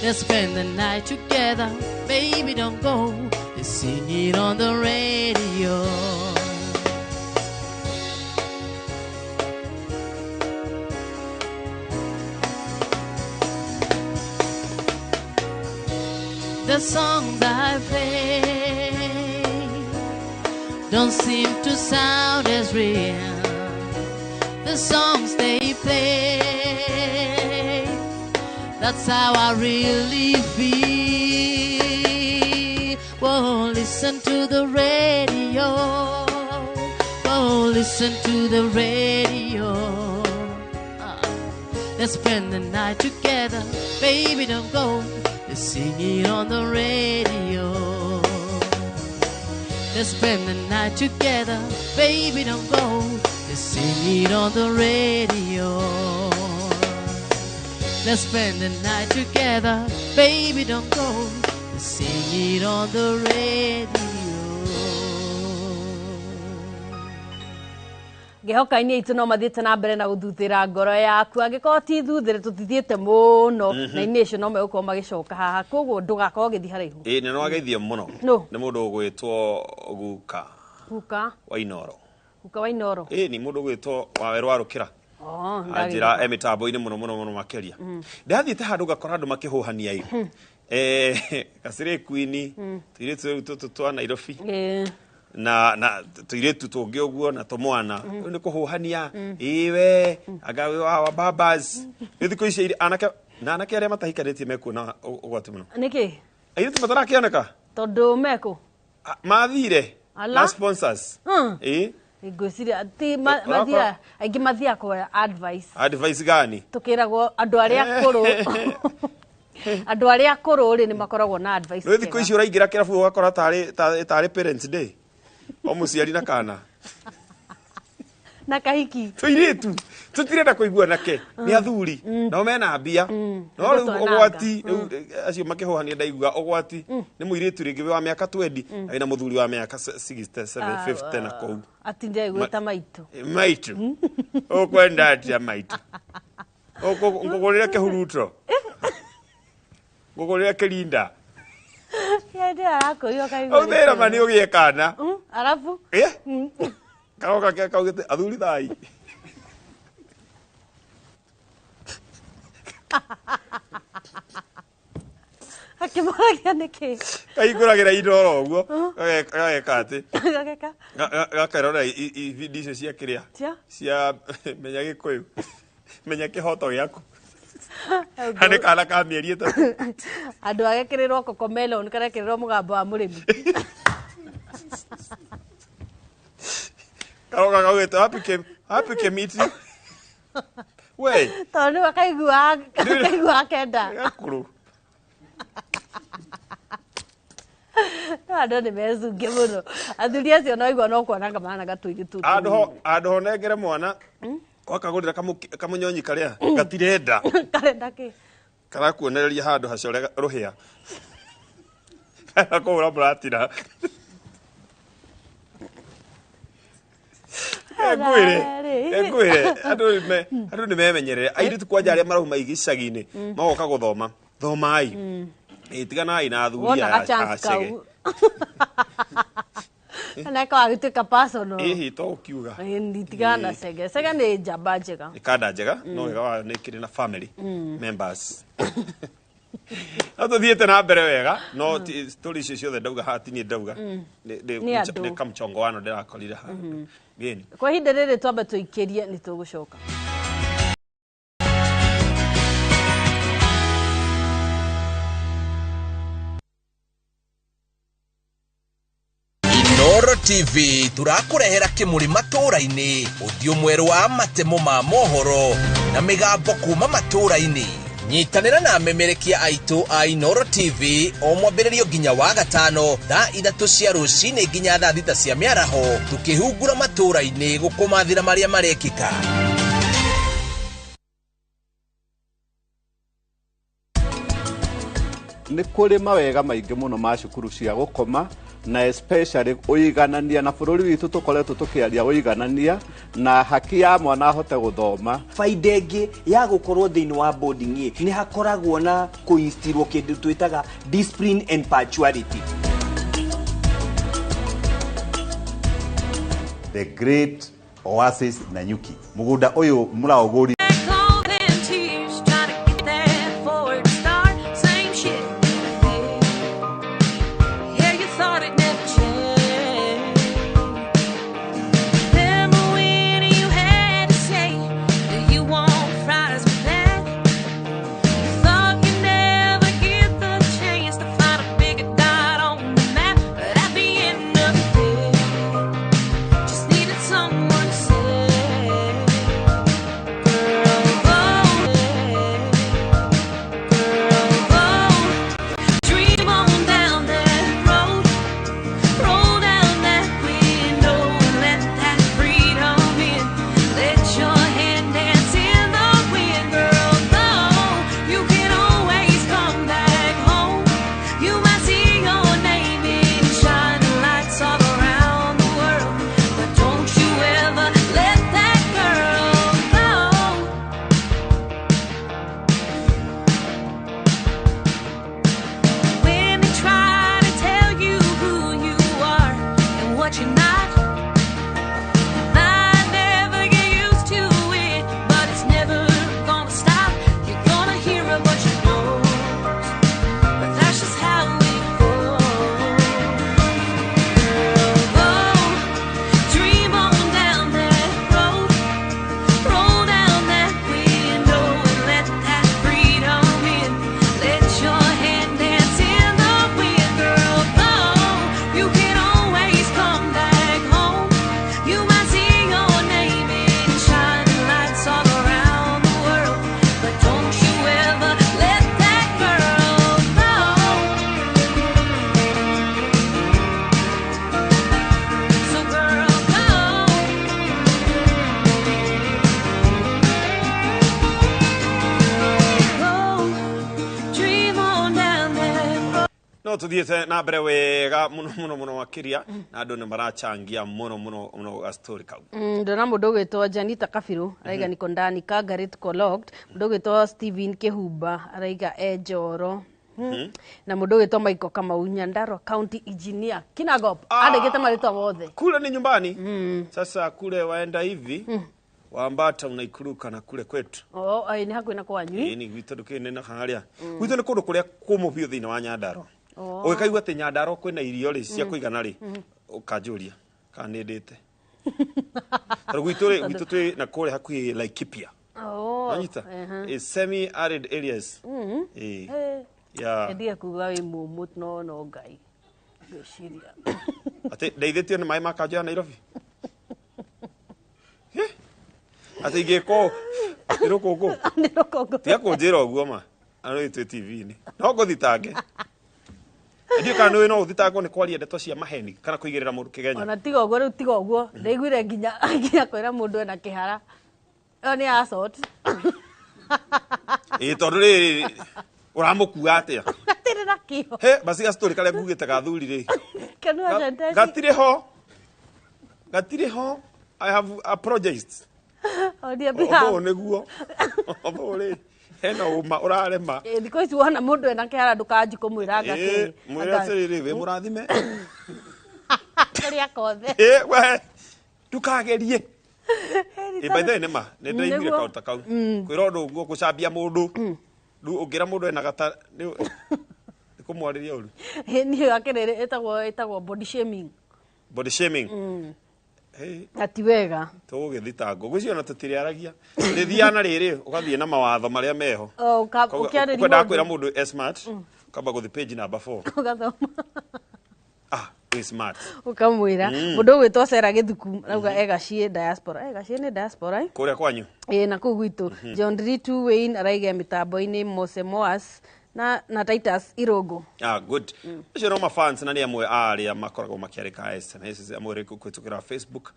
Let's spend the night together. Baby, don't go. Let's sing it on the radio. The songs I play don't seem to sound as real. The songs they play, that's how I really feel. Well, listen to the radio. Oh, listen to the radio. Let's spend the night together. Baby, don't go. Let's sing it on the radio. Let's spend the night together. Baby, don't go. Let's sing it on the radio. Let's spend the night together. Baby, don't go. Let's sing it on the radio. Ngehoka-inĩ itũ no mathiĩte na mbere na gũthuthĩra ngoro yaku, angĩkorwo ti thuthĩre tũtithiĩte mũno na inĩ icio no megũkorwo magĩcoka haha, koguo ndũgakorwo ũgĩthiĩ haraihu. Nĩ no ageithio mũno nĩ mũndũ ũgwĩtwo Guka Wainoro. Guka Wainoro nĩ mũndũ ũgwĩtwo Waweru wa Rũkĩra anjĩra mĩtambo-inĩ mũno makĩria. Ndathiĩte handũ ngakora andũ makĩhũhania Gacĩrĩ Queen tũirĩtu tũtũ twa Nairobi na tuiretu tungi uguo na tomwana ni kuhuhania iwe agawe wa babas ithiko ici anake aria matahikanĩtie mekuona ũgwati mũno niki airitu matarakĩoneka tondu meko mathire na sponsors ngwĩciria ti mathia aingĩ mathia kwa advice gani tukĩragwo andũ arĩa akũrũ andũ arĩa akũrũ rĩ nĩ makoragwo na advice no ithiko ici ũraingĩra kĩrabu ũgakora tarĩ parents day o muciari na kana na kahiki tuiretu tutirenda kuigua nake ni athuri no mena mbia no riu ogwati acio makihohania ndaigua ogwati ni muiretu ringi wa miaka 20 aina muthuri wa miaka 67 50 na kou atinde gweta maitu okwenda atia maitu ngogorera kehurutro ngogorera kelinda yende arakoyo kaigua othera mani ugie kana alafu kaoka kaugite athuri thai akimaragia niki kaiguragira indoro uguo gagekate gakerora video icio cia kiria cia menya gikuyu menya kihoto giaku ane kana ka mieri ita andu agekirirwo kokomelon karekirirwo mugambo wa murimi kaoka kaugite happy kemiti we tondu akaigua kenda gakuru no andu nĩ mecunge mũno athuri acio no igua no kuona kamana gatuiri tu andu honengere mwana wakagurira kamunyonyi karia gatirenda karenda ki karakuonereria handu hacore ruhia akora bratira Egwire andu ni memenyerere airitu kwanja aria marauma igicagi-ini magoka guthoma thomai itiganai na athuri acege na kwa gituika personal to ukiuga nditigana sega ni njamba njega ni kada njega no wega wa ni kiri na family members atothiete na mbere wega no story icio ciothe ndauga hati ni ndauga ni kamchongo wano ndirakorire ha geni kwa ihinda rĩrĩ twambe tuikirie ni tugucoka Inooro TV turakurehera kimuri matura-ini uthio mweru wa matemo ma mohoro na migambo kuma matura-ini nyitanira na memerekia aitu a Inooro TV o mwambĩrĩrio nginya wa gatano thaa 3 cia rũcinĩ nginya thaa 6 cia mĩaraho tukihungura matura-ini gukumathira maria marekika nĩ kũrĩ mawega maingĩ mũno ma cukuru cia gũkoma na especially ũiganania na bũrũri witũ tũkoretwo tũkĩaria ũiganania na haki ya mwana ahote gũthoma. Faida ĩngĩ ya gũkorwo thĩinĩ wa boarding nĩ hakoragwo na kũinstilwo kĩndũ twĩtaga discipline and punctuality. The great Oasis Nanyuki mũgũnda ũyũ mũraũgũri no tuthiete na mbere wega muno makiria na andu ni marachangia muno ga story kau ndona mundu gwitwo Janita Kabiru araiga niko ndani Kangari tuko locked, mundu gwitwo Steven Kihumba araiga Njoro na mundu gwitwo Michael Kamau Nyandarua County Engineer Kinagop andikite maritwa mothe kule ni nyumbani. Sasa kule waenda hivi wambata unaikuruka na kule kwetu. Ai ni hakuina kwanyu. Ni gwitå ndå kä nena harä a gwitå nä kå ndå kå rä a kå må biå thä inä wa Nyandarua. Å gä kaigua atä Nyandarua kwä na irio rä cia kå igana rä å kanjå ria kana nä ndä te gwitå twä na kå rä hakuä Laikipia anyita semi arid areas. Ndia kuga wä må må no ngai ngwiciria atä ndeithätio nä maä ma kanjå ya Nairobi atä ingä ko nä rå kå ngå tia kå njä ra å guo ma anå twä TV-inä no ngå thitange ndiå kana nä no å thitangwo nä kwaria ndeto cia maheni kana kå igä rä ra må ndå kä genya ona tiga å guo rä u tiga å guo ndaiguire nginya kwä ra må ndå ena kä hara ä nä asot tondå rä å ramå kua atä a gatirä na kä ho basi gastori karä a ngugä te gathuri rä gatirä ho I have apologized o nä guo o rä hena uma å rarema thikå ici wona må ndå ena kä hara ndå kanji kå mwä ra mwä ra atä rä rä wä må rathime rä akothe we ndukagerie baithe nä ma nä ndaiguire kaå ta kau kwä ra å ndå guo gå cambia må ndå rä u å ngä ra må ndå ena gata nä kå mwarä ria å ru niä gakä rä rä ätagwo body shaming ati wega tå gä thitango gwä ciona tå tirä aragia rä thiana rä rä å gathiä na mawatho marä a meho kwendaga kwä ra må ndå smart kamba gå thi page number 4 ukamwä ra må ndå å gwä two Cera gä thuku rauga egaciä diaspora nä diaspora kå rä a kwanyu na kå u gwitå John Ritu Wayne araiga mä tambo-inä Mose Moas na Titus Irungu good acio no mafans na nä amwe arä a makoragwo makä ka SMS amwe rä kå kä ra Facebook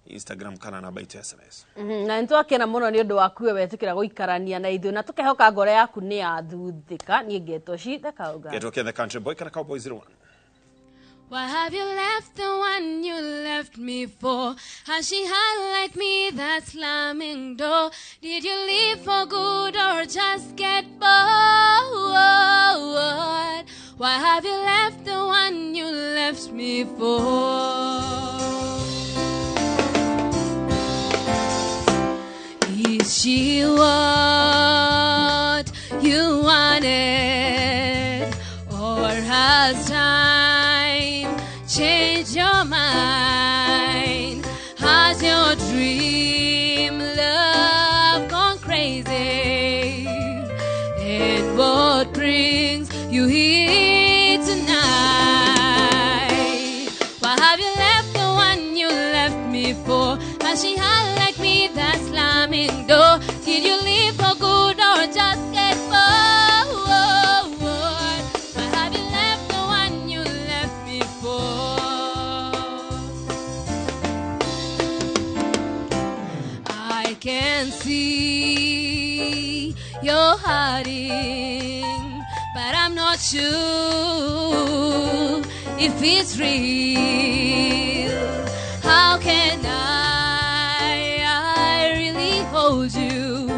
Instagram kana namba itu SMS na nä twakena må no nä å ndå wakuwe wetä kä ra gå ikarania na ithuä na tå kehoka ngoro yaku nä yathuthä ka niä ngetwo cithe kauga getwo the country boy kana Cowboy 01. Why have you left the one you left me for? Has she had like me that slamming door? Did you leave for good or just get bored? Why have you left the one you left me for? Is she what you wanted? Or has time change your mind? Has your dream love gone crazy? And what brings you here tonight? Why have you left the one you left me for? Has she had like me that slamming door? Did you leave for good or just get bored? Can see you're hiding, but I'm not sure if it's real. How can I really hold you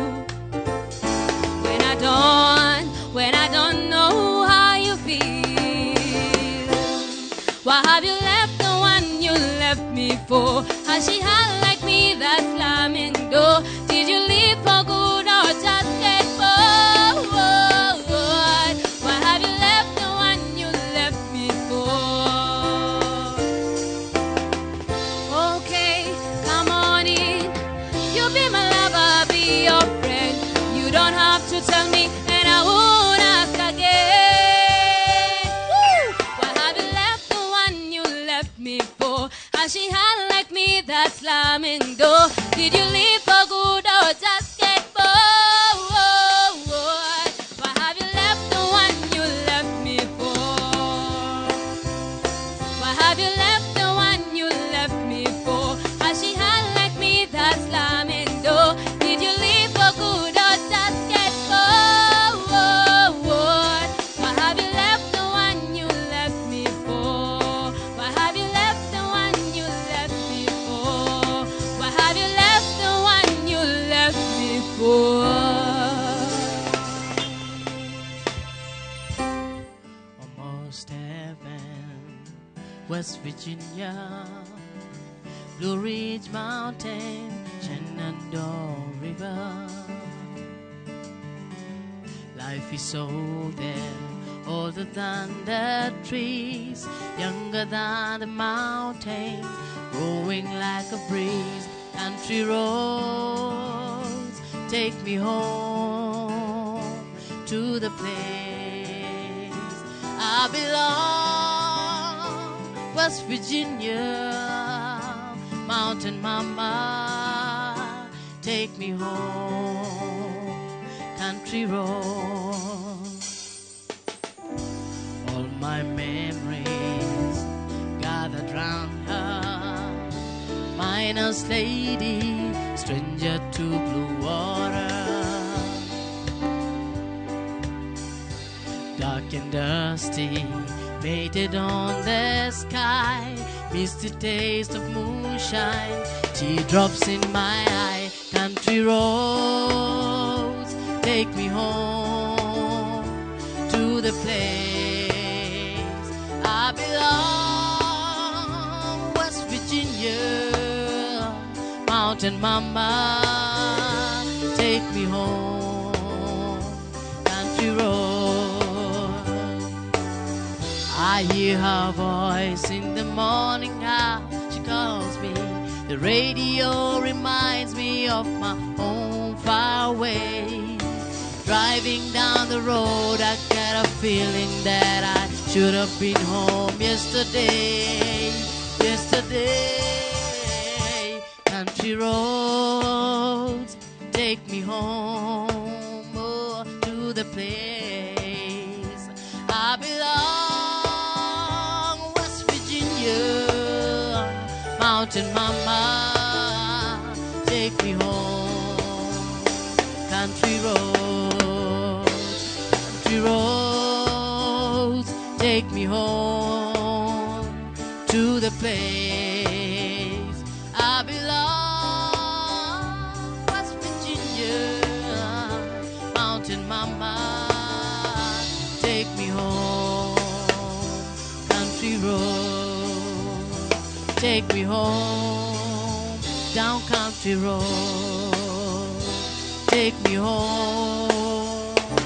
when I don't know how you feel? Why have you left the one you left me for? Has she had like me that slamming door? Did you leave for good or just get bored? Why have you left the one you left me for? Okay, come on in. You be my lover, be your friend. You don't have to tell me and I won't ask again. Woo! Why have you left the one you left me for? Has she had like me that slamming door? Did you leave for good or just get bored? Why have you left the one you left me for? Why have you left the one you left me for? Has she had like me that slamming door? Did you leave for good or just get bored? Why have you left the one you West Virginia, Blue Ridge Mountain, Shenandoah River. Life is old there, older than the trees, younger than the mountains, growing like a breeze. Country roads take me home to the place I belong. West Virginia, mountain mama, take me home. Country roads, all my memories gathered round her. Miner's lady, stranger to blue water. Dark and dusty, painted on the sky, misty taste of moonshine, teardrops in my eye. Country roads take me home to the place I belong. West Virginia, mountain mama, take me home. Country road, I hear her voice in the morning hour. She calls me. The radio reminds me of my home far away. Driving down the road, I get a feeling that I should have been home yesterday. Yesterday, country roads take me home, oh, to the place I belong. West Virginia, mountain mama, take me home. Country roads, take me home to the place I belong. West Virginia, mountain mama, take me home. Country road, take me home. Down country road, take me home.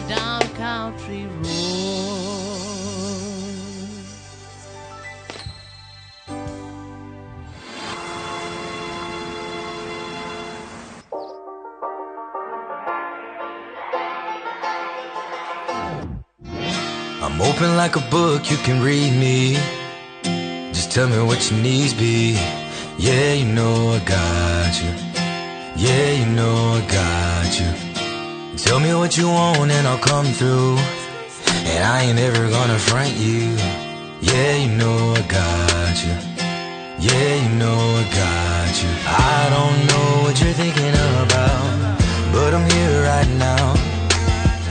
Down country road. I'm open like a book, you can read me. Just tell me what your needs be. Yeah, you know I got you. Yeah, you know I got you. Tell me what you want and I'll come through. And I ain't ever gonna front you. Yeah, you know I got you. Yeah, you know I got you. I don't know what you're thinking about, but I'm here right now.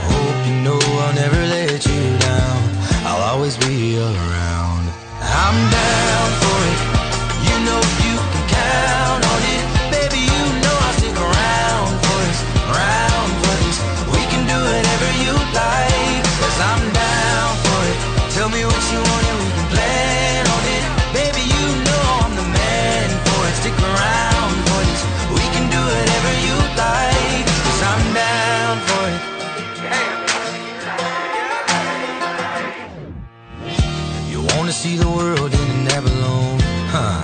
Hope you know I'll never let you down. I'll always be around. I'm down for it. You know you can count on it. Baby, you know I'll stick around for this, around for this. We can do whatever you like, 'cause I'm down for it. Tell me what you want and we can plan on it. Baby, you know I'm the man for it. Stick around for this. We can do whatever you like, 'cause I'm down for it. You wanna see the world in an Avalon? Huh?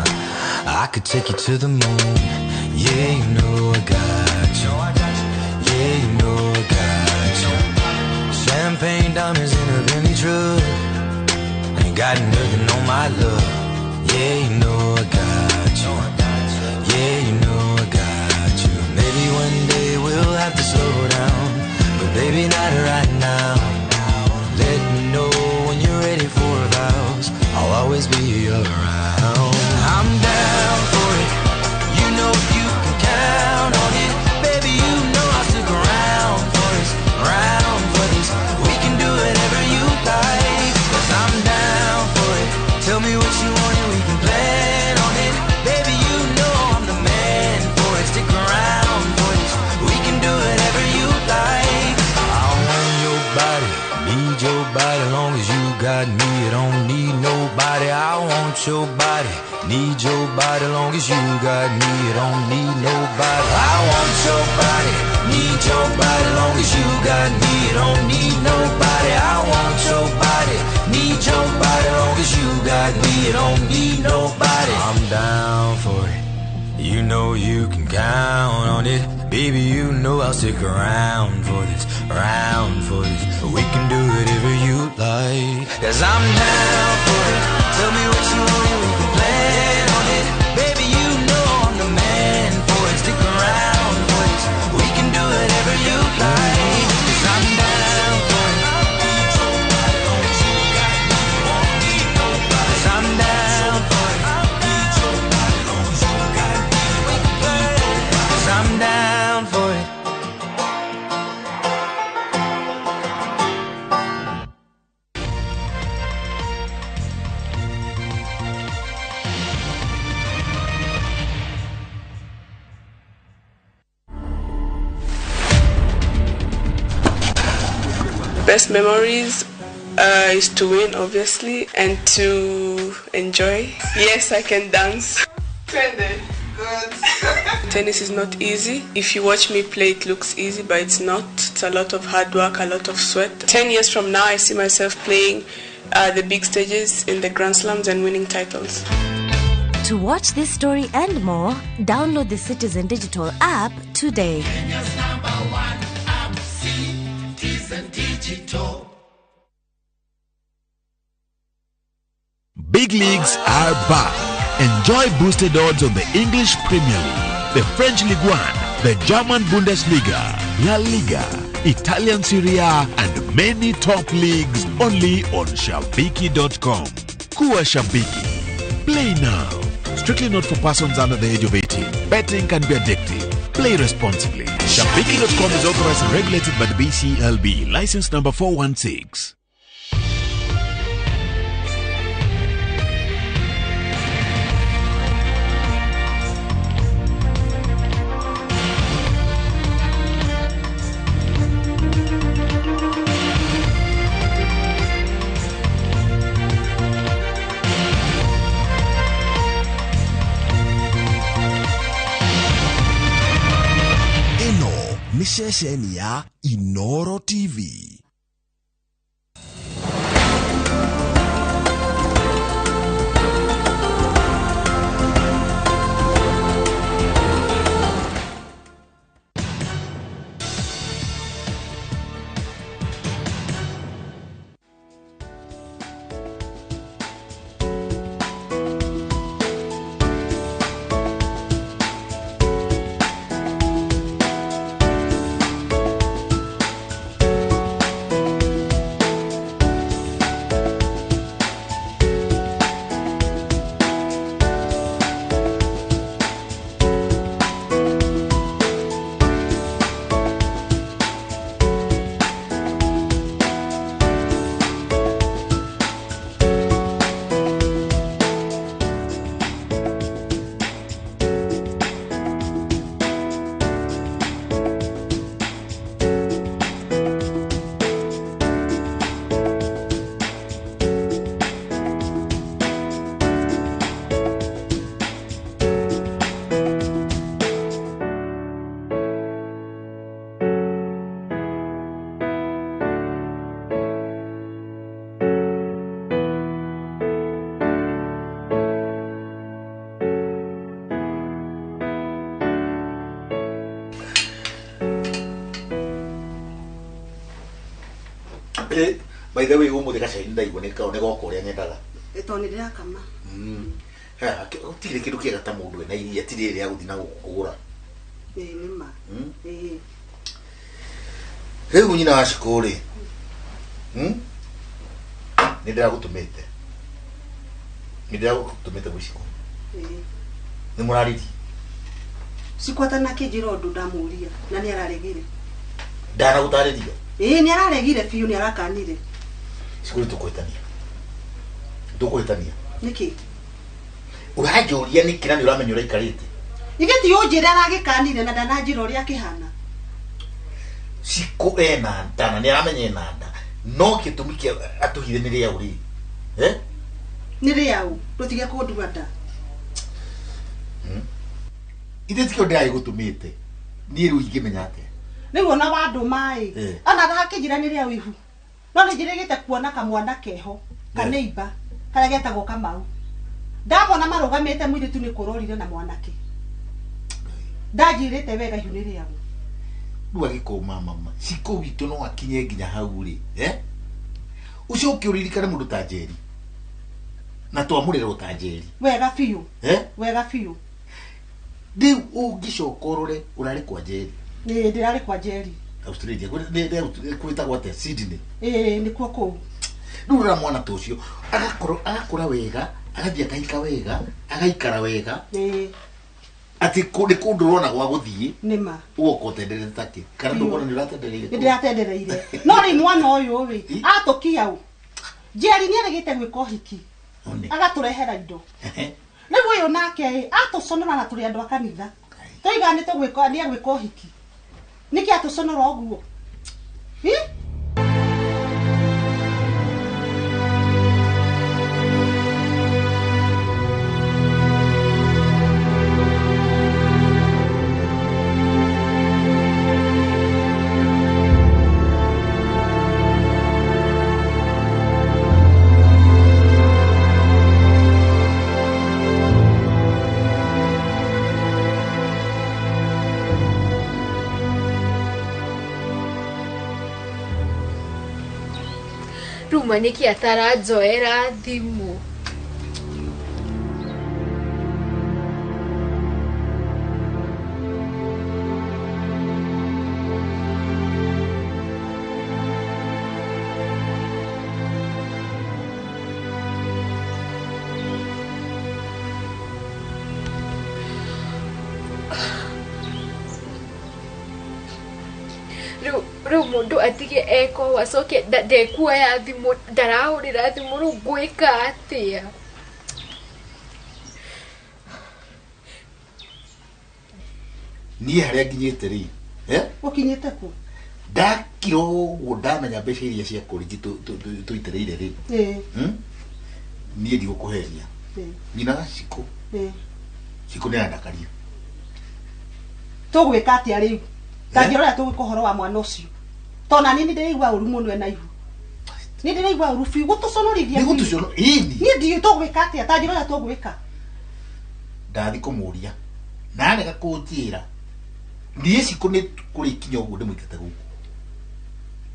I could take you to the moon. Yeah, you know I got you. Yeah, you know I got you. Champagne diamonds in a Bentley truck. Ain't got nothing on my love. Yeah, you know I got you. Yeah, you know I got you. Maybe one day we'll have to slow down, but baby, not right now. Let me know when you're ready for vows. I'll always be around. I'm down for it. You know you can count on it. Baby, you know I'll stick around for this, around for this. We can do whatever you like, 'cause I'm down for it. Tell me what you want and we can plan on it. Baby, you know I'm the man for it. Stick around for this. We can do whatever you like. I want your body, need your body. Long as you got me, I don't need nobody body, I want your body. Need your body long as you got me. Don't need nobody. I want your body. Need your body long as you got me. Don't need nobody. I want your body. Need your body long as you got me. Don't need nobody. I'm down for it. You know you can count on it. Baby, you know I'll stick around for this, around for this. We can do whatever you like, 'cause I'm down for it. Tell me what you want and we can plan on it. Baby, you know I'm the man for it. Stick around for this. We can do whatever you like, 'cause I'm down for it. 'Cause I'm down for it. 'Cause I'm down for it. Best memories is to win, obviously, and to enjoy. Yes, I can dance. Good. Tennis is not easy. If you watch me play, it looks easy, but it's not. It's a lot of hard work, a lot of sweat. 10 years from now, I see myself playing the big stages in the Grand Slams and winning titles. To watch this story and more, download the Citizen Digital app today. Big leagues are back. Enjoy boosted odds on the English Premier League, the French Ligue 1, the German Bundesliga, La Liga, Italian Serie A, and many top leagues only on Shabiki.com. Kuwa Shabiki. Play now. Strictly not for persons under the age of 18. Betting can be addictive. Play responsibly. Shabiki.com is authorized and regulated by the BCLB. License number 416. Ni ceceni ya Inoro TV. By the way, umu de kasha inda iboneka oneko korea nyendaga. Etoni ndira kama. Ha, utire kidu kia gata mundu na iria tire ria guthina gukugura. Nima. Rĩu nyina wa cukuru nindira gutumite. Nindira gutumite gwiciko. Ni murariti. Sikwata na kijiro ndu ndamuria na ni araregire. Ndana gutariria. Ni araregire fiu ni arakanire. Sikuri tukwetania. Tukwetania. Niki? Urajuria ni kira ni uramenya uraikarite. Igeti yonjira aragikanire na ndanajira uria kihana. Siko ena ndana ni aramenya nanda. No kitumi kia atuhire ni ria uri. Nire au, rotige kundumanda. Ithe tikio ndai gutumite. Ni riu ingimenya ate. Riu ona wandu mai. Ana ndakijira nire au ihu. No nijirigite kuona kamwana keho, kaneiba, kara getagwo Kamau. Ndamona marugamite mwiri tu ni kurorire na mwanake. Ndajirite wega ihu nire au. Riu agikoma mama. Ciko witu no akinye nginya hau ri, Ucio ukiuririkana mundu ta Njeri. Na twamurira ta Njeri. Wega fiu. Wega fiu. Ndi ungicokorore urari kwa Njeri. Ndirari kwa Njeri. Australia kwitagwo ate Sydney. Nikuo kou. Rura mwana tocio agakora wega, agathia kaika wega, agaikara wega. Ati kundu rona gwa guthie nima ugo tenderete taki kana ndubona ni ratendereire ndiratendereire no ri mwana uyu wi atukia u Njeri ni arigite gwika hiki agaturehera indo ni uyu nake atusonora na turi andu akanitha tuiganite gwika ni gwika hiki niki atusonora oguo Maniki atarajoera thimu Riu mundu atige eko wacoke ndekuoya thimu ndarahurira thimu riu ngwika atia ni haria nginyite ri ukinyite ku ndakiro ndamenya mbeca iria cia kurigi tuitereire ri ni ndio kuheria mina Ciko ni andakaria tugwika atia riu Tangirora tugikuhoro wa mwana ucio. Tona nini ndirigwa uru mundu ena ihu. Ni ndirigwa uru fi gutuconorithia. Ni gutucono ini. Ni ndio tugwika atia tangirora tugwika. Ndathi kumuria. Na rega kunjira. Ni Ciko ni kuri kinyo guo ndimwikete guku.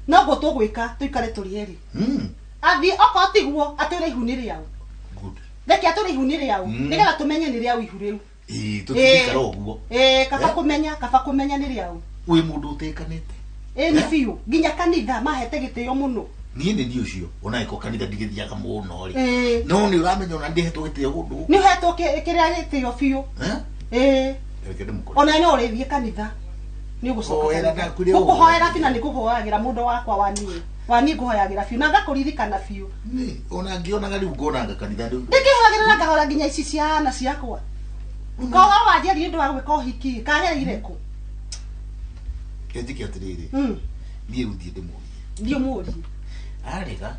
No go tugwika tuikare turi eri. Athi oko tiguo atire ihu niri yao. Good. Reke atire ihu niri yao. Nigetha tumenye niri yao ihu riu. Tutikara uguo. Kaba kumenya niri yao. We mundu utekanite ni fiu ginya kanitha mahete gitio muno ni ndi ucio ona iko kanitha ndigithiaga muno ri no ni uramenya ona ndihetwo gitio gundu ni hetwo kiria gitio fiu ona ni urithie kanitha ni ugucoka kuhoera fina ni kuhoagira mundu wakwa wani kuhoagira fiu na ngakuririkana fiu ni ona ngiona gari ngona kanitha ndu ndikihoagira na ngahora ginya ici ciana ciakwa ko wajeri ndu wa gwika hiki kagereire ku Kejiki atiriri. Ni uthie ndimurie. Ndio murie. Arega.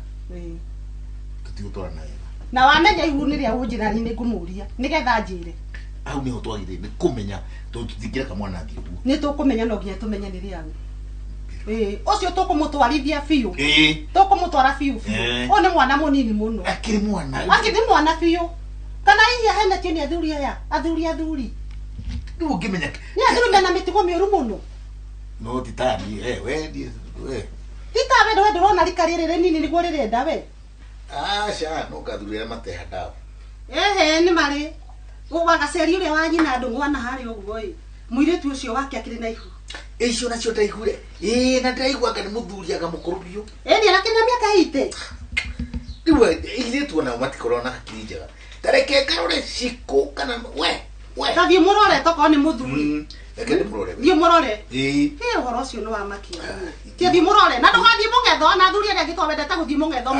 Tutigutora naye. Na wamenya ihu ni ria unjira ni ngumuria. Nigetha njire. Au ni ho twagire ni kumenya tutingira kamwana thiu. Ni tukumenya no nginya tumenya ni ria. Ucio tukumutwarithia fiu. Tukumutwara fiu fiu. O ni mwana munini muno. Akiri mwana. Akiri mwana fiu. Kana ihi hena tini athuri aya. Athuri. Ni ungimenya. Ni athuri mena mitigo mioru muno. No titani we titawe ndo ndorona rikarire nini niguo rirenda we sha no gathurira mateha dawa ni mari gugaceri uria wanyina andu ngwana hari uguo muiretu ucio wake akiri na ihu icio nacio ndaigure na ndaigwaga ni muthuriaga mukuru biu ni arakina miaka ite riu iretu na matikorona hakiri njega tareke karore Ciko kana we tathi murore toko ni muthuri Ekende murore. Ndio murore. Horo cio no wamakia. Ti thi murore. Na ndugathi mugetho na thuri ria gitwa wendete guthi mugetho.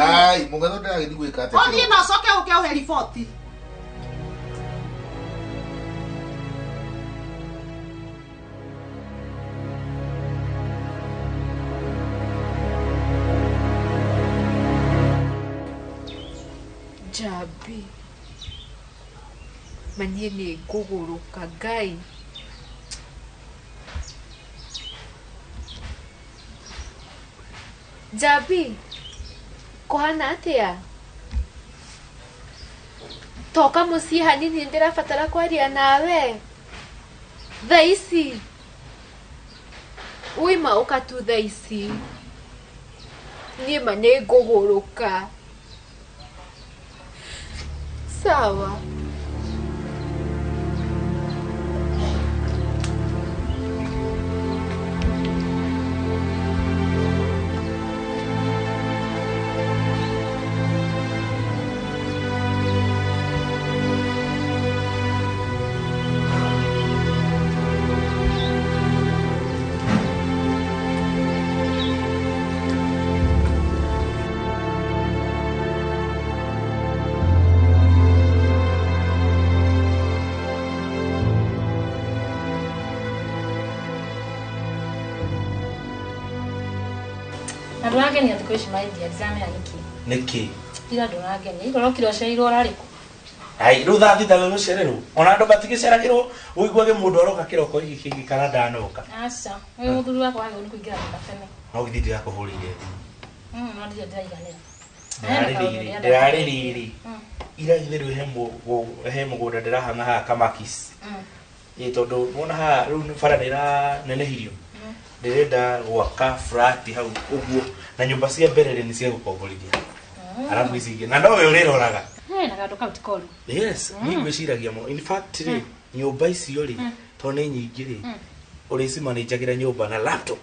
Mugetho ndagi gwika ate. Othi na soke uke uhe report. Jabi. Manie ni ngũgũrũka Ngai. Jabi. Kũhana atĩa? Toka mũciĩ hanini ndĩrabatara kwaria nawe. Thaa ici. Uima ũka tu thaa ici. Niĩ ma nĩ ngũgũrũka. Sawa. Nduragenia thikũ ici maithia exam ya niki ira nduragenia iro kiro ceirwo rariku ai rutha thitha we gucererwo ona ndo batigiceragirwo uiguage mundu aroka kiroko iki kana ndanoka asa we muthuri wako wage ni kuingira mbatene no githindi ya kuhurire no ndiye ndaiganira ndirariri ira ithiru hemo goda ndirahanga ha kamakis tondu wona ha riu bara nenehirio ndirenda gwaka flat hau uguo na nyumba cia mbere ni cia gukomborithia arabu ici na ndowe uriroraga na gado kauti koru yes ni gwiciragia mo in fact nyumba icio ri to ni nyingi ri urisi manager nyumba na laptop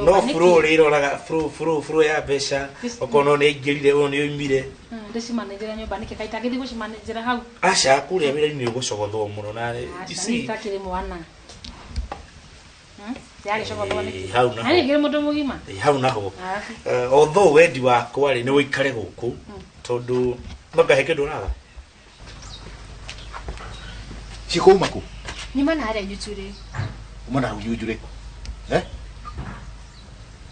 no furo uriroraga furo ya besha okono ni ingirire uno ni umire ndisi manager nyumba niki kaita githi guci manager hau acha kuria wira ni ugucogothwo muno na isi takire mwana yari shogothwo niki hau na ani ngire mundu mugima hau naho although wendi wakwa ri ni wikare guku tondu Maka heke doraga. Chiko maku. Ni mana ara yujure. Mana yujure.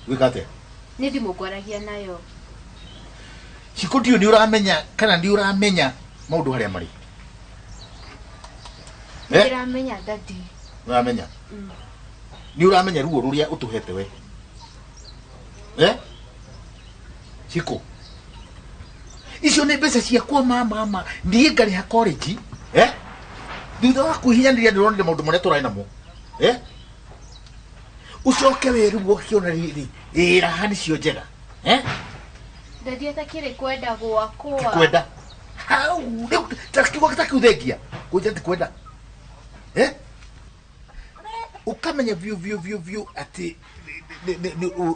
Wikate. Ni thimo kwaragia nayo. Chiko dio ni uramenya kana ndi uramenya maundu haria mari. Uramenya dadi. Uramenya. Ni uramenya ruo ruria utuhete we. Chiko. Icio nĩ mbeca ciakwa mama ndiĩ ngari ha college thutha wa kwĩhinyaniria ndĩronire maũndũ marĩa tũrarĩ namo ucoke wĩruo kĩona rĩrĩ raha nĩcio njega Dadi atakire kwenda gwakwa kwenda hau rĩu takiuga gĩtakiuthengia kũnja ti kwenda ukamenya biũ atĩ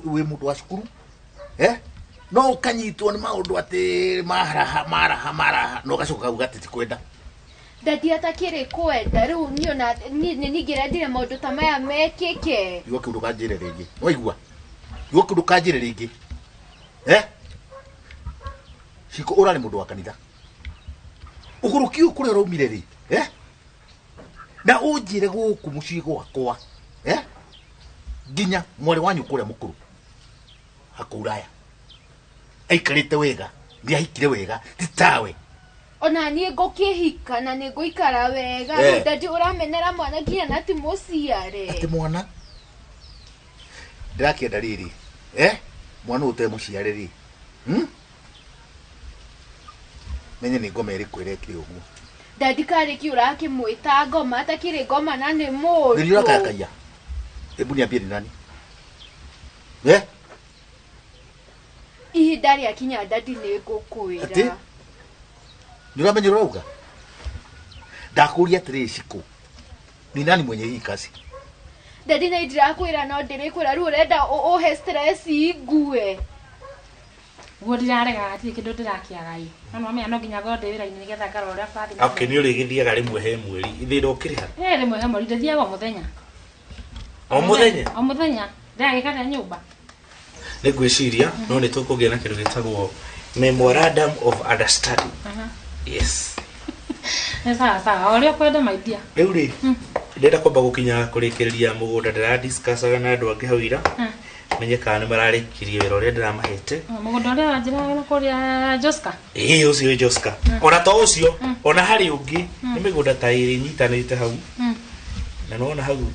wĩ mũndũ wa cukuru no ukanyitwo ni maundu ati maraha no gacoka ugatiti kwenda Dadi atakire kwenda riu niona ni ngiradire maundu ta maya mekike igo kindu kanjire ringi waigua igo kindu kanjire ringi Chiko urari mundu wa kanitha ugurukiu kuri raumire ri na unjire guku mucii gwakwa nginya mwari wanyu kuria mukuru hakuraya aikarite wega ndia hikire wega titawe ona nie ngokihika na ni nguikara wega Dadi uramenera mwana nginya na ti muciare ati mwana ndirakienda riri mwana ute muciare ri menye ni ngoma iri kwirekire uguo Dadi kari ki urakimwita ngoma atakire ngoma na ni mundu ni urakakaya ebu niambie ni nani ihinda rĩa kinya Dadi nĩ ngũkwĩra nĩ ũramenya ũrauga ndakuria atĩrĩ Chiko ni nani mwenye hii kazi Dadi na ndirakwĩra no ndĩrĩkwĩra rĩu ũrenda ũhe stress ngue guo ndirarega atĩ kĩndũ ndĩrakiagai no mamenya no nginya ngorwo ndĩ wĩra-inĩ nĩgetha ngarora ũrĩa bathi okay nĩ ũrĩgĩthiaga rĩmwe he mweri ithĩra ũkĩrĩha rĩmwe he mweri ndĩthiaga o mũthenya o mũthenya ndagĩkata nyũmba nĩ gwĩciria no nĩ tũkũgĩa na kĩndũ gĩtagwo memorandum of understanding yes nĩ sawa ũrĩa kwenda maidia rĩu rĩ ndenda kwamba gukinya kurikiria mugunda ndira discussaga na andu angi hau ira menye kana ni mararikirie wira uria ndiramahete mugunda uria wanjira na kuria Joska ucio Joska ona to ucio ona hari ungi ni migunda ta iri nyitanite hau na nona hau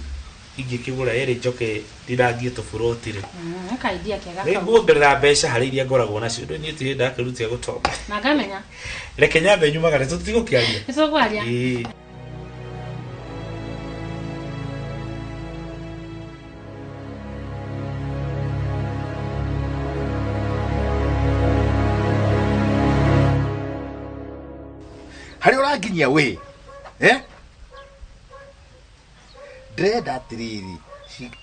ingikigura eri njoke ndirangie tuburoti ri akaidia kiaga ni nguongerera mbeca hari iria ngoragwo nacio ndo ni tiri ndakirutia gutomba na ngamenya reke nyambe nyumagare tutigukiaria icogwaria hari uranginyia we ndenda atiriri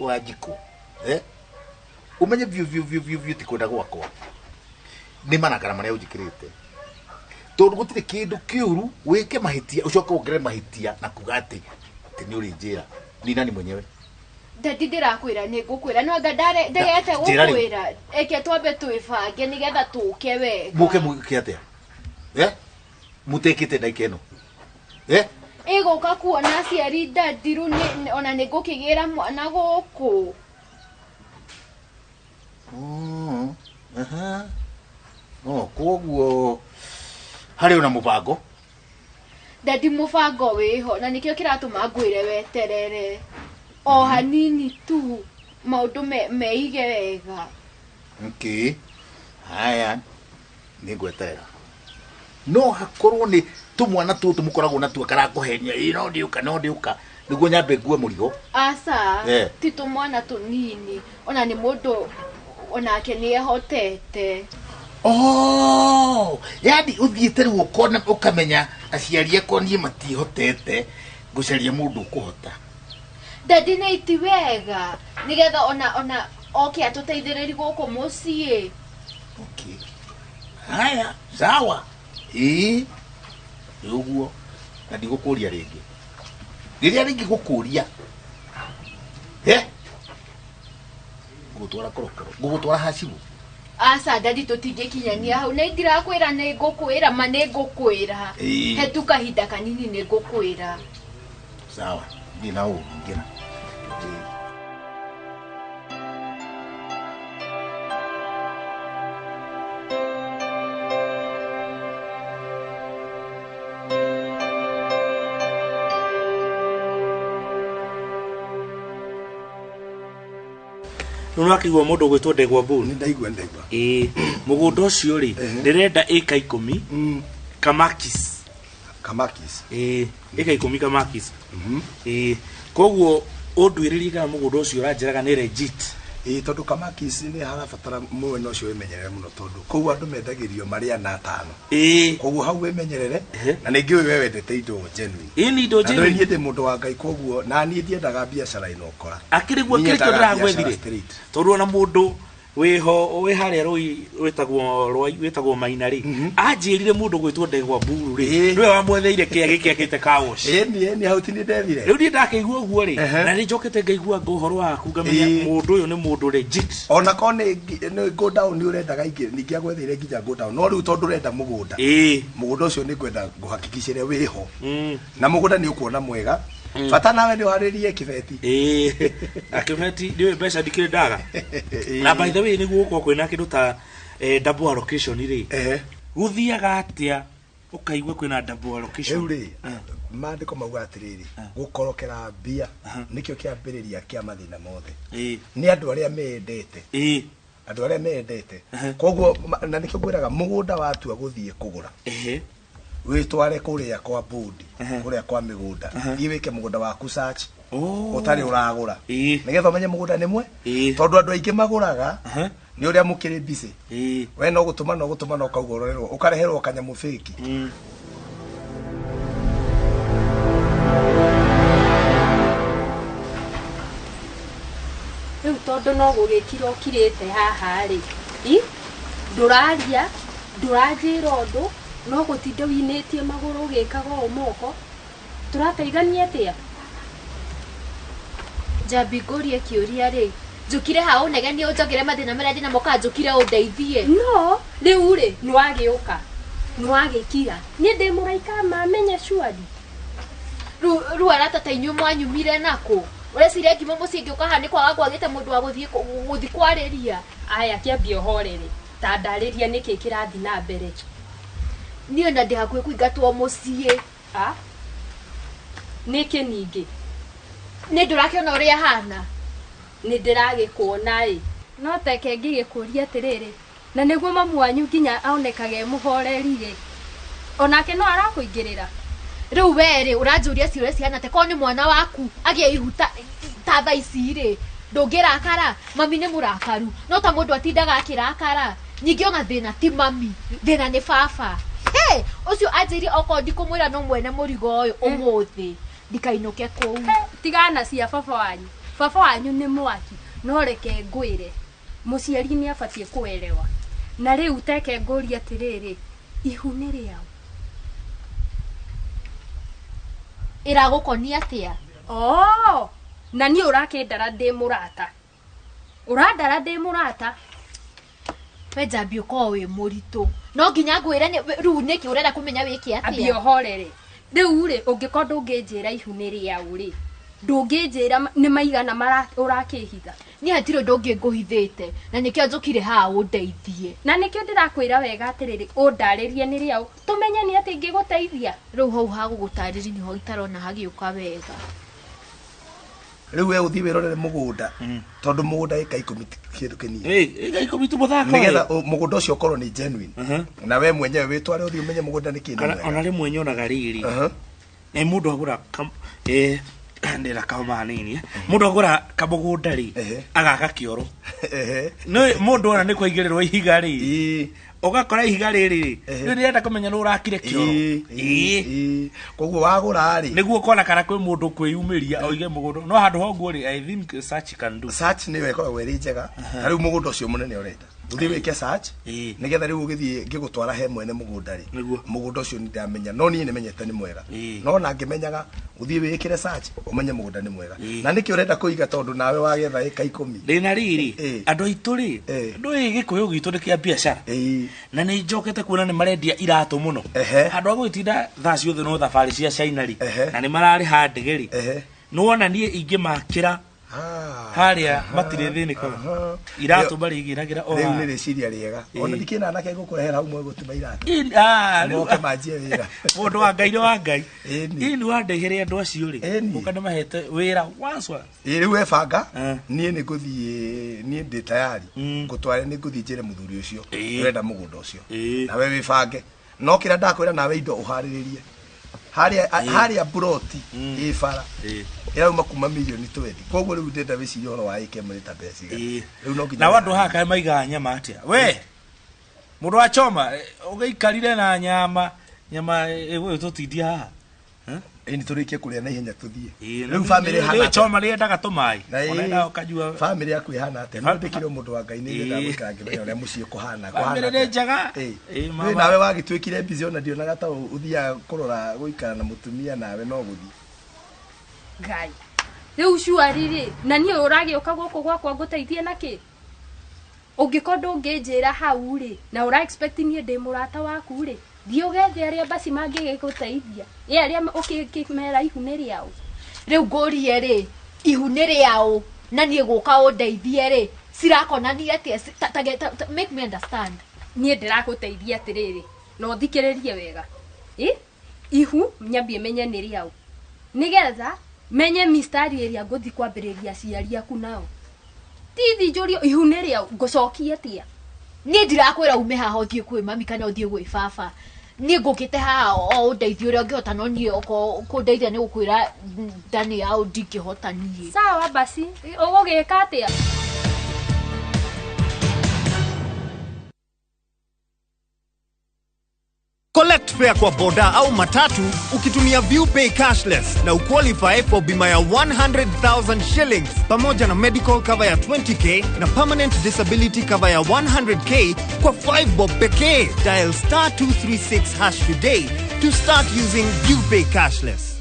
wajiko umenye vyu tikwenda gwakwa ni manakana maria unjikirite tondu gutire kindu kiuru wike mahitia ucoke wongere mahitia na kuga ati ni uri njira ni nani mwenyewe Dadi ndirakwira ni ngukwira no ndare ndegete gukwira eke twambe twibange nigetha tuke wega muke atia mutekite ndaikeno igoka kuona aciari Dadi ona ni ngukigira mwana guku koguo hari una mubango Dadi mubango wiho na nikio kiratuma ngwire weterere o hanini tu maundu meige wega haya ni ngweterera no hakorwo ni tumwana tutu mukoragwo na tu karakuhenia no ndiuka niguo nyambe ngue murigo asa ti tumwana tunini ona ni mundu onake ni ehotete yani uthiite riu ukona ukamenya aciari akwa nie matihotete gucaria mundu kuhota Dadi na iti wega nigetha ona oke atuteithiriri guku mucii haya sawa uguo na ndigukuria ringi riria ringi gukuria gugutwara korokoro gugutwara hacibu asa Dadi tutingikinyania hau na ndirakwira ni ngukwira ma ni ngukwira hetu kahinda kanini ni ngukwira sawa ni nao ngira nuno akigwa mundu gwitwo Ndegwa Bull ni ndaigwa mugunda ucio ri ndirenda eka 10 kamakis eka 10 kamakis koguo unduiririe kana mugunda ucio uranjiraga ni legit tondu kamakis ni harabatara mwena ucio wimenyerere muno tondu koguo andu mendagirio maria na tano koguo hau wimenyerere na ningi we wendete indo genuine ni indo genuine ni ndi mundu wa Ngai koguo na ni ndiendaga biacara ino ukora akirigwo kirito ndiragwethire tondu ona mundu wiho we haria roi wetagwo Maina ri anjirire mundu gwitwo Ndegwa Bull ri niwe wamwetheire kiage kite kawosh ni hauti ni ndethire riu ndi ndakigwa uguo ri na ri njokete ngaigua nguhoro waku ngamenya mundu uyu ni mundu legit ona kone ni go down ni urendaga ingi ningi agwetheire nginya go down no riu tondu urenda mugunda mugunda ucio ni kwenda nguhakikishire wiho na mugunda ni ukuona mwega fata nawe ni waririe kibeti akibeti ndiwe mbeca ndikire ndaga na by the way ni guko kwina kindu ta double allocation ri guthiaga atia ukaigwa kwina double allocation ri mandiko mauga atiriri gukorokera mbia nikio kiambiriria kia mathina mothe ni andu aria meendete andu aria meendete koguo na nikio gwiraga mugunda watua guthie kugura witware kuria kwa budi kuria kwa migunda iwike mugunda waku search utari uragura nigetha umenye mugunda nimwe tondu andu aingi maguraga ni uria mukiri busy we no gutuma no kaugorerwo ukareherwo kanyamu fake riu tondu no gugikira ukirite haha ri nduraria nduranjira undu no gutinde winitie maguru ugikaga umoko turateithania atia jambi ngorie kiuria ri njukire ha unegeni unjogire mathina maria ndina moka njukire undeithie no riu ri nwagiuka nwagikira ni ndi muraika mamenye shwari ru arata ta inyu mwanyumire nako ureciria ngima muciĩ ngĩũka haha nĩ kwaga kwagĩte mũndũ wa gũthiĩ kwarĩria. Aya kĩambia ũhorere ta ndarĩria nĩkĩ kĩrathi na mbere. Niĩ ona ndĩ hakuhĩ kũingatwo mũciĩ. Nĩkĩ ningĩ nĩ ndũrakĩona ũrĩa hana? Nĩ ndĩragĩkuona no teke ngĩgĩkũria atĩrĩrĩ, na nĩguo mamu wanyu nginya aonekage mũhoreri onake no arakũingĩrĩra. Rĩu we ũranjũria ciũria cihana te korwo nĩ mwana waku agĩa ihu ta tha ici ndũngĩrakara. Mami nĩ mũrakaru no ta mũndũ atindaga akĩrakara. Ningĩ ona thĩna ti mami, thĩna nĩ baba. Ũcio anjĩri okorwo ndikũmwĩra no mwene mũrigo ũyũ ũmũthĩ ndikainũke kũu. Tigana cia baba wanyu. Baba wanyu nĩ mwaki no reke ngwĩre mũciari nĩ abatie kũerewa. Na rĩu teke ngũria atĩrĩrĩ, ihu nĩ rĩao ĩragũkonia atĩa? Na niĩ ũrakĩndara ndĩ mũrata. Ũrandara ndĩ mũrata. We njambi ũkorwo wĩ mũritũ. No nginya ngwĩre rĩu nĩkĩ ũrenda kũmenya wĩke atĩa? Ambia ũhorere. Rĩu ũngĩkorwo ndũngĩnjĩra ihu nĩ rĩao ndũngĩnjĩra nĩ maigana ũrakĩhitha. Niĩ hatirĩ ũndũ ũngĩ ngũhithĩte na nĩkĩo njũkire haha ũndeithie. Na nĩkĩo ndĩrakwĩra wega atĩrĩrĩ ũndarĩrie nĩ rĩao tũmenye nĩ atĩ ingĩgũteithia. Rĩu hau ha gũgũtarĩria nĩho itarona hagĩũka wega. Rĩu we ũthiĩ wĩrorere mũgũnda tondũ mũgũnda ĩka 10 kĩndũ kĩnini. Ĩka 10 tu mũthako. Nĩgetha mũgũnda ũcio ũkorwo nĩ genuine. Na we mwenyewe wĩtware ũthiĩ ũmenye mũgũnda nĩ kĩndũ. Ona rĩmwe nyonaga rĩrĩ. Mũndũ agũra ndĩra kauma nini. Mũndũ agũra kamũgũnda agaga kĩoro. No mũndũ ona nĩ kũigĩrĩrwo ihiga ũgakora ihiga rĩrĩ rĩu nĩrenda kũmenya nũ ũrakire kĩoro. Koguo wagũra nĩguo ũkona kana kwĩ mũndũ kwĩyumĩria oige mũgũnda no handũ hoguo I think search can do. Search nĩyo ĩkoragwo ĩrĩ njega. Na rĩu mũgũnda ũcio mũnene ũrenda ũthiĩ wĩke search nĩgetha rĩu ũgĩthiĩ ngĩgũtwara he mwene mũgũnda mũgũnda ũcio nĩ ndamenya no niĩ nĩmenyete nĩ mwega no na ngĩmenyaga ũthiĩ wĩkĩre search ũmenye mũgũnda nĩ mwega na nĩkĩ ũrenda kũiga tondũ nawe wagetha ĩka 10. Rĩna rĩrĩ andũ aitũ andũ gĩkũyũ gitũ nĩ kĩa biacara na nĩ njokete kuona nĩ marendia iratũ mũno andũ agũgĩtinda thaa ciothe no thabarĩ cia China na nĩ mararĩha ndege no wona niĩ ingĩmakĩra harĩa matirĩ thĩnĩkaga iratũ marĩgĩragĩra rĩu nĩ rĩciria rĩega ona ndikĩna anake gũkũrehera hau mwe gũtuma iratũ moke manjie wĩra mũndũ wa Ngai nĩ wa Ngai nĩ wandehire andũ acio ũka nĩ mahete wĩra once rĩu webanga niĩ nĩ ngũthiĩ niĩ ndĩ tayari ngũtware nĩ ngũthiĩ njĩre mũthuri ũcio ũrenda mũgũnda ũcio nawe wĩbange no kĩrĩa ndakwĩra nawe indo ũharĩrĩrie harĩa buroti ĩbara ĩrauma kuma milioni 20 koguo rĩu ndenda wĩciria ũhoro wa ĩke mũrĩ ta mbeca rĩu no nginya na andũ haka maigaga nyama atĩa we mũndũ wa choma ũgĩikarire na nyama ĩgũĩ tũtindia haha ni tũrĩkie kũrĩa na ihenya tũthiĩ rĩu family hana choma rĩendaga tũmaĩ ona ũkajua family yaku ihana atĩa no ndĩkĩrwo mũndũ wa Ngai nĩ getha gũikara ngĩmenya ũrĩa mũciĩ kũhana family nĩ njega we nawe wagĩtuĩkire busy ona ndionaga ta ũthiaga kũrora gũikara na mũtumia nawe no gũthiĩ Ngai rĩu cuarĩ na niĩ ũragĩũka gũkũ gwakwa ngũteithie nakĩ ũngĩkorwo ndũngĩnjĩra hau na ũra expect niĩ ndĩ mũrata waku thiĩ ũgethe arĩa basi mangĩgũteithia arĩa ũkĩmera ihu nĩ rĩao rĩu ngũrie ihu nĩ rĩao na niĩ gũka ũndeithie cirakonania atĩa make me understand. Niĩ ndĩragũteithia atĩrĩrĩ na ũthikĩrĩrie wega ihu nyambie menye nĩ rĩao nĩgetha menye mistari ĩrĩa ngũthi kwambĩrĩria aciari aku nao tithi njũrio ihu nĩ rĩao ngũcokie atĩa. Niĩ ndirakwĩra ume haha ũthiĩ kwĩ mami kana ũthiĩ gwĩ baba niĩ ngũkĩte haha o ũndeithie ũrĩa ũngĩhota no niĩ kũndeithia nĩ gũkwĩra ndani yao ndingĩhota niĩ. Sawa basi ũgũgĩka atĩa? Collect fare kwa boda au matatu ukitumia ViewPay cashless na uqualify for bima ya 100,000 shillings pamoja na medical cover ya 20k na permanent disability cover ya 100k kwa 5 bob pekee. Dial *236# today to start using ViewPay cashless.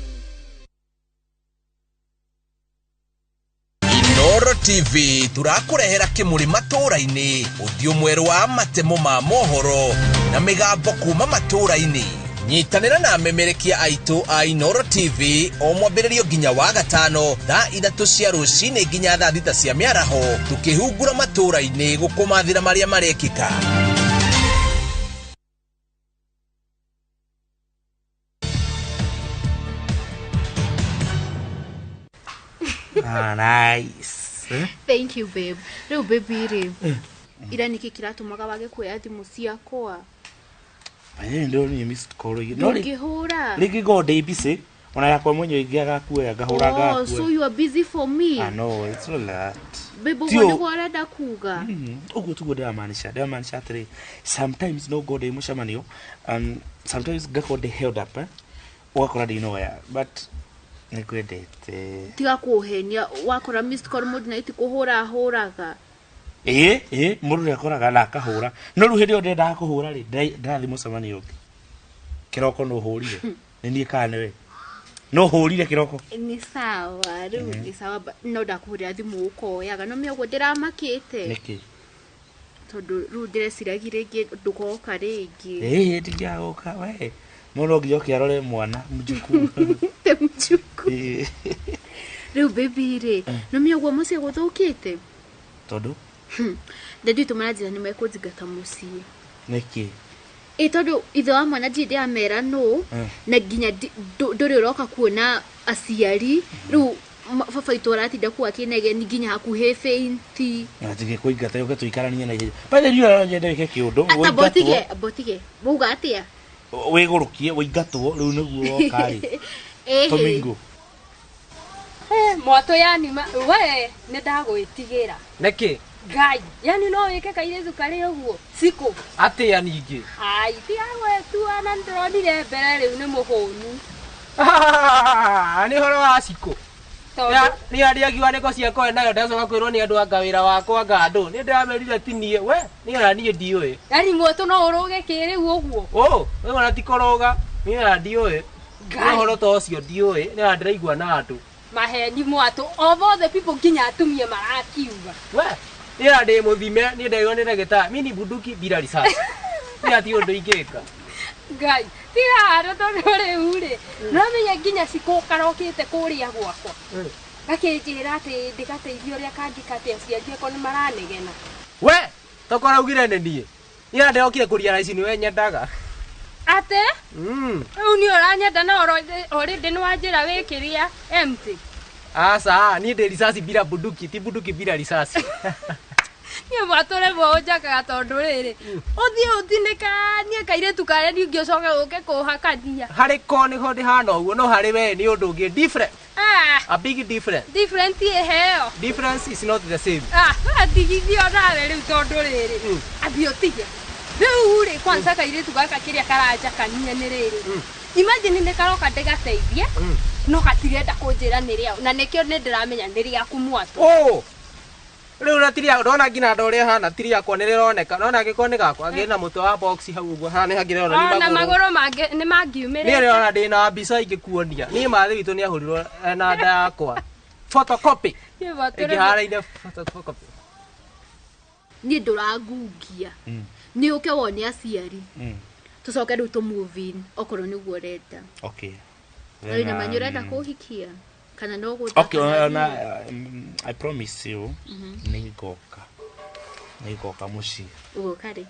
Inooro TV turakurehera kĩmũrĩ matũra-inĩ ũthiũ mwerũ wa matemo ma mohoro na mĩgambo kuma matũra-inĩ nyitanĩra na amemerekia aitũ a Inooro TV o mwambĩrĩrio nginya wa gatano thaa 3 cia rũcinĩ nginya thaa 6 cia mĩaraho tukĩhungura matũũra-inĩ gũkũmathĩra marĩa marekĩka. Nice. Thank you, babe. Rĩu baby rĩ. Ira niki kiratumaga wage kuoya thimũ ciakwa. Ndio ni missed call hiyo. Ngihura. Rigi go day busy. Ona yakwa mwenyewe ingiaga kuoya ngahura gaku. Oh, so you are busy for me. I know, it's not that. Babe, what warenda kuga? Ugo tugo ndamaanisha atĩrĩ. Sometimes no go day mucamanio. Sometimes ngako de held up. Ugakora ndinoya. But nikwendete. Tiga kuhenia wakora missed call mode na itikuhura huraga. Mũndũ akoraga na akahũra no rĩu hĩndĩ ĩyo ndendaga kũhũra rĩ ndathi mũcemanio ũngĩ kĩroko no hũrire nĩ niĩ kana nĩwe no hũrire kĩroko nĩ sawa rĩu nĩ sawa no ndakũhũrĩra thimũ ũkoyaga no mĩoguo ndĩramakĩte nĩkĩ tondũ rĩu ndĩreciragia rĩngĩ ndũgoka rĩngĩ ndingĩagoka we mũndũ nginya ũkĩarore mwana mjuku mjuku rĩu baby rĩ no mĩoguo mũciĩ gũthũkĩte tondũ Daddy tumaragira ni mekuzigata muciĩ niki tondu ithe wa mwana ndinde amera no na ginya nduri uroka kuona aciari riu baba itu aratinda kuwa kinege ni ginya hakuhe feinti atige kuingata yoke tuikaranie na ihenya bale riu nyende wike kiundu botige buga atia wigurukie weingatwo riu niguo kari Domingo mwato yani we ne ndagwitigira niki Gai, yani no weke kairezu kare uguo siko ate ya ningi ai ti awe tu ana ndronire mbere riu ni muhonu ani horo wa siko ni ari agiwa niko ciako nayo ndacoka kwirwo ni andu anga wira wakwa ngando ni ndamerire tinie we ni ara nie ndiwe yani mwoto no uruge kiriu uguo we ona tikoroga ni ara ndiwe horo to cio ndiwe ni andiraigua na andu maheni mwato of all the people ginya atumie marakiuga we ni ande muthime ni ndaiwa ni ndagita mini bunduki bila risasi ni ati undu ingeka Gai tiga ro to rore ure no menya ginya ciko karokite kuria gwakwa gakinjira ati ndigateithio ria kangikate aciarie ko ni maranegena we tokora ugire ne nie ni ande okire kuria raici ni we nyendaga ate ni oranyenda na already ni wanjira wikiria empty asa ni de risasi bila bunduki ti bunduki bila risasi ni batore bojaga tondu riri uthie uthineka nie kaire tukare ni ngiocoka uke kuhakania hari ko ni ho ndihana uguo no hari we ni undu ungi different a big different heo difference is not the same atigithio nawe riu tondu riri abiotige riu ri kwanza kaire tugaka kiria karaja kania ni riri imagine ne karoka ndegateithie no gatirenda kunjira ni ria na nikio ni ndiramenya ni ria kumwato riu na tiria ndona ngina ndore hana tiria kwa nironeka nona gikoni gakwa ngina muto wa box hau uguo hana hangirona ni magoro mange ni mangiumire ni rona ndina mbica ingikuonia ni mathi witu ni ahurirwo na nda yakwa photocopy ngihara-ine photocopy ni nduragungia ni uke wone aciari tucoke riu tumove okorwo niguo renda okay na manyurenda kuhikia kana no go okay I promise you nigoka muci ugokare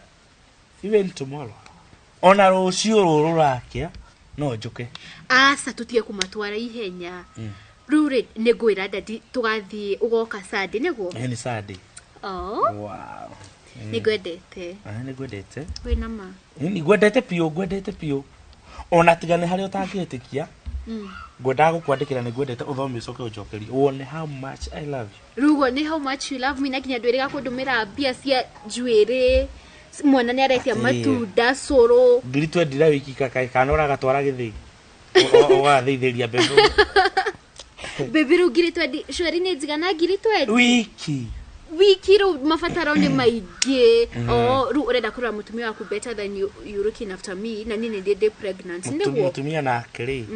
even tomorrow ona rucio rurakia no njuke asa tutie kumatwara ihenya rure negwira dadi tugathie ugoka Sunday nego ni Sunday wow nigwendete nigwendete wina ma nigwendete pio ona tigane hari utangitikia ngwenda gukwandikira nigwendete uthome ucoke ujokerie wone how much I love you rugo ni how much you love me na kinya ndwire gakundumira mbia cia njwiri mwana ni aretia matunda coro ngiri ndira wiki kaka kanora gatwara githii wa theitheria bebe bebe ru ngiri twendi shwari ni njigana ngiri twendi wiki ru mafataro ni maigi ru urenda kurura mutumia waku better than you looking after me na nini ndende pregnant ndio mutumia na akiri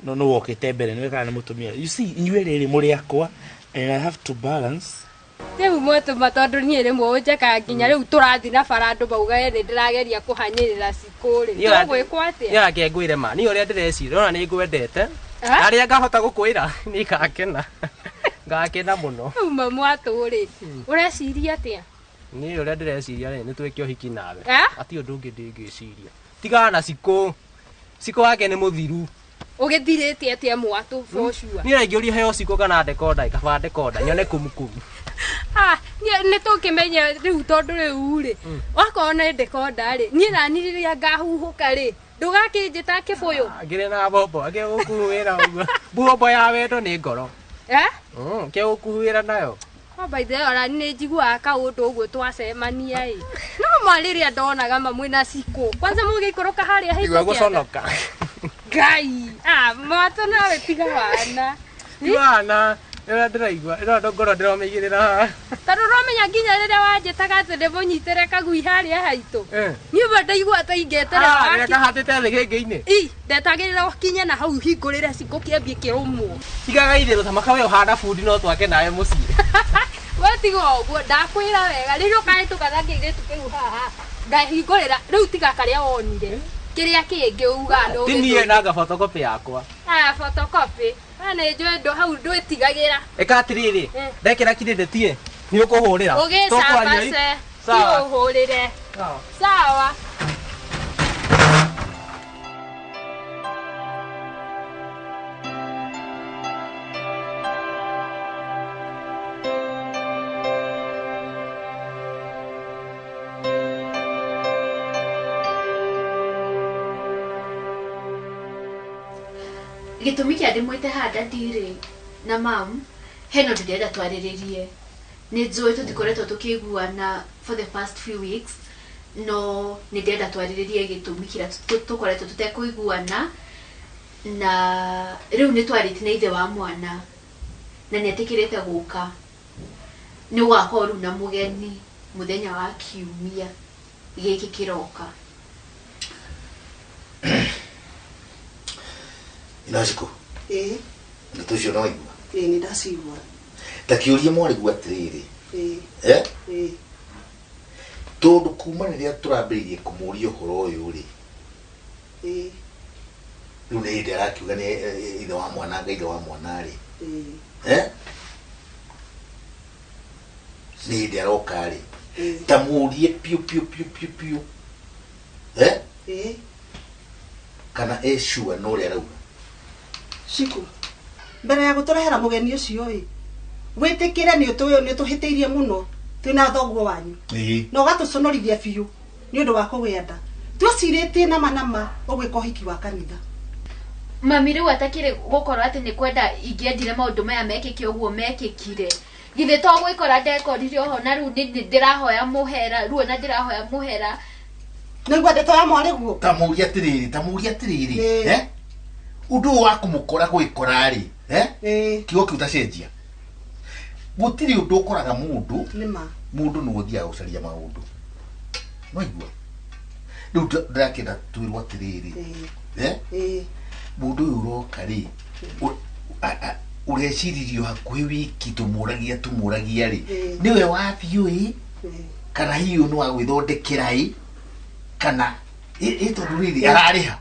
no wokete mbere niwe kana mutumia you see inywe riri muri akwa and I have to balance Riu motuma tondu nie rimwe unjeka nginya riu turathi na barando bauga ni ndirageria kuhanyirira cikuri tugwikwo atia ya ke ngwire ma ni uria ndireci rona ni ngwendete aria ngahota gukwira ni gakena ngakena muno mamu aturi ureciria atia ni uria ndireciria ni twike uhiki nawe ati undu ungi ndingiciria tigana na ciko wake ni muthiru ugithirite atia mwatu for sure ni raingĩũria heo ciko kana dekoda kaba dekoda nyone kumukumu ni tukimenya riu tondu riu ri wakona dekoda ri ni raniriria ngahuhuka ri ndugakinjita kibuyu ngire na bombo age gukuwira uguo bombo ya wendo ni ngoro ke gukuwira nayo by the way ni njiguaga kaundu uguo twacemania ĩ no mwariria ndonaga mamwina ciko kwanza mugikoroka haria igwa guconoka Ngai mwato nawe tiga wana wana ndiraigua ngoro ndiromeigirira tondu romenya nginya riria wanjitaga ati ndibunyitere kagui haria haitu niuba ndaigua ta ingetera kahatite thĩ gĩngĩ-inĩ ndetagĩrĩra kinye na hau hingũrĩre ciko kĩambie kĩrũmwo tigaga itherũ thamaka we ũhana bundi no twake nawe mũciĩ wetiga ũguo ndakwĩra wega rĩrĩa ũkahĩtũka na kĩirĩtu kĩu haha ngahingũrĩra rĩu tiga karĩa wonire kĩrĩa kĩngĩ uga no tinie nanga photocopy yakwa photocopy nĩ njũĩ ndo hau ndwĩtigagĩra ĩka atĩrĩrĩ ndekĩra kĩrĩndĩ tie nĩ ũkũhũrĩra ũgĩcabace tiũhũrĩre sawa gitumi kia ndimwite handa ndire na mam heno ndirenda twariririe ni njui tutikoretwo tukiguana for the past few weeks no ni ndenda twariririe gitumi kira tukoretwo tutekuiguana na riu ni twarite na ithe wa mwana na ni atikirite guka ni wakoru na mugeni muthenya wa kiumia giki kiroka Inashiko. Ndeto cio no igua. Ni ndacigua. Takiuria mwarigua atiriri. Tondu kuma riria turambiririe kumuria uhoro uyu ri. Riu ni ndi arakiuga ni ithe wa mwana nga ithe wa mwana ri. Ni ndi aroka ri. Tamurie piu. Kana sure no ri arauga. Ciko mbere ya guturehera mugeni ucio witikire ni tuhiteirie muno twina thoguo wanyu no gatuconorithia biu ni undu wa kugenda twaciritie nama ugwika uhiki wa kanitha mami riu atakire gukorwo ati ni kwenda ingiendire maundu maya mekike uguo mekikire githe to gwikora ndekoririo ho na riu ndirahoya muhera riu na ndirahoya muhera niguo ndeto ya mwariguo tamuria atiriri undu wa kumukora gwikora ri kigo kiu tacenjia gutiri undu ukoraga mundu no guthia gucaria maundu no igua riu ndakenda twirwo atiriri mundu uyu uroka ri ureciririo hakuhi wiki tumuragia ri niwe wathiu kana hiyo no agwithondekera kana tondu riri arariha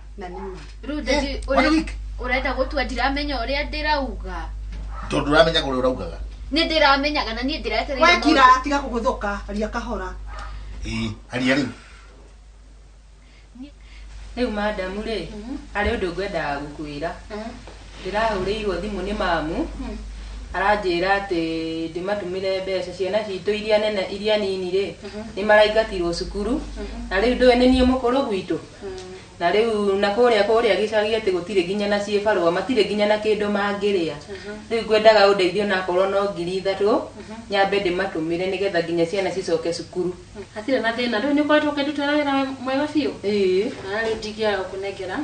Rude urenda gutua ndiramenya uria ndirauga tondu uramenya uria uraugaga ni ndiramenyaga na ni ndireterera wekira tiga kuguthuka aria kahora aria riu riu madam ri ari undu ngwenda gukwira ndirahuriirwo thimu ni mamu aranjira ati ndimatumire mbeca ciana citu iria nene iria nini ri ni maraingatirwo cukuru na riu ndwe ni nie mukuru gwitu na riu na kuria gicagi ati gutire ginya na cie barua matire ginya na kindu mangiria riu ngwendaga undeithio na korwo no 3,000 nyambe ndimatumire nigetha ginya ciana cicoke cukuru hatire na thina riu ni ukoretwo ukindutira wira mwega biu na riu ndigia kunengera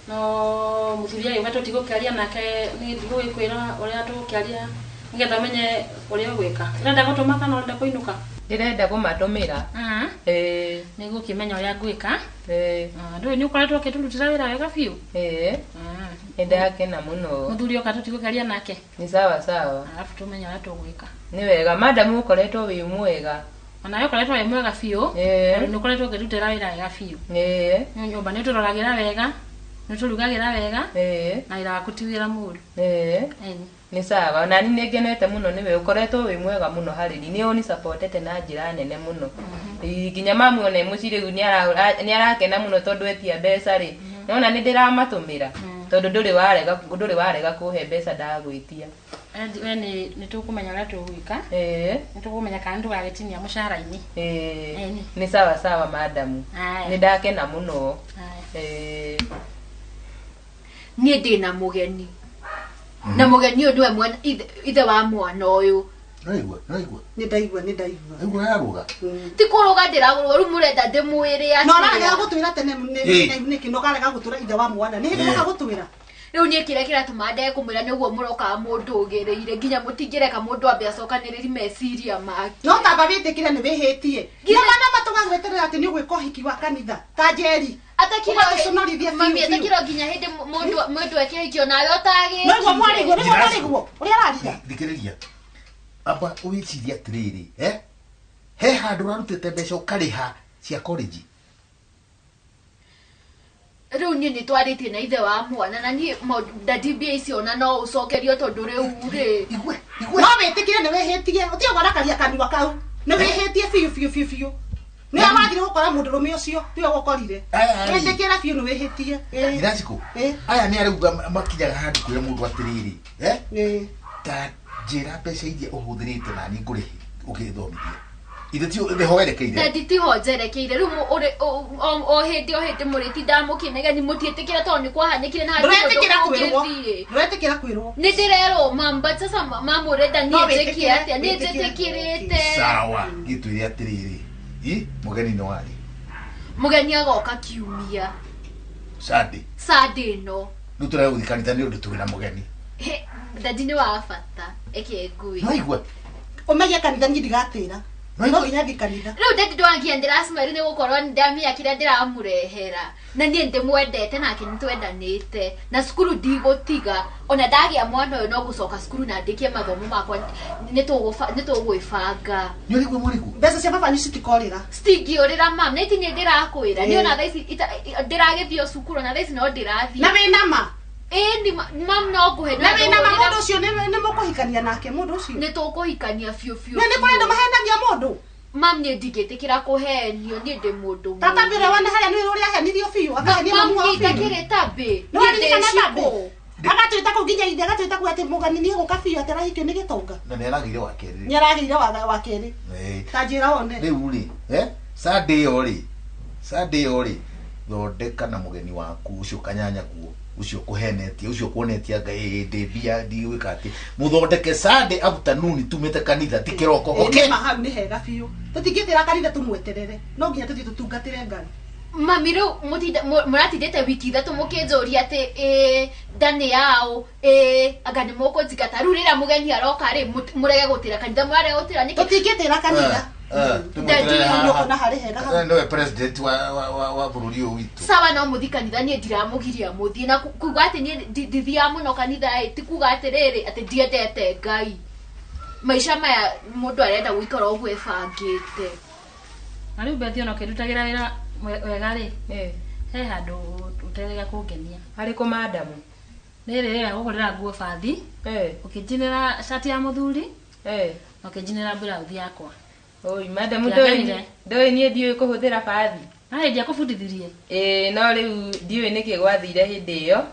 no muthuria yuga tutigukiaria nake ni ndigwikwira uria tukiaria nigetha menye uria gwika irenda gutuma kana urenda kuinuka ndirenda kumatumira niguo kimenya uria ngwika ndu ni ukoretwo ukitulutira wira wega biu ndakena muno muthuri oka tutigukaria nake ni sawa sawa alafu tumenya uria tugwika ni wega madam ukoretwo wi mwega ona yo koretwo wi mwega biu ni ukoretwo ukitutira wira wega biu ni nyumba ni turoragira wega ni turugagira wega na ira kutiwira muru ni sawa na ni ngenete muno niwe ukoretwo wi mwega muno hari ni oni supportete na njira nene muno ginya mamu one muciri ni arakena muno tondu etia mbeca ri nona ni ndiramatumira tondu nduri warega kuhe mbeca ndagwitia we ni tukumenya uria tugwika ni tukumenya kana ndugagitinia mushara-ini ni sawa sawa madamu ni ndakena muno nie ndina mugeni na mugeni uyu niwe mwana ithe wa mwana uyu naigua ni ndaigua aigua yaruga ti kuruga ndiragurwo ru murenda ndimwire no arega gutwira tene ni kinoga arega gutwira ithe wa mwana ni hindi muka gutwira riu nie kira tumande kumwira niguo muroka mundu ugereire nginya mutingireka mundu ambe acokaniriri meciria maki no tamba bitikire ni bihitie nginya mana matugagweterera ati ni gwika hiki wa kanitha ta jeri mami atakira nginya hindi mundu ekehikio nawe otagi no mwariguo uria ararira thikiriria aba uwiciria atiriri he handu rarutite mbeca ukariha cia college riu nie ni twaritie na ithe wa mwana na nie ndadibia icio na no ucokerio tondu riu ri no bitikire ni wihitie utio gorakaria kanua kau ni wihitie fiu ni amagire gukora mundu rume ucio tiwe gukorire witikira fiu ni wihitie iraciko aya ni arauga makinyaga handu kwira mundu atiriri ta njira mbeca iria uhuthirite na ni ngurihi ukithomithia ithe ti hoerekeire ndati ti hoerekeire riu o hindi muriti ndamukinega ni mutietikira tondu ni kwahanikire na nduretikira kwirwo ni ndirero mamba sasa mamurenda ni njekia atia ni njetikirite sawa gitwire atiriri mugeni no wari mugeni agoka kiumia sade no nutura guthikanitha ni undu twina mugeni ndadi ni wa bata ekengui naigua umegia kanitha ni ndigatira no inyathi kanitha riu ndadi ndwangia ndirasmeri ni gukorwo ndamia kira ndiramurehera na nie ndimwendete nake nitwendanite na cukuru ndigutiga ona ndagia mwana uyu no gucoka cukuru na ndikie mathomo makwa nitugwibanga ni urigwe muriku mbeca cia baba ni citikorira stingiurira mam na itinye ndirakwira ni ona thaici ndiragithio cukuru na thaici no ndirathi na wina ma ni mam no nguhe na wina ma mundu ucio ni mukuhikania nake mundu ucio ni tukuhikania fiu ni kurenda mahenagia mundu mam ni ndigitikira kuhenio ni ndi mundu tata mbere wana haria ni uria henirio fiu akahenia mamu wa fiu nditakire tabe no ni kana tabe agatwita kuginya inde agatwita kuati mugani ni guka fiu atarahikio ni gitonga na ni aragire wa keri ni aragire wa keri tajira one riu ri Sunday ori thondeka na mugeni waku ucio kanyanya guo ucio kuhenetie ucio kuonetie ngai ndebia ndiwika ati muthondeke Sunday afternoon tumete kanitha tikiroko okay mahau ni hega fiu tutingitira kanitha tumweterere no nginya tuthi tutungatire ngai mami riu muratindite wiki ithatu mukinjuria ati ndani yao anga ni mukunjigata riu rira mugeni aroka ri murege gutira kanitha murege gutira niki tutingitira kanitha no president wa bururi uyu witu sawa no muthi kanitha nie ndiramugiria muthi na kuga ati nie ndithia muno kanitha ti kuga ati riri ati ndiendete ngai maisha maya mundu arenda guikara uguo ebangite na riu bethi ona ukirutagira wira wega ri he handu uterega kungenia hari ku madamu riri wega gugurira nguo bathi ukijinira shati ya muthuri ukijinira blouse yakwa oi madamu ndoi nie ndiwe kuhuthira bathi ai ndia kubundithirie no riu ndiwe niki gwathire hindi iyo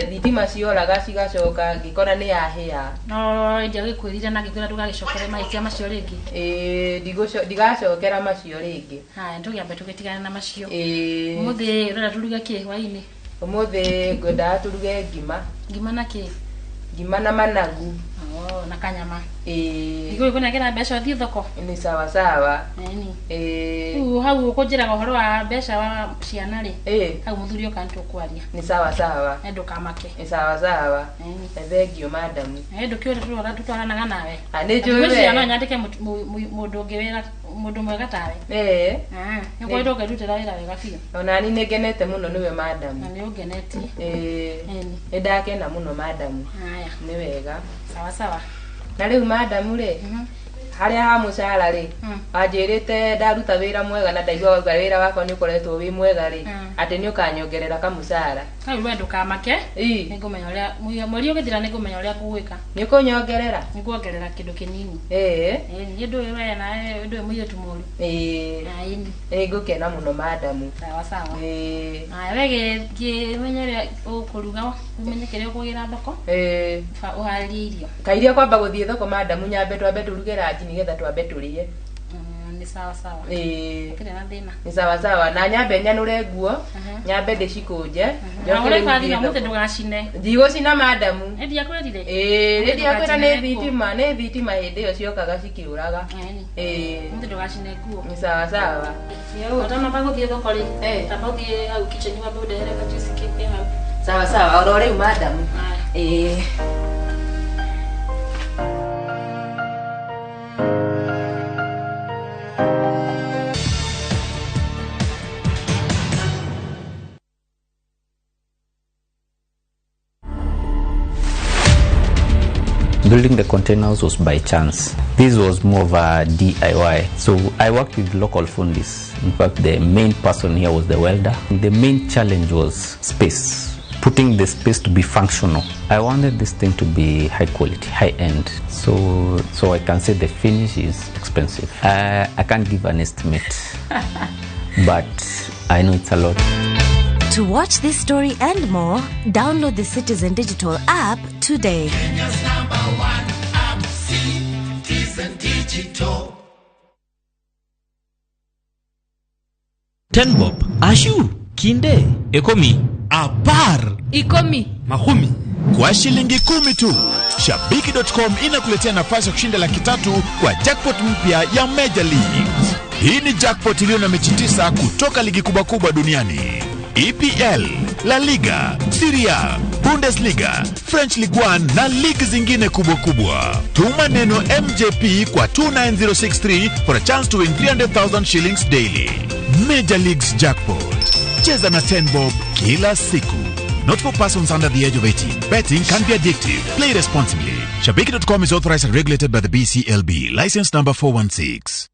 thitima cioraga cigacoka ngikora ni yahia no ndia gikwirire na ngikwira ndugagicokere maicia macio ringi ndigacokera macio ringi haya ndugiambe tugitigana na macio umuthi rora turuge ki hwaini umuthi ngwenda turuge ngima na ki ngima na managu na kanyama. Igo kuna kira besha thi thoko. Ni sawa sawa. Hau ukujira gohoro wa besha wa ciana ri. Hau muthuri okantu kwaria. Ni sawa sawa. Endo kamake. Ni sawa sawa. Thengio madam. Endo kiore tutwaranaga nawe. Ni njuri. Ciana nyandike mundu ngewira mundu mwega tawe. Niko ndo ngerutira wira wega biũ. Ona ni ngenete muno niwe madam. Na ni ungeneti. Ndakena muno madam. Haya. Ni wega. Sawa sawa. Na riu madam ri haria ha mucara ri anjirite ndaruta wira mwega na ndaigua wira wako ni ukoretwo wi mwega ri ati ni ukanyongerera kamucara kai wendo kamake ningumenya uria mweri ugithira ningumenya uria kugwika ni kunyongerera ni kuongerera kindu kinini ni ndu we na ndu mwiyo tumuru ngukena muno madam. Sawa sawa. Wege kimenyeria ukuruga umenye kiria kugira thoko uhari irio kairia kwamba guthie thoko madam nyambe twambe turugera aji nigetha twambe turie. Ni sawa sawa. Kile na thina. Ni sawa sawa na nyambe nyanure nguo nyambe ndicikunje ore kwathira muthe ndugacine ndigo cina madam endi akwirire rendi akwira ne thitima hindi yo ciokaga cikiuraga muthe ndugacine nguo. Ni sawa sawa. Yo tama baguthie thoko ri tabathie au kitchen wa bude reka juice cake hau. Sawa sawa orore madam. Building the containers was by chance. This was more of a DIY. So I worked with local fundis. In fact, the main person here was the welder. The main challenge was space. Putting the space to be functional. I wanted this thing to be high quality, high end. So I can say the finish is expensive. I can't give an estimate, but I know it's a lot. To watch this story and more, download the Citizen Digital app today. Kenya's #1 app, Citizen Digital. 10 bob, ashu, kinde, ekomi, apar, ikomi, mahumi. Kwa shilingi 10 tu, Shabiki.com inakuletea nafasi ya kushinda $300,000 kwa jackpot mpya ya Major League. Hii ni jackpot iliyo na mechi 9 kutoka ligi kubwa duniani. EPL, La Liga, Serie A, Bundesliga, French Ligue 1 na ligi zingine kubwa. Tuma neno MJP kwa 29063 for a chance to win 300,000 shillings daily. Major League's jackpot. Cheza na 10 bob kila siku. Not for persons under the age of 18. Betting can be addictive. Play responsibly. Shabiki.com is authorized and regulated by the BCLB. License number 416.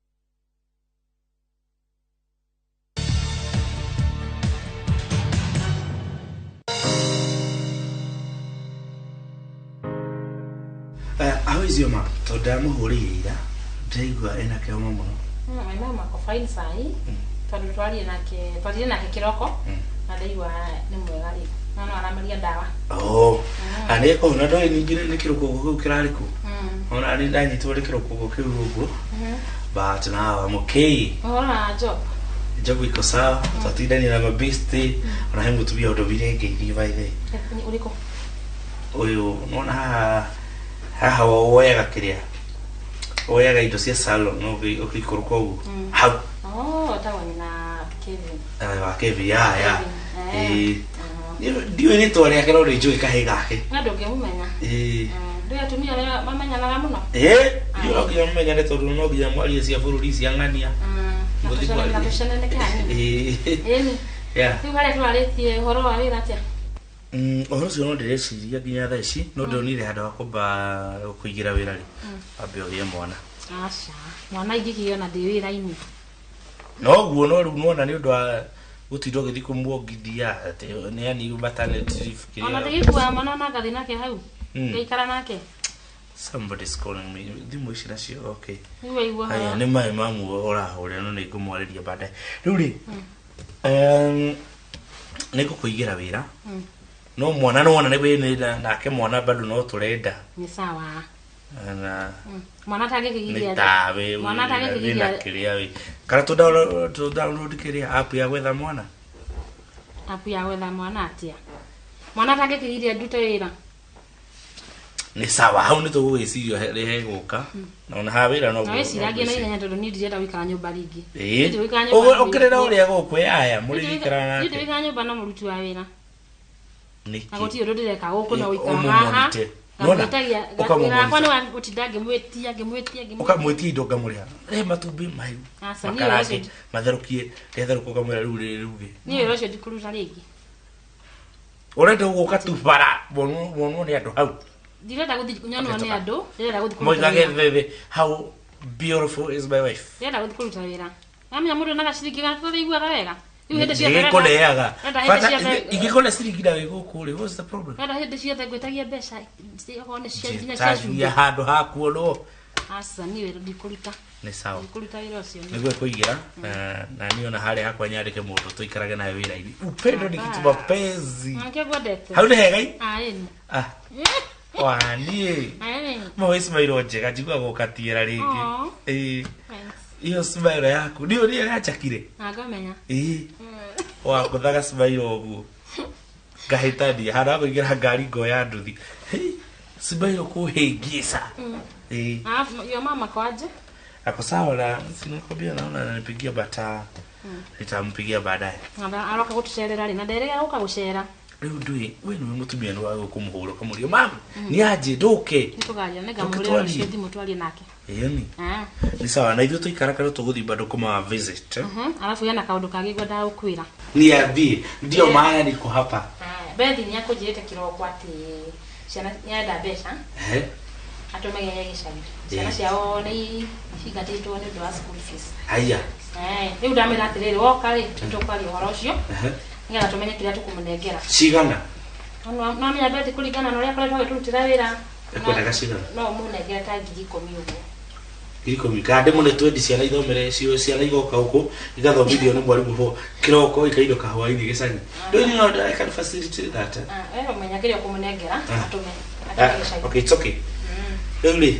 Awizio ma todamu hurira ndaigua ena kema muno. Mama ko fine sai. Twari nake kiroko. Na ndaigua ni mwega ri. No aramaria ndawa. Ane ko na ndo nyingine ni kiroko ku kirariku. Ona ari ndanyitwo ri kiroko ku kirugo. But now I'm okay. Job iko sawa. Tatidani na mabesti. Ona hemu tubia udobire ngeithi baithe. Uriko. Oyo nona haha woyaga kiria woyaga indo cia salon no ukikuru kwa hau tawani na Kevin wa Kevin ya ndio ni to ria kero ri njui kahe gake na ndoge umenya ndio atumia ria mamenya na muno ndio ngi mamenya ne tondu no nginya mwari cia bururi cia ngania na tushana ne kani ndio wale twaletie horo wa wira tia ohoro cio no ndireciria nginya thaa ici no ndonire handu hakumba kuigira wira ri ambe ogie mwana mwana ingikiona ndi wira-ini no guo no riu nona ni undu wa gutindo githi kumuongithia ati ni ani maternity leave ona ndikua mwana na gathi nake hau ngeikara nake somebody's calling me thimu ici nacio okay niwe igua haya ni mai mamu orahore no ni ngumwariria baadaye riu ri niko kuigira wira no mwana no wana ni nake mwana bado no turenda ni sawa na mwana tagekigiria mwana tagekigiria kiria wi kara to download kiria app ya gwetha mwana atia mwana tagekigiria ndute wira Nĩ sawa, hau nĩ tũgũgĩcirio rehe gũka. Na ona ha wĩra no. Na wewe siragie na ihenya tondũ niĩ ndirenda gũikara nyũmba rĩngĩ. Ũkĩrĩra ũrĩa gũkwĩ aya mũrĩgĩikara nake. Ndirĩ gũikara nyũmba na mũruti wa wĩra. Nĩkĩ? Na gũtirĩ ũndũ ndĩreka gũkũ na gũikara haha. Ngamwĩtagia gakwa nĩ gũtinda ngĩmwĩtia. Ũkamwĩtia indo ngamũrĩha. Rehe matumbĩ mahiũ. Makarange matherũkie retherũka ngamwĩra rĩu rĩruge. Niĩ wĩra ũcio ndikũruta rĩngĩ. Ũrenda gũka tu bara wonwo nĩ andũ hau. Ndirenda gũthiĩ kunyanwo nĩ andũ, ndirenda gũthiĩ kũruta Moigage thĩ how beautiful is my wife. Ndirenda gũthiĩ kũruta wĩra. Ngamenya mũndũ na gaciringi gake ũiguaga wega. Rĩu hĩndĩ ciothe ngĩkũneaga. Ingĩkũne ciringi na wĩ gũkũ rĩ, what's the problem? Ndirenda hĩndĩ ciothe ngwĩtagia mbeca, ciĩho nĩ ciakinya ciacuya handũ ha kuonwo. Asa niĩ wĩra ndikũruta. Nĩ sawa. Ndikũruta wĩra ũcio. Nĩguo kũigĩra na niĩ ona harĩa hakwa nyandĩke mũndũ tũikarage nayo wĩra-inĩ. Upendo ni kitu mapenzi. Ngĩgwendete. Hau nĩ hegai? Ah. Waniĩ. Mawĩ smile njega njigua gũkatiĩra rĩngĩ. Iyo smile yaku nĩ yachakire. Ngamenya. Wakũthaga smile ũguo. Ngahĩtania hana kũingĩra ngari ngoya nduthi. Smile kũhĩngĩca. Yo mama kwaje? Ako sawa na sinakwambia naona ananipigia bata. Nitampigia baadaye. Aroka gũtucerera rĩ na nderega gũka gũcera. Rĩu ndũĩ we nĩ mũtumia nĩ wago kũmũhũra kamũrio mama nĩ aje ndũke nĩtũgaria nĩ ngamũrĩra ũcio thimũ twarie nake ĩni nĩ sawa na ithuĩ tũikara kana tũgũthiĩ bado kuma visit alafu yana kaũndũ kangĩ ngwenda gũkwĩra niambie ndio maana niko hapa Bethi nĩ akũnjĩrĩte kĩroko atĩ ciana nĩenda mbeca atũmege gĩcagi ciana ciao nĩ cigatĩtwo nĩ ũndũ wa school fees haya rĩu ndamĩra atĩrĩrĩ woka rĩ tũkwaria ũhoro ũcio nĩgetha tũmenye kĩrĩa tũkũmũnengera cigana no menya Bethi kũringana na ũrĩa koretwo agĩtũrutĩra wĩra ekwendaga cigana no mũnengere ta 10,000 ũguo 10,000 kande mũne twendi ciana ithomere cio ciana igoka huko igathomithio nĩ mwarimu ho kiroko ikaindoka hwainĩ gĩcagi do you know that I can facilitate that menya kĩrĩa ũkũmũnengera atũme okay it's okay rĩu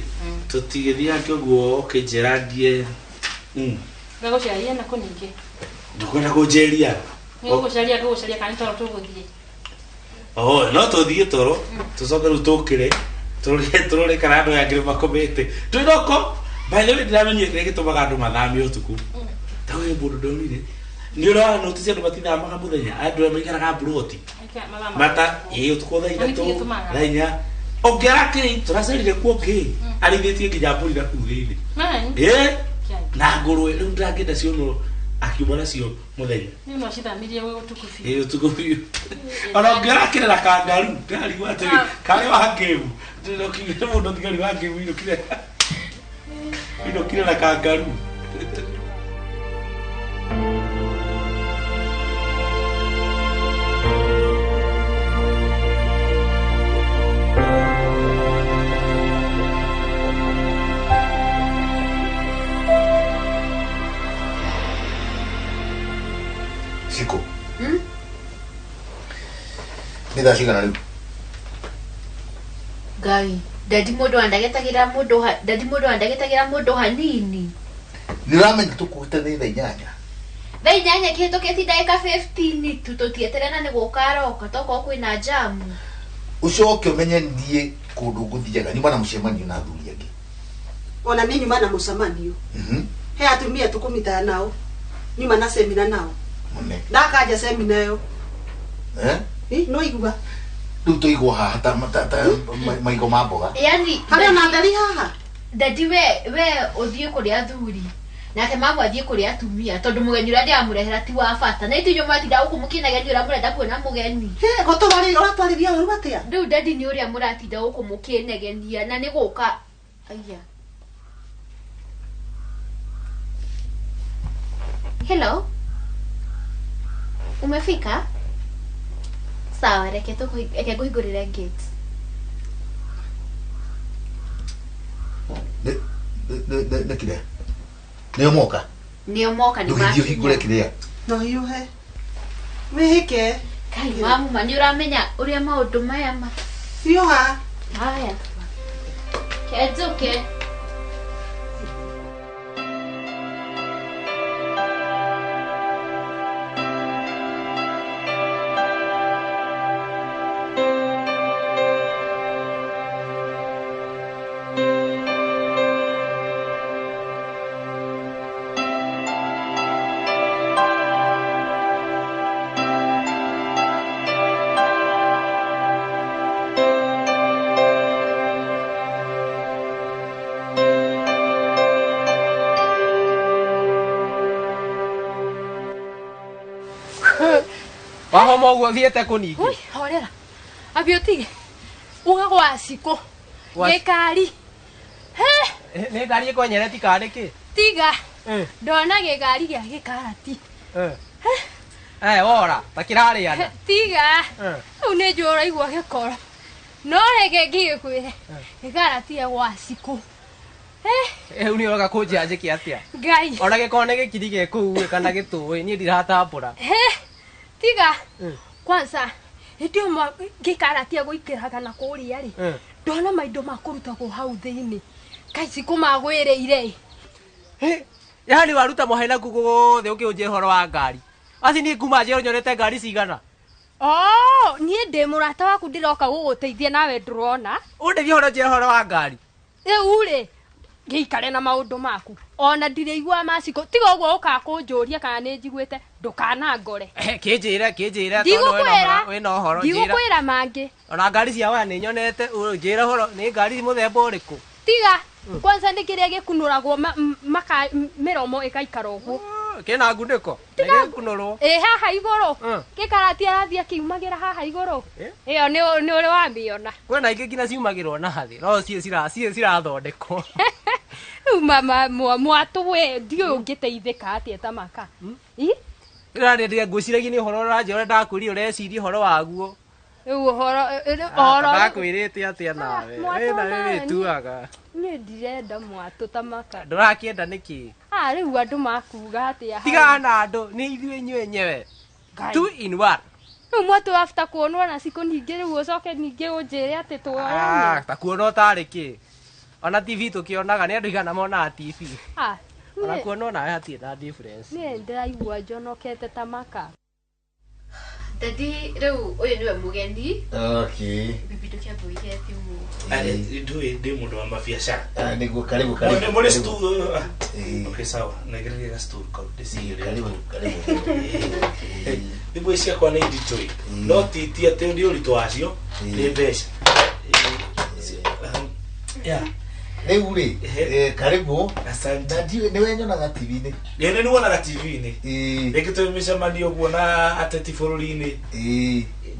tũtigĩthiĩ hake ũguo ũkĩnjĩrandie ngagũcaria na kũningĩ ndũkwenda kũnjĩria ngũgũcaria kana toro tũgũthiĩ no tũthiĩ toro tũcoke rĩu tũkĩre tũrore kana andũ yangĩrĩ makomete twĩnoko by the way ndĩramenyire gĩtũmaga andũ mathamie ũtukũ ta we mũndũ ndonire nĩ ũrona notice andũ matithamaga mũthenya andũ maikaraga mburoti mata ũtukũ thaa 3 thaa 4 ũngĩarakĩrĩ tũracerire kuongĩ arĩithĩtie nginya mbũri na kuu thĩinĩ na ngũrwe rĩu ndangĩenda ciono akiuma nacio mũthenya nĩ no cithamirie we ũtukũ biũ ũtukũ biũ ona ũngĩarakĩrĩ na kangaru ndarigwa atĩ karĩ wa ngĩmu ndĩrokire mũndũ thigari wa ngĩmu inokire na kangaru Siko. Nida cigana rĩu. Ngai, dadi mũndũ andagetagira mũndũ hanini. Nĩũramenya tũkũĩte nĩ thaa 8. Thaa 8 kĩhĩtũkĩti ndagĩka 15 tu tũtieterera nĩ gũkaroka tokorwo kwĩna jamu. Ucoke ũmenye ndiĩ kũndũ ngũthiaga nyuma na mũcemanio na athuri angĩ. Ona nĩ nyuma na mũcemanio. He atumia tũkũmithana nao. Nyuma na semina nao. Ndakaja semina ĩyo. No igua. Rĩu tũigwo haha ta maigo ma mboga. Yani harĩa na ndari haha. Dadi we ũthiĩ kũrĩ athuri. Nake mamu athiĩ kũrĩ atumia tondũ mũgeni ũrĩa ndĩramũrehera ti wa bata. Na itinyo matinda gũkũ mũkĩnagia ũrĩa mũrenda kuona mũgeni. Ũratwarĩria ũru atĩa? Rĩu dadi nĩ ũrĩa mũratinda gũkũ mũkĩnegenia na nĩ gũka. Aya. Hello. Umefika? Sawa, reke kuhingũrĩre gate. Nĩ kĩrĩa? Nĩo moka? Nĩo moka nĩ makinya. Ndũgĩthiĩ ũhingũre kĩrĩa? No hiũhe. Wĩhĩke. Kai mamu ma nĩ ũramenya ũrĩa maũndũ maya ma. Hiũha. Haya. Ketũke. homa uguo thiete kuningi ui horera abio tige uga gwa ciko gekari he ne ngari ikonyere ti kari ki tiga ndona gegari gya gikarati wora takirariana tiga une jora igwa gekoro no rege gikwire gikarati gwa ciko uni oga kujia njiki atia ngai ona gikone gikiri gikuwe kana gituwe ni ndiratambura tiga kwanza ndio gikaratia guikiraga na kuria ri ndona maindo makurutagwo hau thiini kaisi kumagwireire yani waruta mohena gugu the ukiunje horo wa ngari asi ni kuma je nyonete ngari cigana nie ndi murata waku ndiroka guguteithia nawe ndurona undeithia horo je horo wa ngari uri giikare na maundu maku ona ndireigwa maciko tiga uguo ukakunjuria kana ni njiguite ndukana ngore kinjire we no horo ndigukwira mangi ona ngari cia wa ni nyonete njira horo ni ngari muthemba uriku tiga kwanza ndikiria gikunuragwo maka miromo ikaikara uguo kena ngundiko gikunurwo haha iguru gikarati arathia kiumagira haha iguru iyo ni uri wamiona kwena ingi ngina ciumagirwo na hathi no cie cirathondekwo mama mwatu we ndio ungiteithika atia tamaka irarendia ngwiciragia ni horo ranjora ndakwiri ureciria horo waguo horo ndakwirite atia nawe na ni tuaga ni ndirenda mwatu tamaka ndurakienda niki riu andu makuga atia tiga na andu ni ithuĩ inyuĩ enyewe 2 in 1 riu mwatu after kuonwa na siku ningi riu ucoke ningi unjire ati tuoyane ta kuona utari ki ona TV tukionaga ni andu igana monaga TV ona kuona nawe hatirĩ na difference ni ndiraigua njonokete tamaka Daddy riu uyu niwe mugeni bibi tukiambuire timu ndi mundu wa mabiacara niguo karibu muri stu okay sawa nagerageza stu karibu ndibu cia kwa ni nditoi no titi ati ndi uritu wacio ni mbeca riu ri karibu asante niwe nyonaga TV-ini ni wonaga TV-ini reke tumicemanio guo na ateti bururi-ini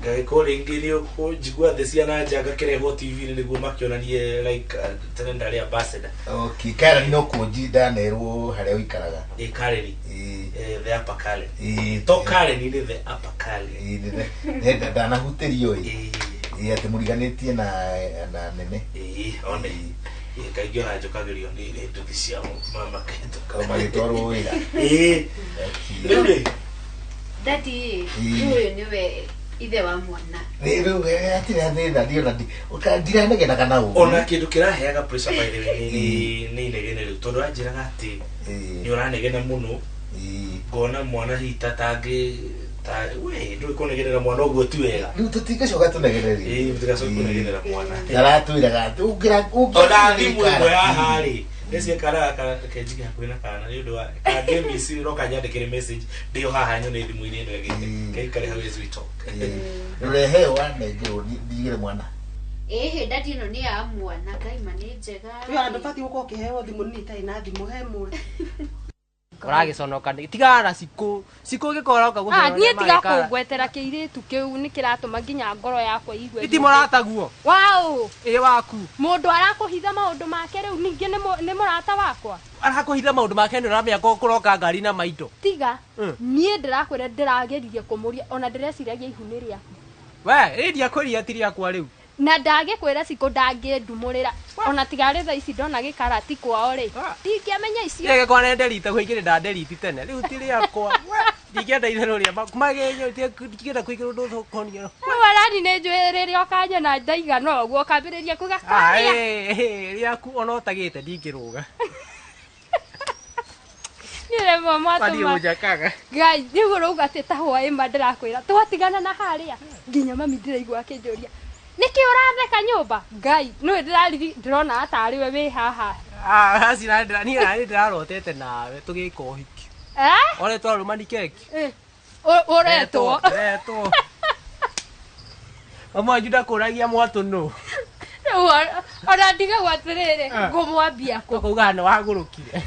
ngagiko ringi ni njigua the ciana nja ngakirehwo TV-ini niguo makionanie like tene ndari ambassador Karen no kunji ndanerwo haria uikaraga Karen the upper Karen to Karen ni the upper Karen nenda ndanahutirio ati muriganitie na nene one kaigio na njokagirio ni nduthi cia mama kento kama gitwarwo wira rĩu Daddy uyu niwe ithe wa mwana riu atira thitha ndio ndiranegena kana u ona kindu kiraheaga pressure by the way ni negene riu tondu anjiraga ati ni uranegena muno ngona mwana hita tangi we ndu kunegerera mwana uguo ti wega riu tutigacoka tunegererie tutigacoka kunegerera mwana aratwiraga ati ugira ona thimu imwe haha ri necie karaka kenjiga kwina kana ni undu wa kandemi si roka nyandikire message ndio haha nyone thimu-ini ino egite kaikare how is we talk rehe wanegero ndigire mwana Daddy no ni ya mwana kaima ni njega yo andu fati guko kiheo thimu ni tai na thimu hemwe uragiconoka tigana siku gikoroka gucona nie tiga kungwetera kiiritu kiu ni kiratuma nginya ngoro yakwa igwe iti murataguo wao waku mundu arakuhitha maundu make riu ningi ni murata wakwa arakuhitha maundu make ni uramenya kuroka ngari na maindo tiga nie ndirakwira ndirageririe kumuria ona ndireciragia ihuni riaku we india kuria tiri yakwa riu na ndagikwira siko ndangindumurira ona tigari tha ici ndona gikarati kwao ri ndingiamenya icio yege kwa nende rita kwigire ndanderiti tene riu tiri yakwa ndingenda itherũ ria magenyo ndingenda kwigire undu thokonio no warani ne njwiriria okanya na ndaigana uguo kambiriria kuga riaku ona utagite ndingiruga nire mama tuma ujakaga gai niguo uga ati ta hwa ima ndirakwira twatigana na haria nginya mami ndiraigua akinjuria niki uratheka nyumba ngai no ndirona atari we wi haha hasi na ndirarotete nawe tugika uhiki ore twarumani keki uretwo mama juda kuragia mwatu no ona ndiga gwatirire ngumwambia ko kuga no wagurukire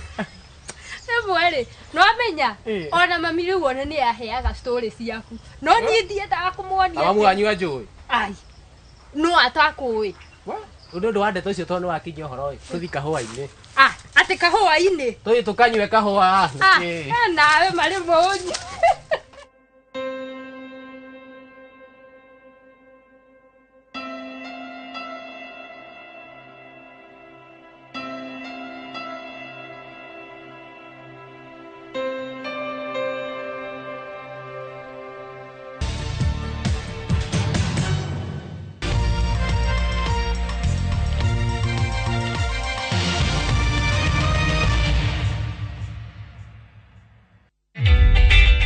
Ebu rĩ no amenya ona mami rĩu ona nĩ aheaga stories ciaku no niĩ ndiendaga kũmuonia mama wanyu anjũĩ ai no atakũĩ ũndũ wa ndeto icio tondũ wakinya ũhoro ũyũ tũthi kahũa-inĩ atĩ kahũa-inĩ tũthi tũkanyue kahũa nawe marĩ mũnyu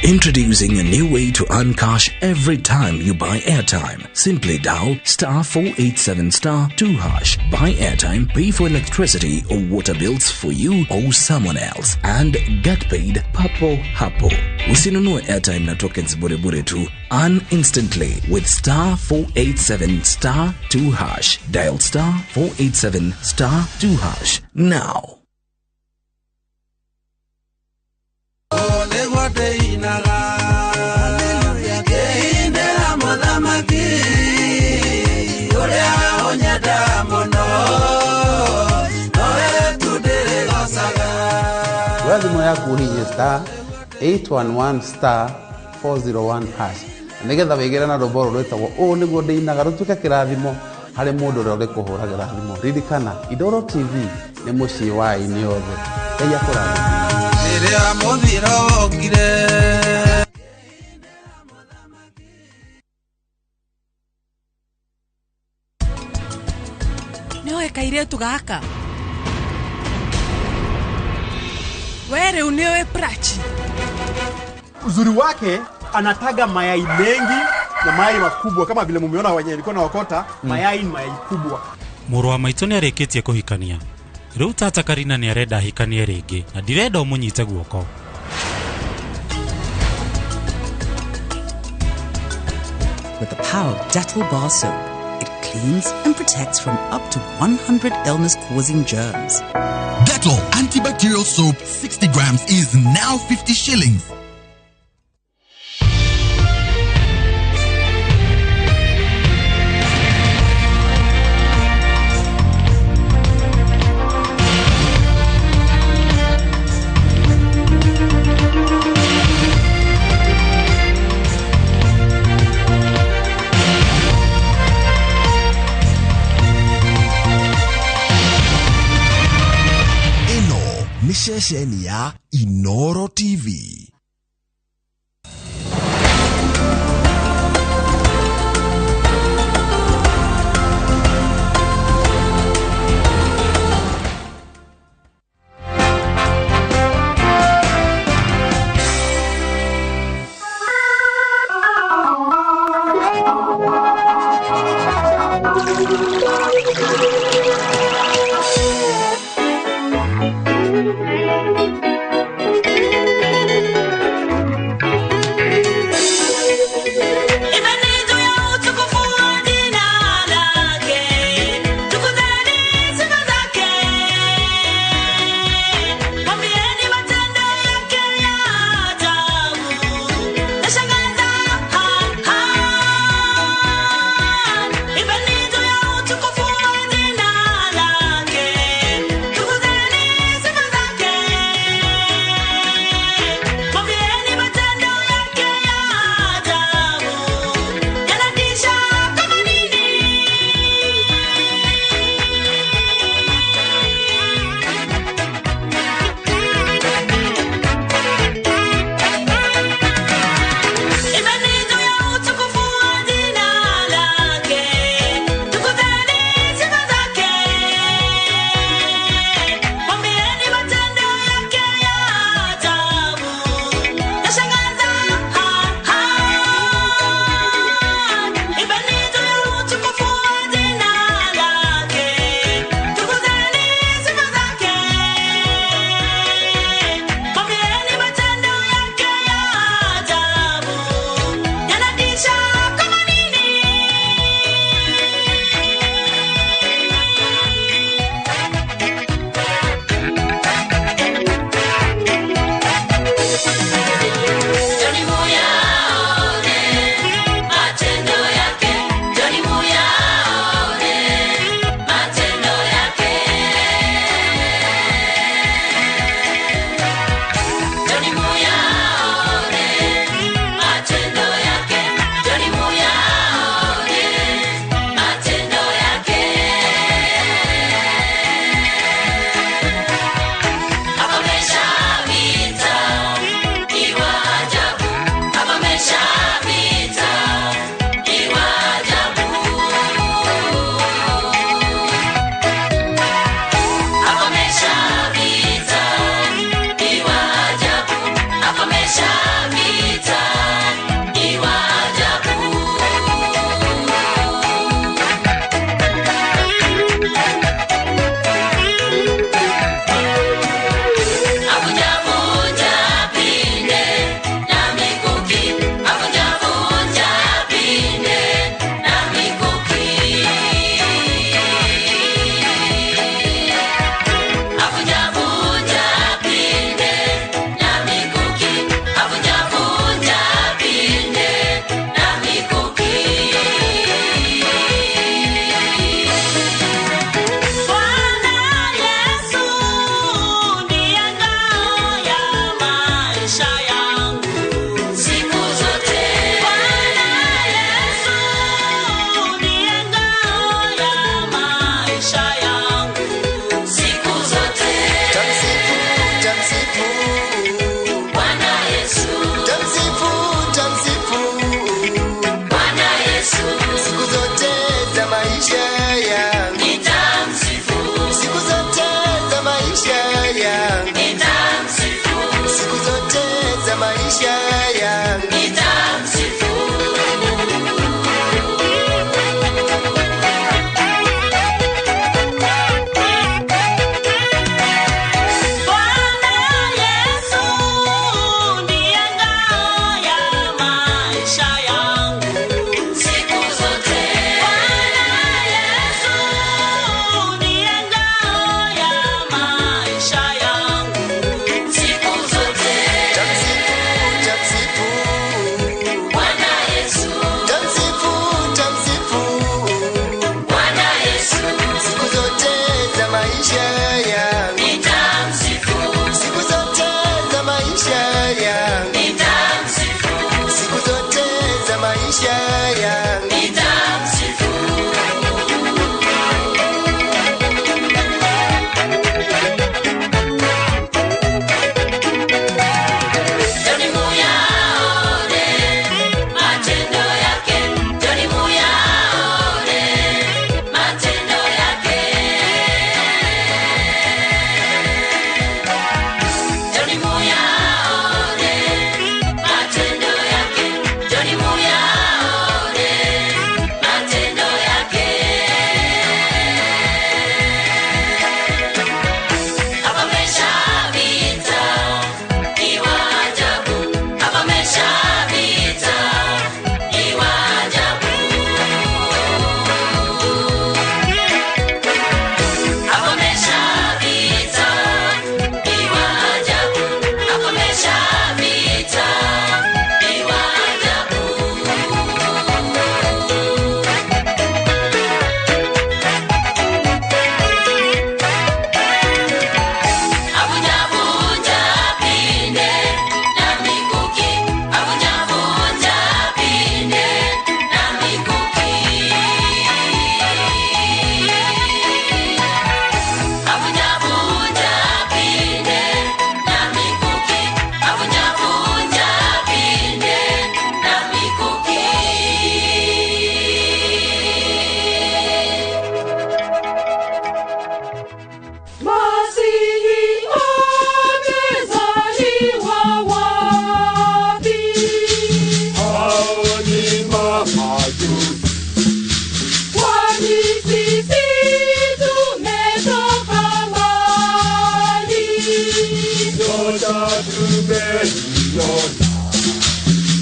Introducing a new way to earn cash every time you buy airtime. Simply dial *487*2#. Buy airtime, pay for electricity or water bills for you or someone else, and get paid papo hapo. Usinunue airtime na tokens bure tu. Earn instantly with *487*2#. Dial *487*2# now. Thimo yaku hinya *811*401#. Nigetha wigire na rũboro rwetagwo ũũ nĩguo ndĩinaga rũtuĩke kĩrathimo harĩ mũndũ ũrĩa ũrĩkũhũragĩra thimo. Ririkana Indoro TV nĩ mũciĩ wa aini othe. Ngai akũrathime. Rĩrĩa mũthiro wokire nĩoĩ kairĩtu gaka wewe uniwe prachi. Uzuri wake anataga mayai mengi na mayai makubwa kama vile mumeona wenye nilikuwa naokota mayai kubwa. Mũrũ wa maitũ nĩ arĩkĩtie kũhikania. Rĩu tata Karina nĩ arenda hikanie rĩngĩ na ndirenda ũmũnyite guoko. With the power of Dettol bar soap, it cleans and protects from up to 100 illness-causing germs. Dettol antibacterial soap 60 grams is now 50 shillings. Nishesheni ya Inoro TV.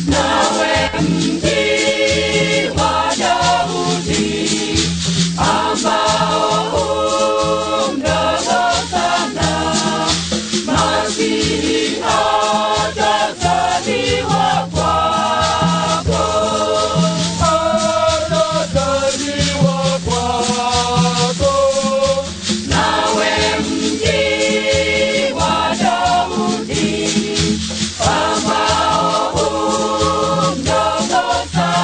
Nawe mji wa Daudi ambao mdogo sana, Masihi atazaliwa kwako, atazaliwa kwako. Nawe mji wa Daudi ambao mdogo sana,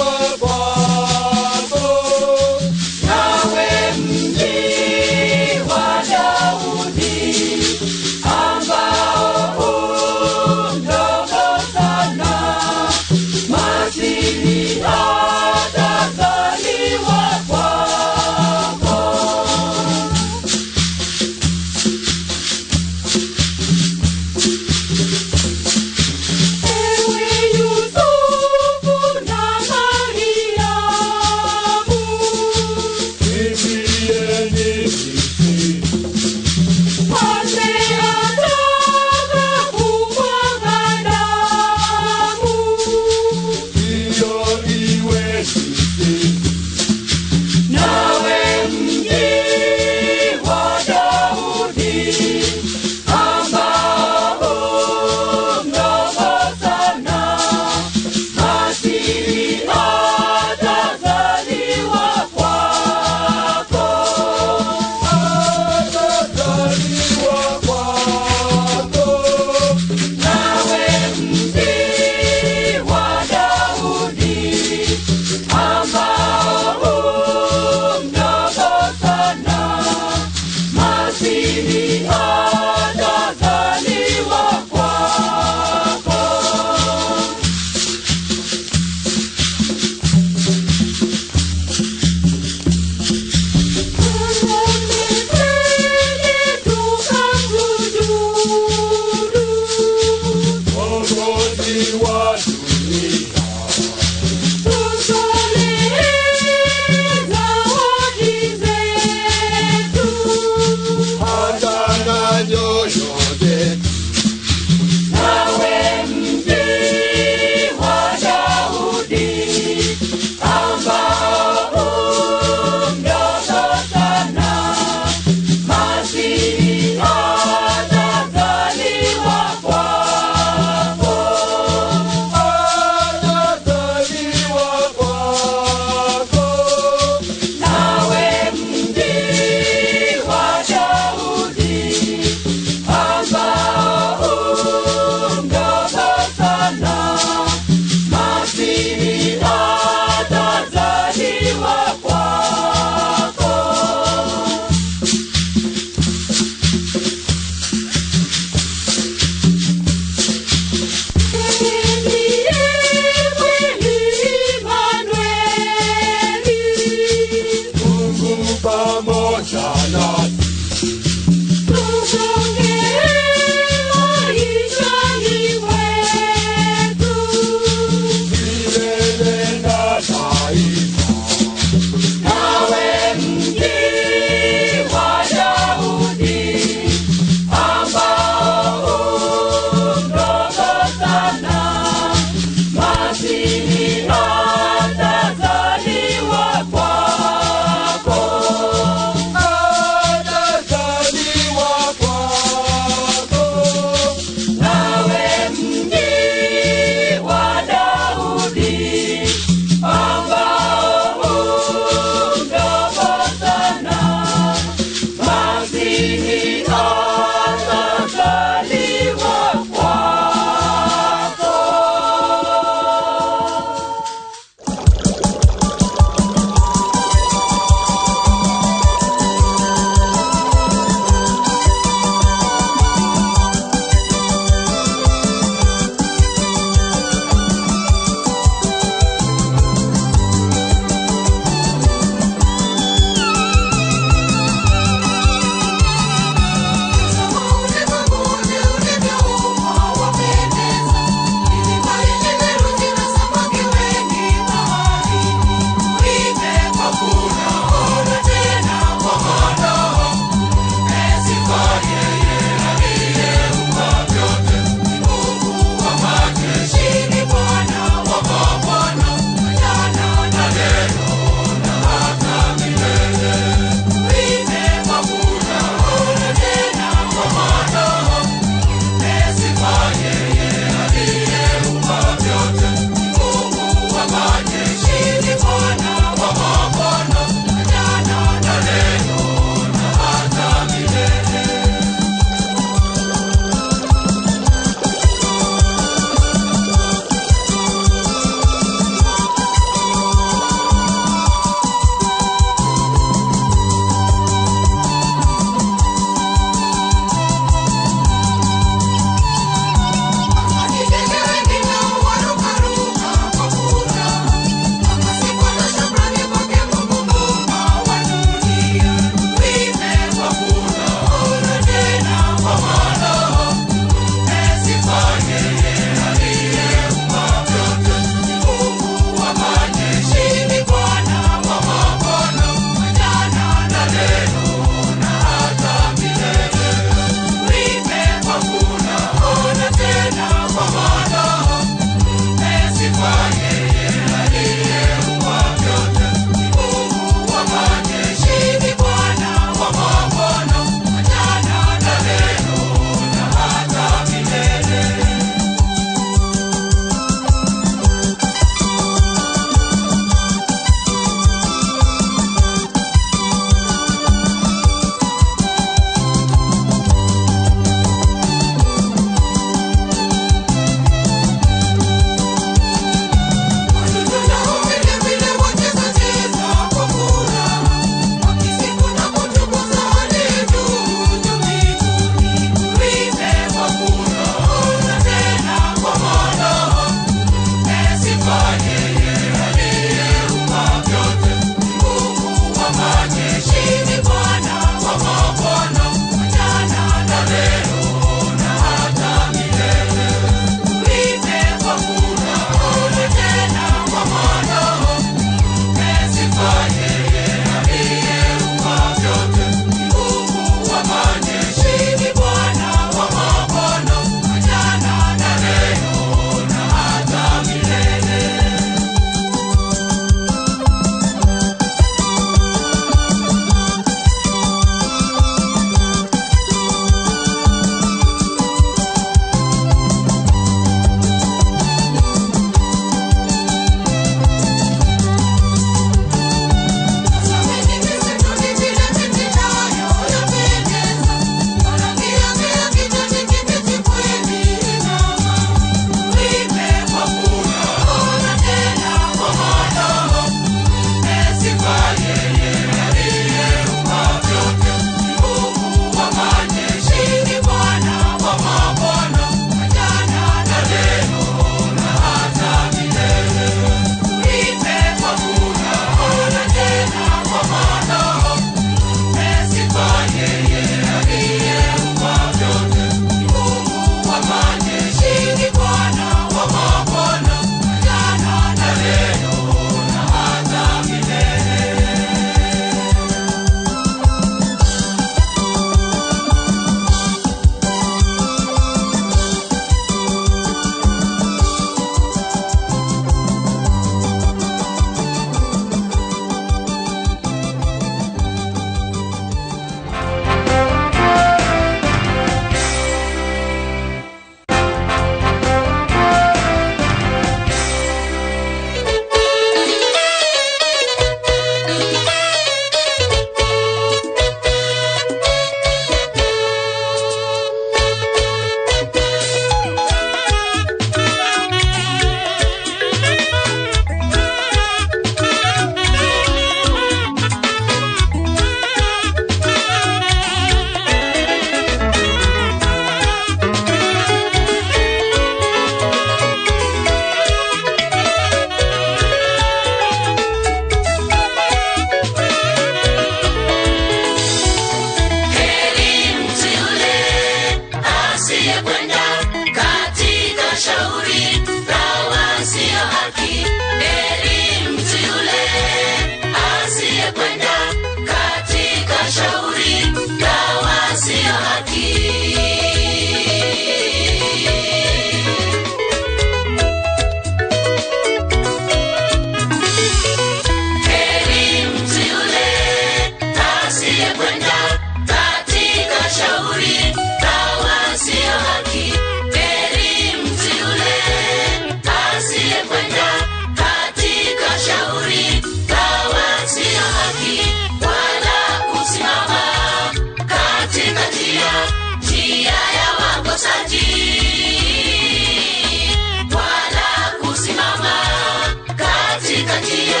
katika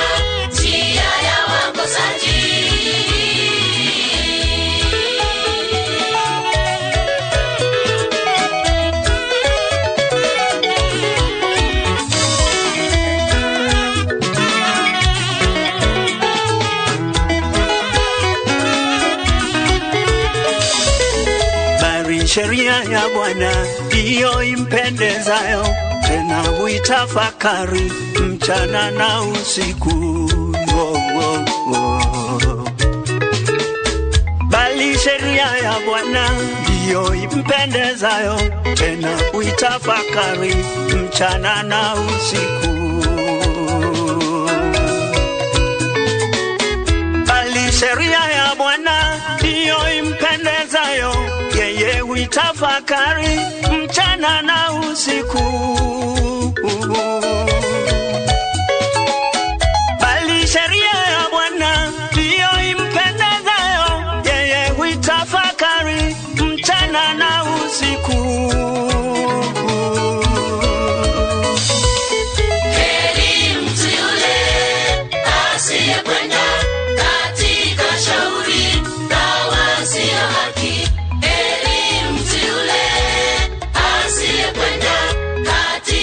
njia ya wakosaji. Sheria ya Bwana ndiyo impendezayo, tena huitafakari mchana na usiku. Bali sheria ya Bwana ndiyo impendezayo, tena huitafakari mchana na usiku. Bali sheria ya Bwana ndiyo impendezayo, yeye huitafakari mchana na usiku. Bali sheria ya Bwana ndiyo impendezayo, yeye huitafakari mchana na usiku. Heri mtu yule asiyekwenda katika shauri la wasio haki. Heri mtu yule asiyekwenda katika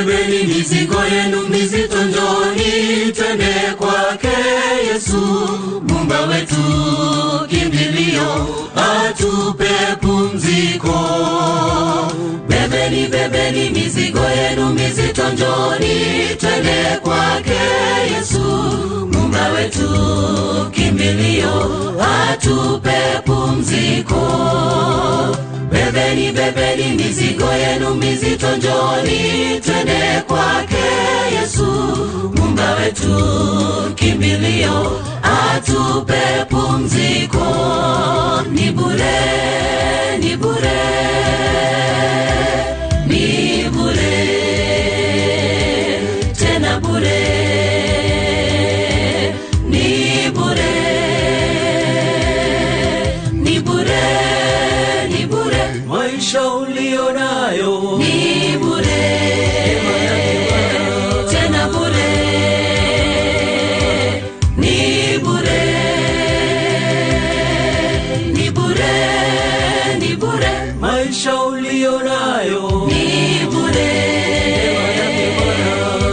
bebeni mizigo yenu mizito, njoni twende kwake Yesu, Muumba wetu kimbilio, atupe pumziko. Bebeni mizigo yenu mizito, njoni twende kwake Yesu, Muumba wetu kimbilio, atupe pumziko. Bebeni mizigo yenu mizito, njoni twende kwake Yesu, Muumba wetu kimbilio, atupe pumziko. Ni bure, ni bure, ni bure, tena bure, ni bure, ni bure, ni bure, maisha ulionayo ni bure, tena bure, ni bure, ni bure, ni bure, maisha ulionayo ni bure,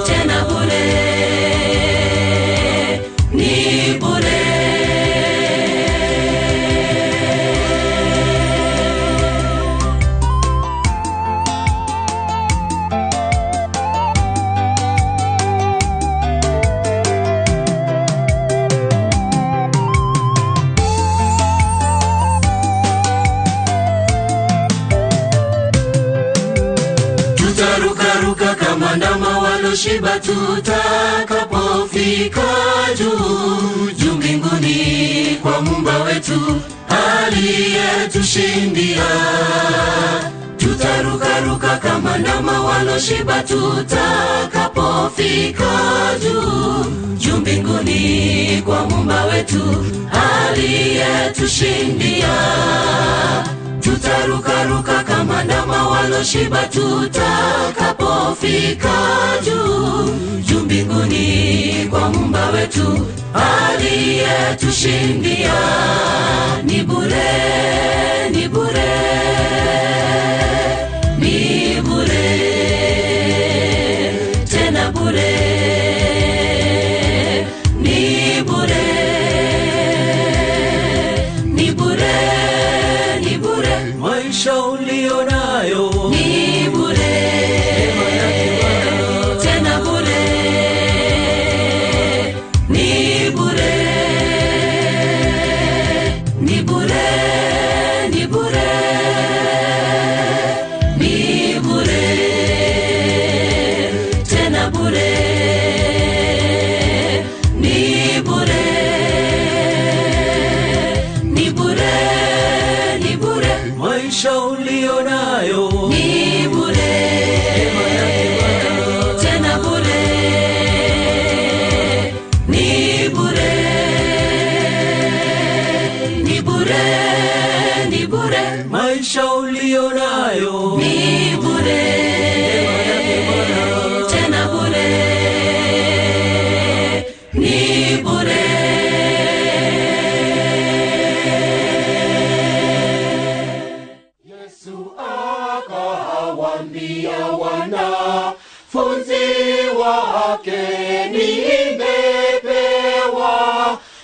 tena bure, ni bure. Tutarukaruka kama ndama waloshiba, tutakapofika juu mbinguni kwa Muumba wetu aliyetushindia. Tutarukaruka kama ndama waloshiba, tutakapofika juu mbinguni kwa Muumba wetu aliyetushindia. Tutarukaruka kama ndama waloshiba, tutakapofika juu mbinguni kwa Muumba wetu aliyetushindia. Ni bure, ni bure, ni bure, tena bure, ni bure, ni bure, ni bure, maisha ulionayo ni bure, tena bure, ni bure, ni bure, ni bure, ni bure, tena bure, ni bure, ni bure, ni bure, maisha ulionayo ni bure, tena bure, ni bure, ni bure, ni bure, maisha ulionayo ni bure, tena bure, ni bure. Akawaambia wanafunzi wake, nimepewa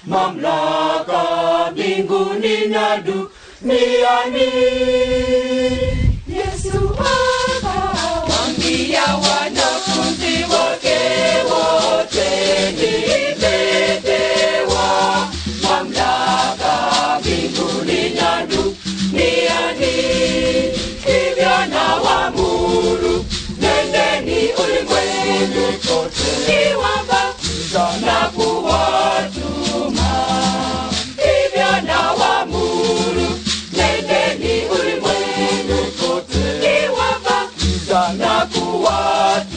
mamlaka mbinguni na duniani. Yesu akawaambia wanafunzi wake wote, nimepewa mamlaka mbinguni na duniani. Hivyo nawaamuru, nendeni ulimwenguni kote, niwabatize na kuwatuma. Hivyo nawaamuru, nendeni ulimwenguni kote, niwabatize na kuwatuma.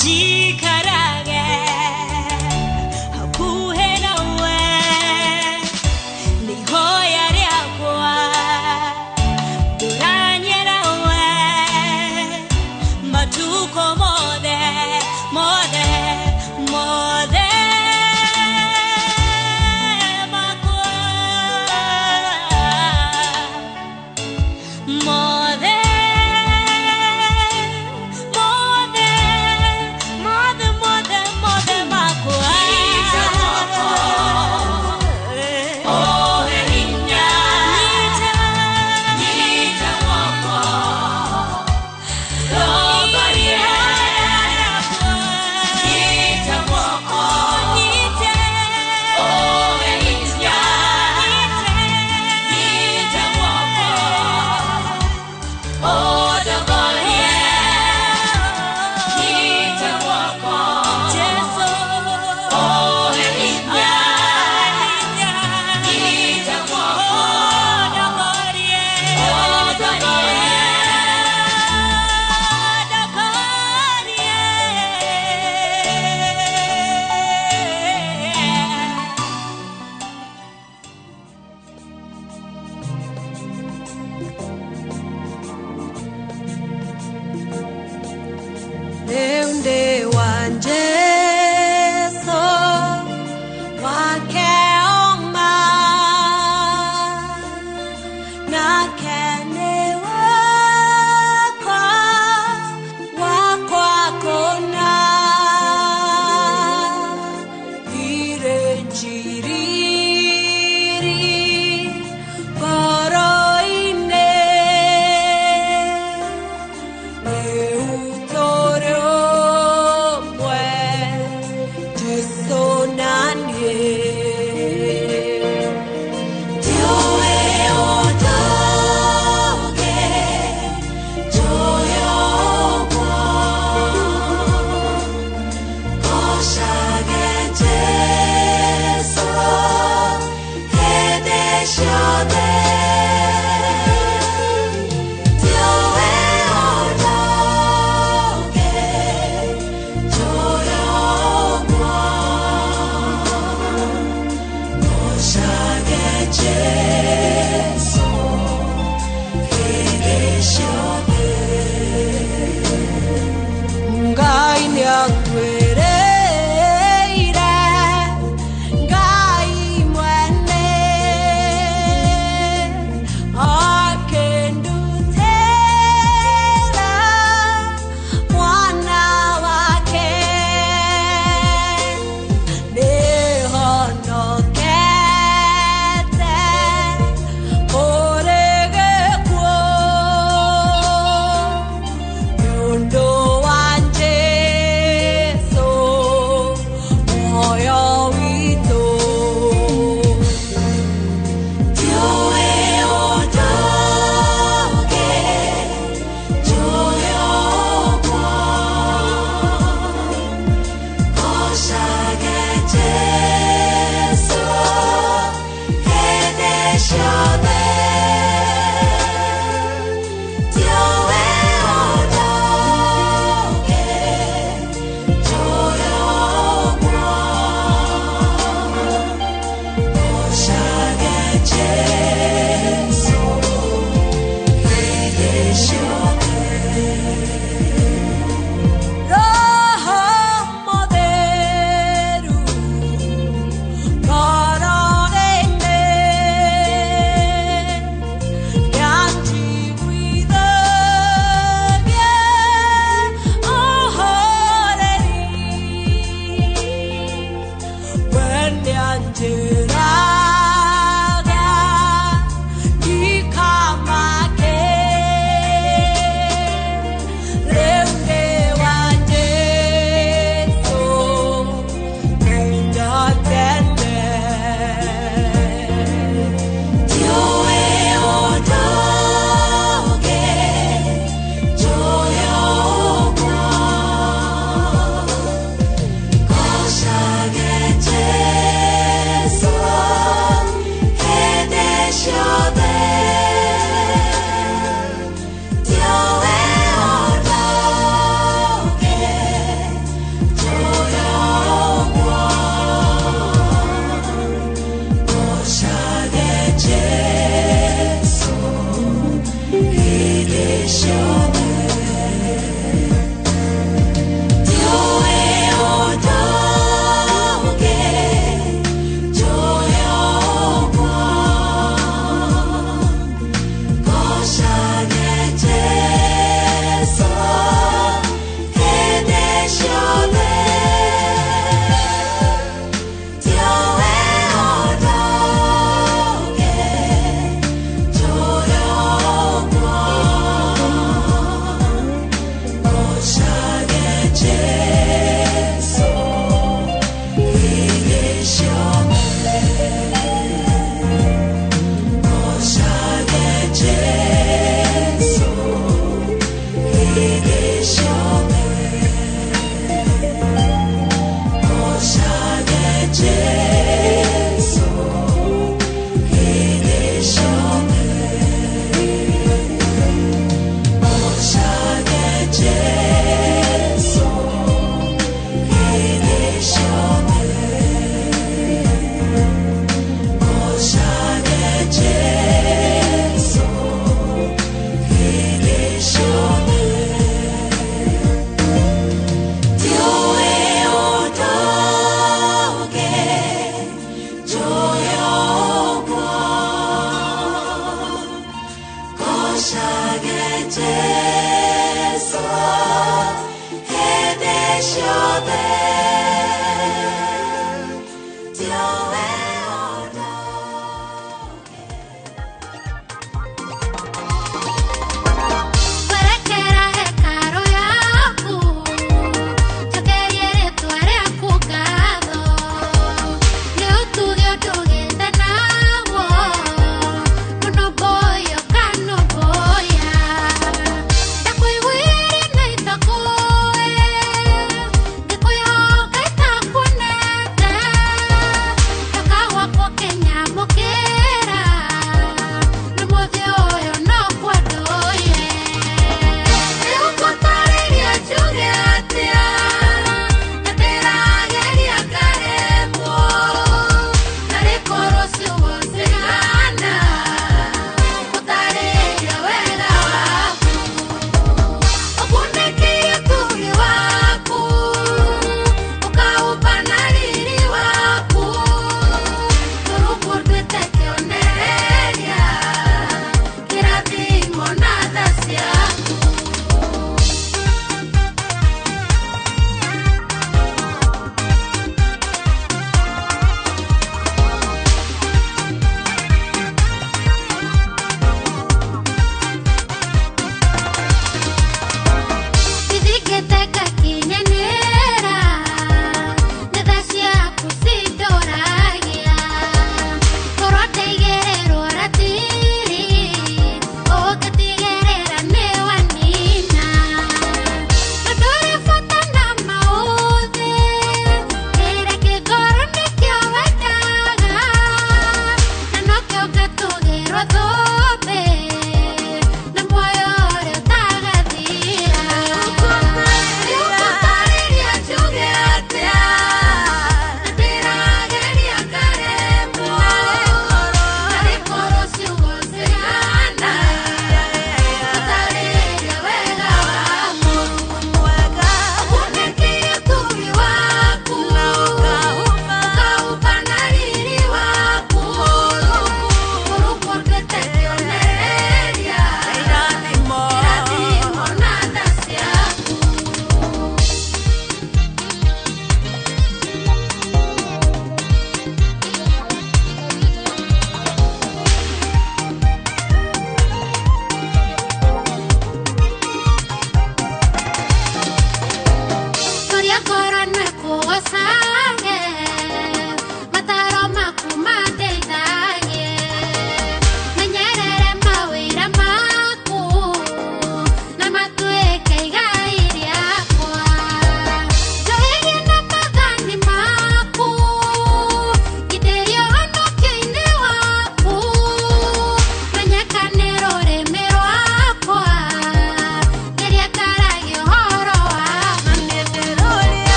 jikarage hakuhe nawe nihoya ryakwa duranye nawe matuko mode mode mode makwa mode mode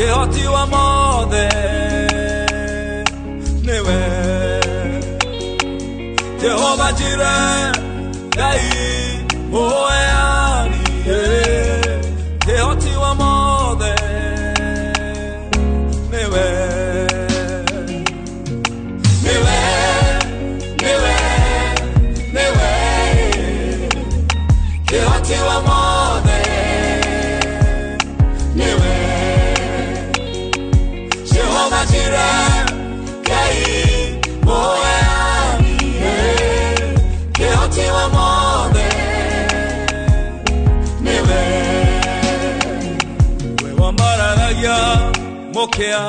kĩhoti wa mothe nĩwe Jehova Jireh Ngai mũheani kĩhoti wa mothe nĩwe nĩwe nĩwe nĩwe kĩhoti wa mothe nĩwe Jehova Jireh Ngai mũheani kĩhoti wa mothe nĩwe we wambararagia mũkĩa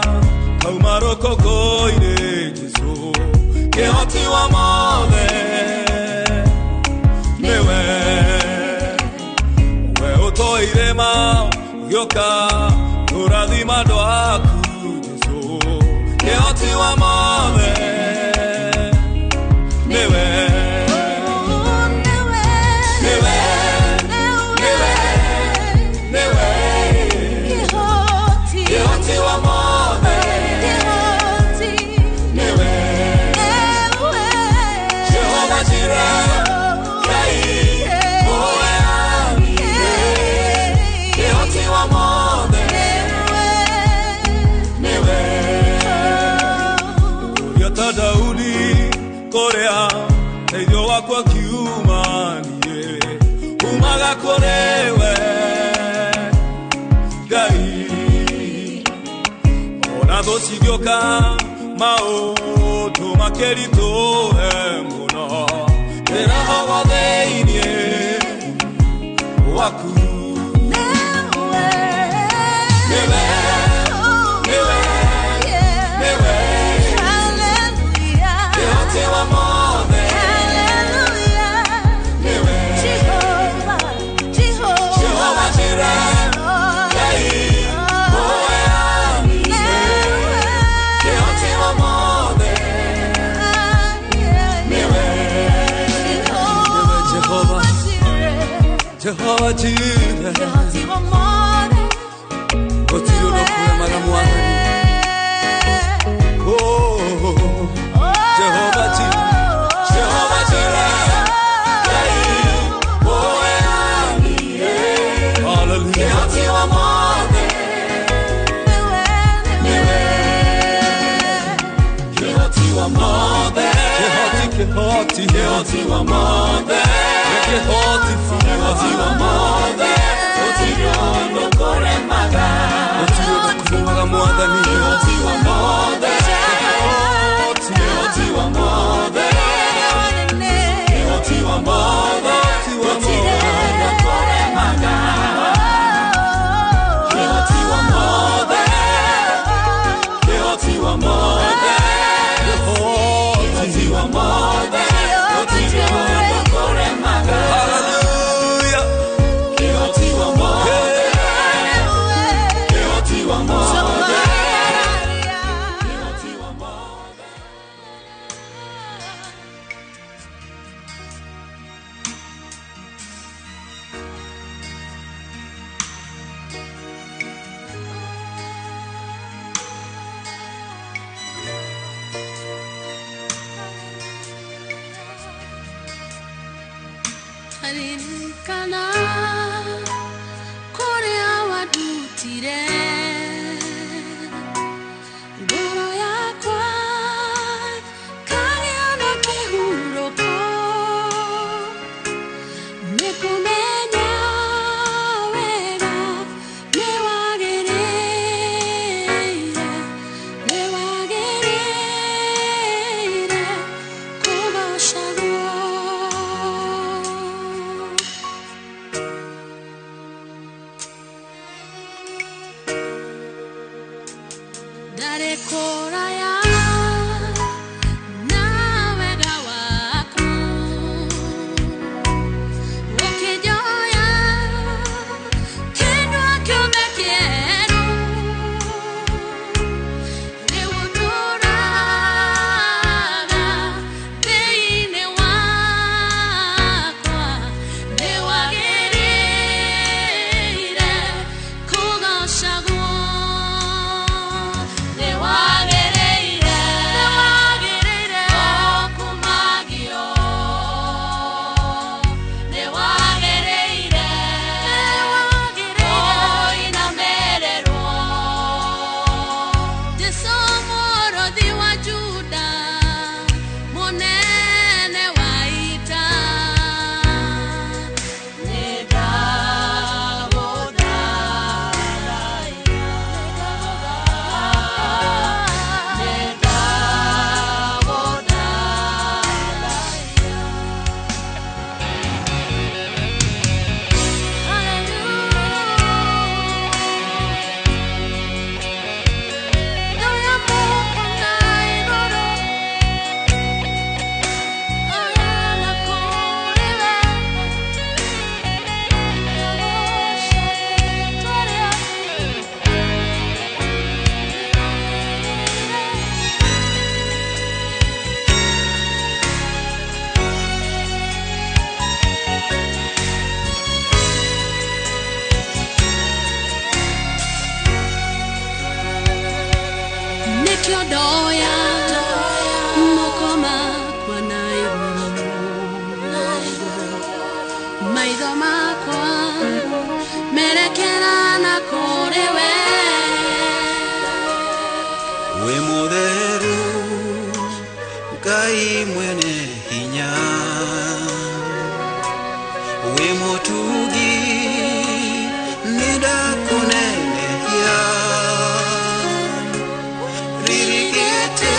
kauma rũkũngũ-inĩ Jesũ kĩhoti wa mothe nĩwe we ũtũire magĩũka ũrathima andũ aku Jesũ kĩhoti wa mothe nĩwe Korea, teithio wakwa kiumanie umaga korewe Ngai ona thũ cigĩũka maũndũ makĩritũhe mũno ndĩrahogo thĩinĩ waku nĩwe nĩwe nĩwe kĩhoti wa mothe nĩwe Jehova Jireh Ngai mũheani kĩhoti wa mothe nĩwe Jehova Jireh gũtirĩ ũndũ kũremaga Mwathani Jehova Jireh Ngai mũheani kĩhoti wa mothe nĩwe kĩhoti wa mothe kĩhoti wa mothe kĩhoti wa mothe gũtirĩ ũndũ kũremaga Mwathani kĩhoti wa mothe kĩhoti wa mothe kĩhoti wa mothe gũtirĩ ũndũ kũremaga kĩhoti wa mothe kĩhoti wa mothe kĩhoti wa mothe gũtirĩ ũndũ kũremaga hallelujah kĩhoti wa mothe kĩhoti wa mothe Ririkana kũrĩa wandutire ngoro yakwa kagĩa na kĩhurũko nĩ kũmenya wega nĩ wagĩrĩire kũgocagwo Darekoraya na wega waku Ukijoya Kendwa kiumbe kieru Niwunduraga Thĩinĩ wakwa Nĩwagĩrĩire kũgocagwo ciondoya mukoma kwa naiguru maitho makwa merekera na kũrĩ we wĩ mũtheru Ngai mwene hinya wĩ mũtugi nĩndakũnenehia ririgĩte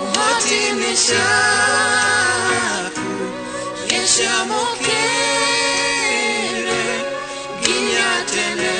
ũhoti-inĩ ciaku gĩcamũkĩre nginya tene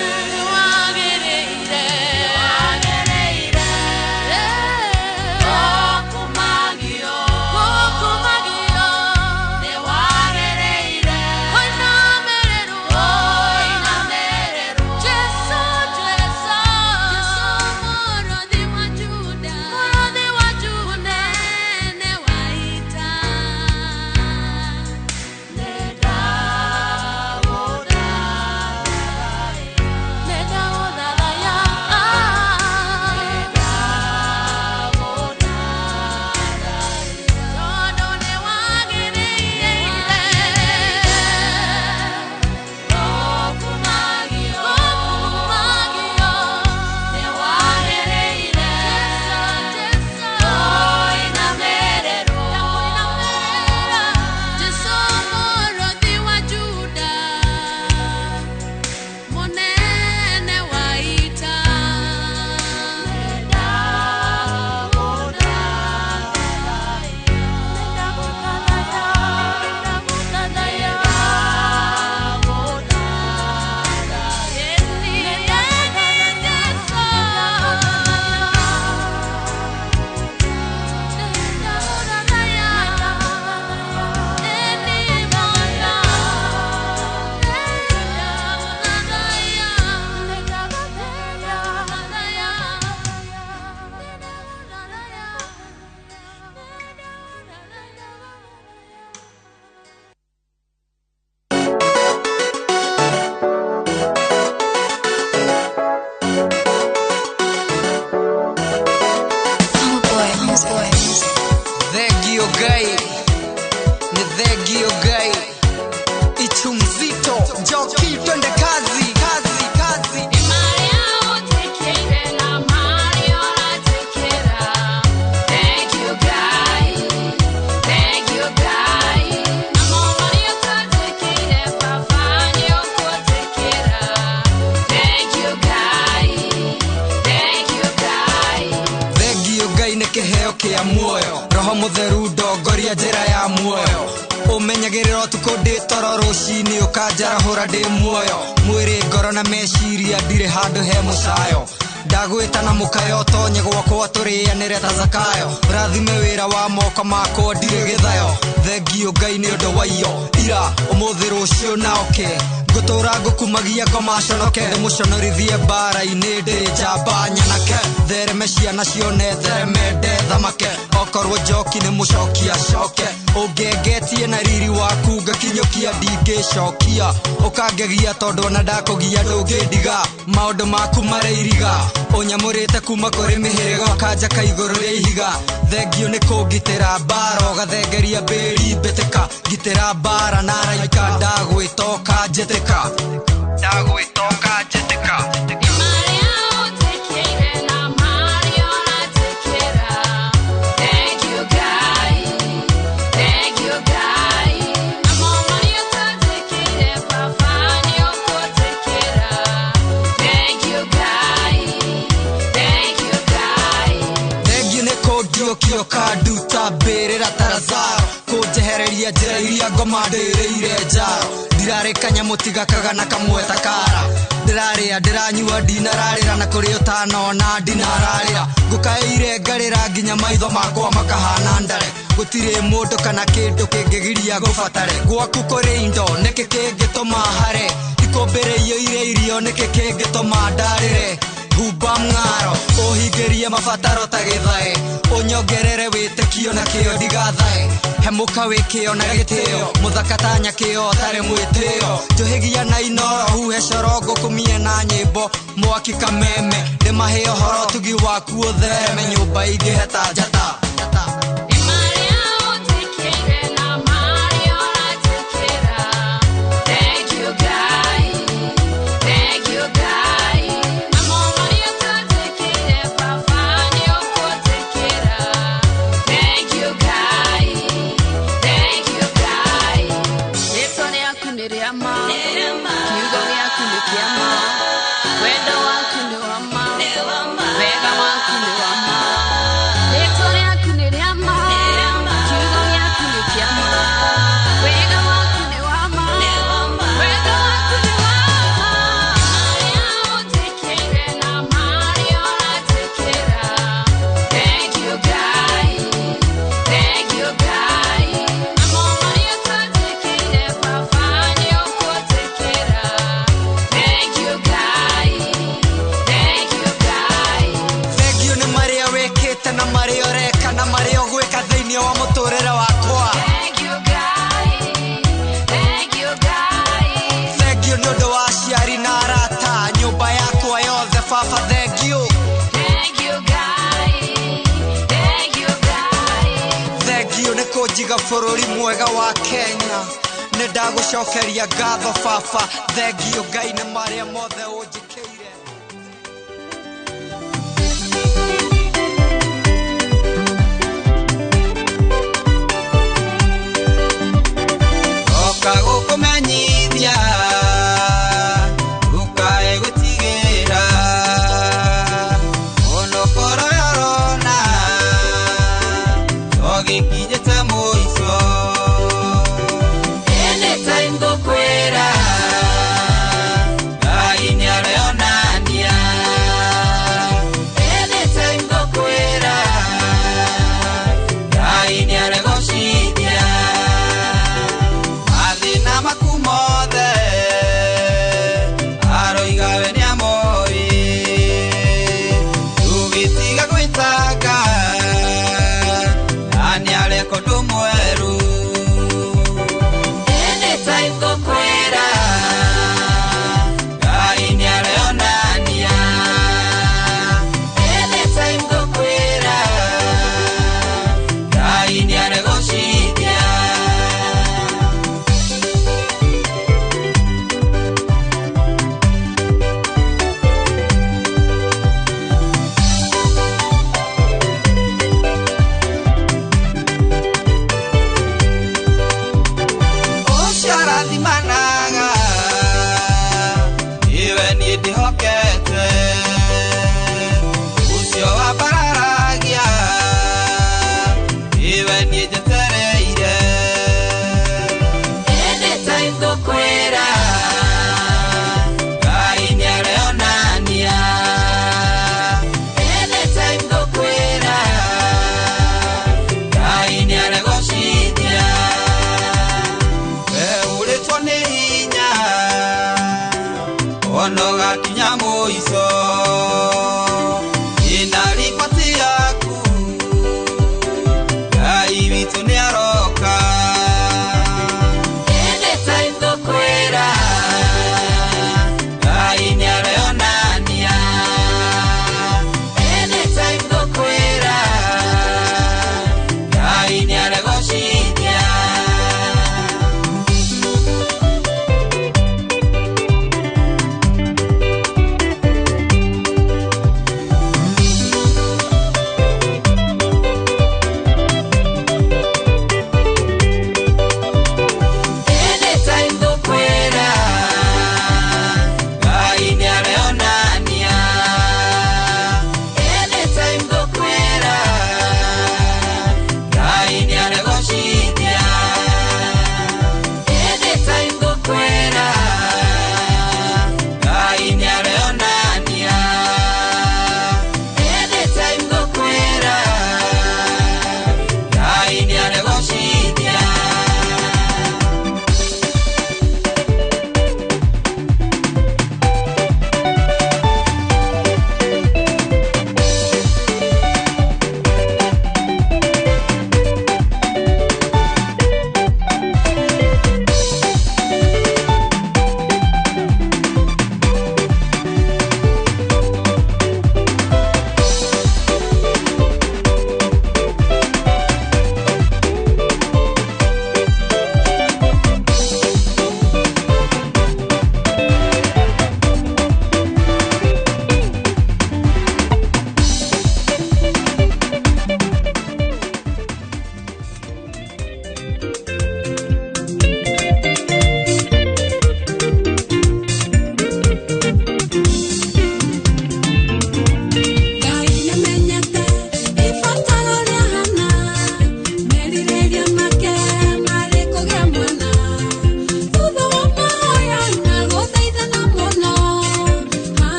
mutheru ndongoria njira ya muoyo umenyagirira tuko ndi toro rucini ukanjarahura ndi muoyo mwiri ngoro na meciria ndire handu he mucayo ndagwita na mukayo tonye gwakwa turianire ta Zakayo rathime wira wa moko makwa ndire githayo thengio Ngai ni undu wayo ira umuthi rucio naoke gutura ngukumagia ngomaconoke muconorithie bara-ini ndi njamba nyanake thereme ciana cione thereme ndethamake okorwo njoki ni mucokia coke ungengetie na riri waku ngakinyukia ndingicokia ukangegia tondu ona ndakugia ndungindiga maundu maku mareiriga unyamurite kuma kuri mihirigo kanja kaiguru ria ihiga thengio ni kungitira bara ugathengeria mbiri mbitika ngitira bara na raika ndagwitoka njitika ndagwitoka njitika kio kaduta berera tarazaro kujehereria njira iria ngomandireire njaro ndirarikanya mutiga kagana kamweta kara ndiraria ndiranyua ndinararira na kuri utanona ndinararira ngukaire ngarira nginya maitho makwa makahana ndare gutire mundu kana kindu kingigiria gufatare gwaku kuri indo niki kingituma hare ikombereio ire irio niki kingituma ndarire humba mng'aro ũhingĩrie mabataro ta gĩthae ũnyongerere wĩtĩkio na kĩo ndigathae hemuka wĩkĩo na gĩtĩo mũthaka ta nyakĩo tarĩ mwĩtĩo njũhĩgia na inoro huhe corongo kumie na nyĩmbo mwaki kameme ndĩmahe ũhoro tugi waku ũthereme nyũmba ingĩhe ta njata jiga bũrũri mwega wa Kenya nĩ ndagũcokeria ngatho baba thengio Ngai nĩ marĩa mothe ũnjĩkĩire oka gũkũmenyithia ndũkae gũtigĩra onokorwo yorona ogĩkinyĩte mũico anytime ngũkwĩra Ngai nĩareyonania anytime ngũkwĩra Ngai nĩaregũcithia mathĩna maku mothe aroiga we nĩamoĩ tũgĩtiga gwĩtanga na nĩareka ũndũ mwerũ anytime ngũkwĩra Ngai nĩareyonania anytime ngũkwĩra Ngai nĩaregũcithia ũciarathimanaga iwe niĩ ndĩhokete ũcio wambararagia iwe niĩ njetereire anytime ngũkwĩra Ngai nĩareyonania anytime ngũkwĩra Ngai nĩaregũcithia we ũrĩtwo nĩ hinya ona ũgakinya mũico ĩna riboti yaku Ngai witũ nĩaroka anytime ngũkwĩra Ngai nĩareyonania anytime ngũkwĩra Ngai nĩaregũcithia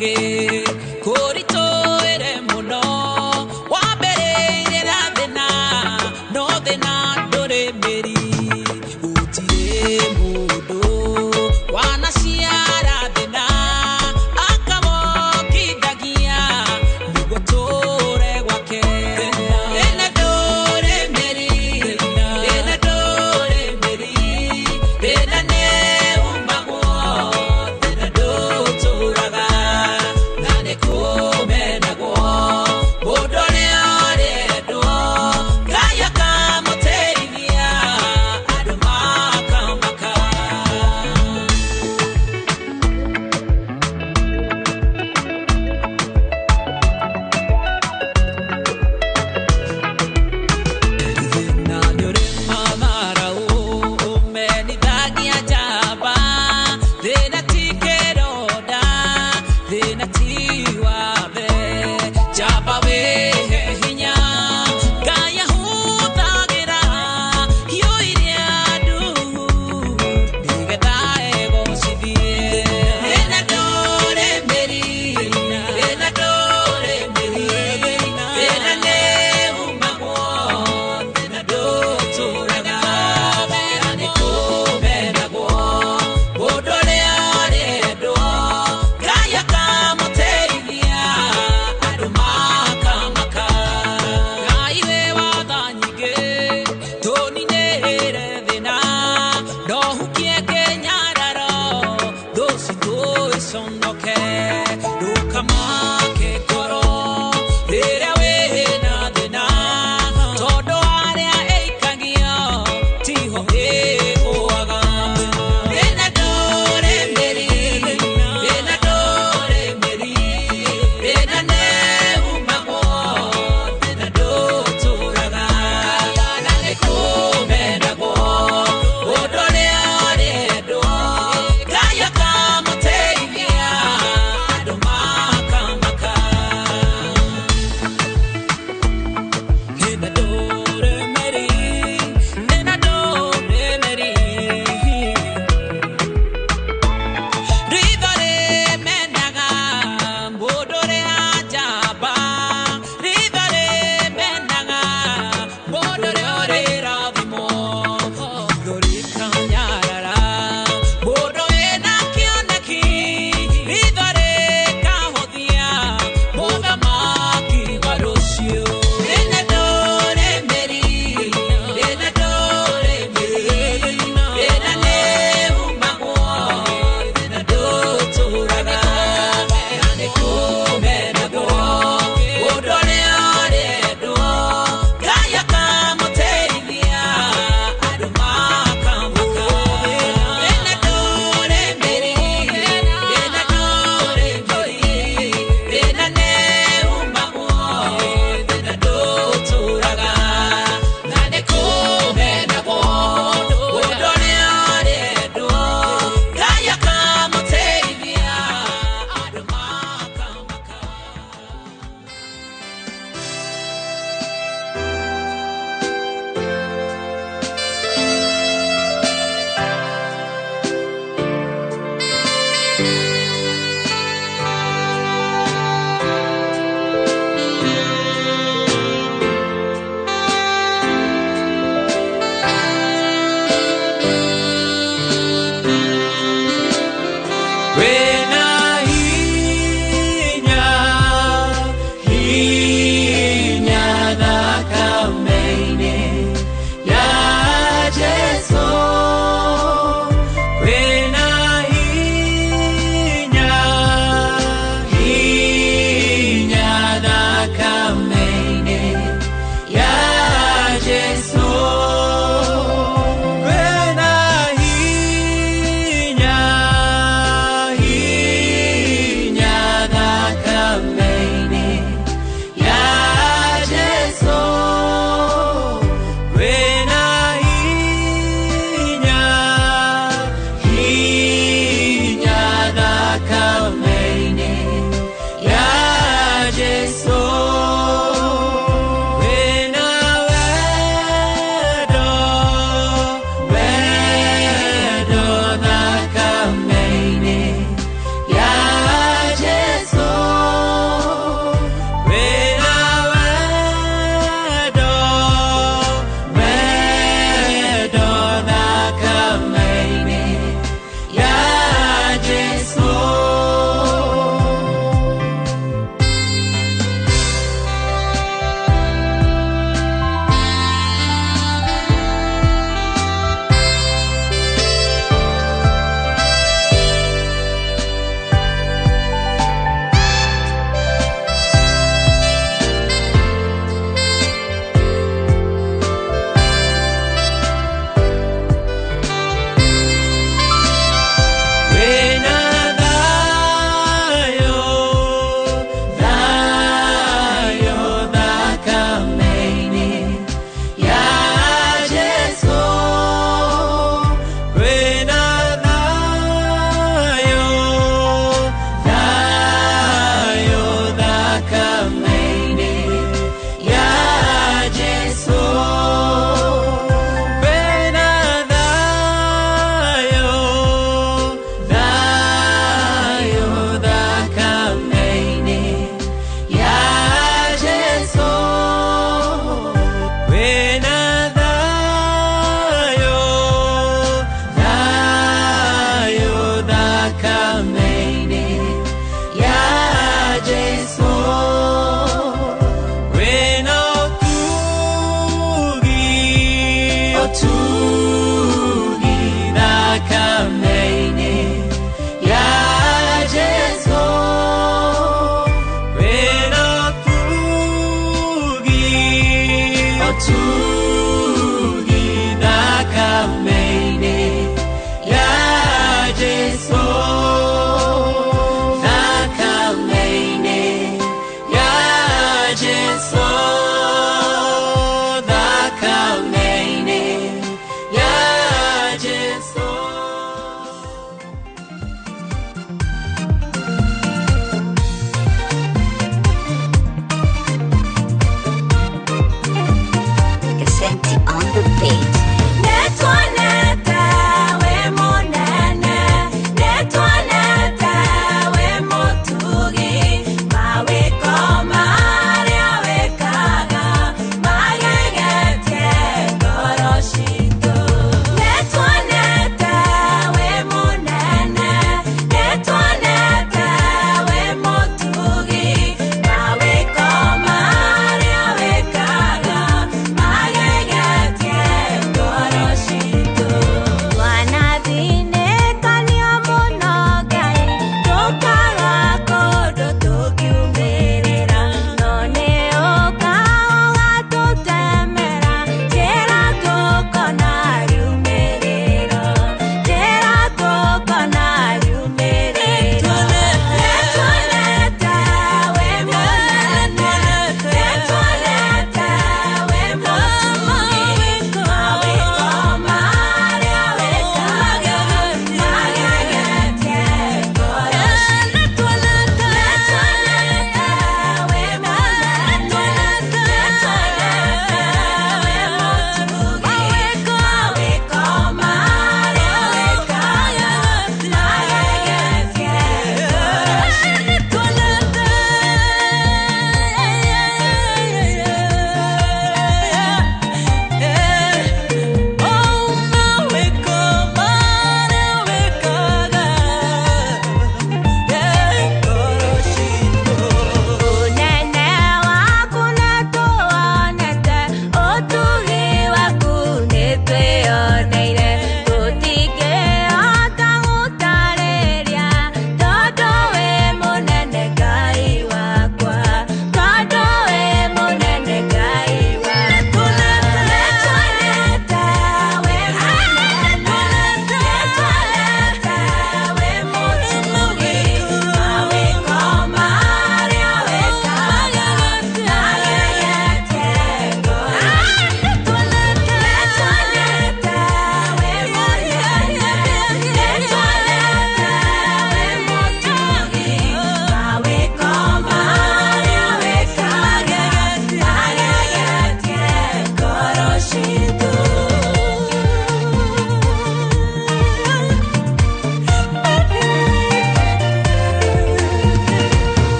kĩroge kũritũĩre mũno wambĩrĩire na thĩna no thĩna ndũrĩ mĩri gũtirĩ mũndũ wanaciara thĩna akamokithagia nĩguo tũre gwake thĩna ndũrĩ mĩri thĩna ndũrĩ mĩri thĩna nĩ umagwo thĩna ndũtũraga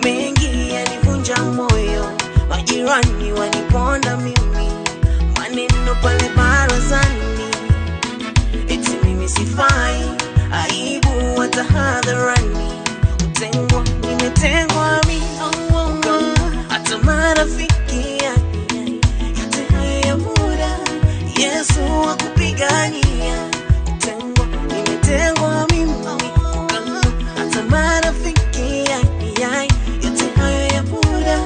mengi yanivunja moyo, majirani waniponda mimi, maneno pale barazani, eti mimi sifai, aibu hata hadharani, utengwa, nimetengwa mimi, hata marafiki yote haya ya muda, Yesu akupigania, utengwa, nimetengwa mimi, hata marafiki yote haya ya muda,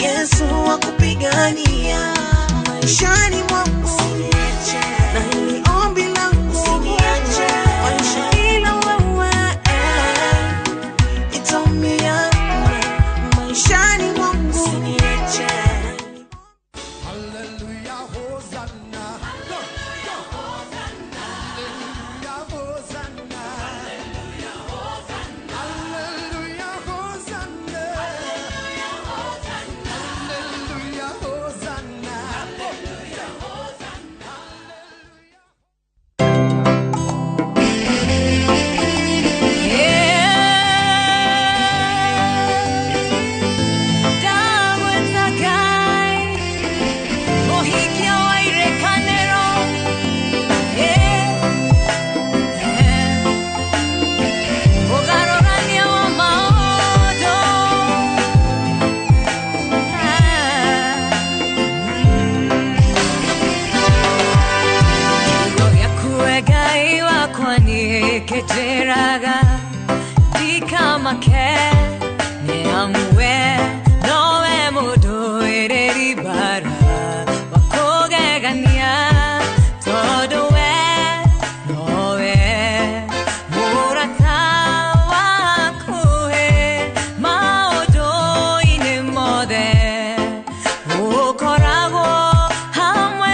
Yesu akupigania maishani mwangu, na hili ombi langu, maisha ila wewe itumia maishani mwangu. Hallelujah, Hosanna. Hallelujah, Hosanna. Hallelujah, Hosanna. Hallelujah, Hosanna. Hallelujah, Hosanna. Hallelujah, Hosanna. Hallelujah, Hosanna. Keteraga dikama ke neamwe nowe mudu ereri bara bakogegania todo we nowe murata wakuhe maudu ine mode ukorago hamwe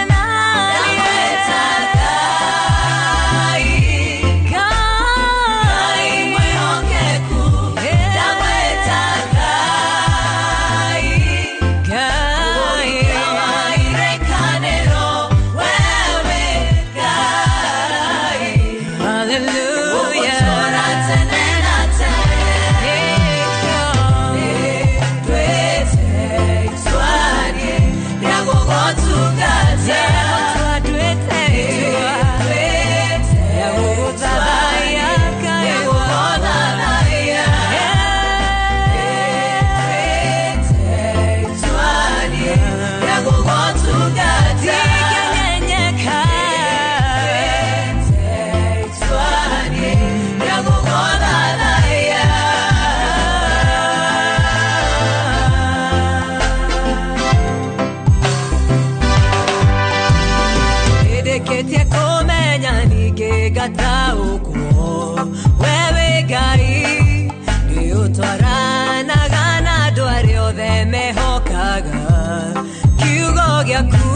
Kiugo gyaku,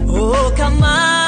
oh, come on.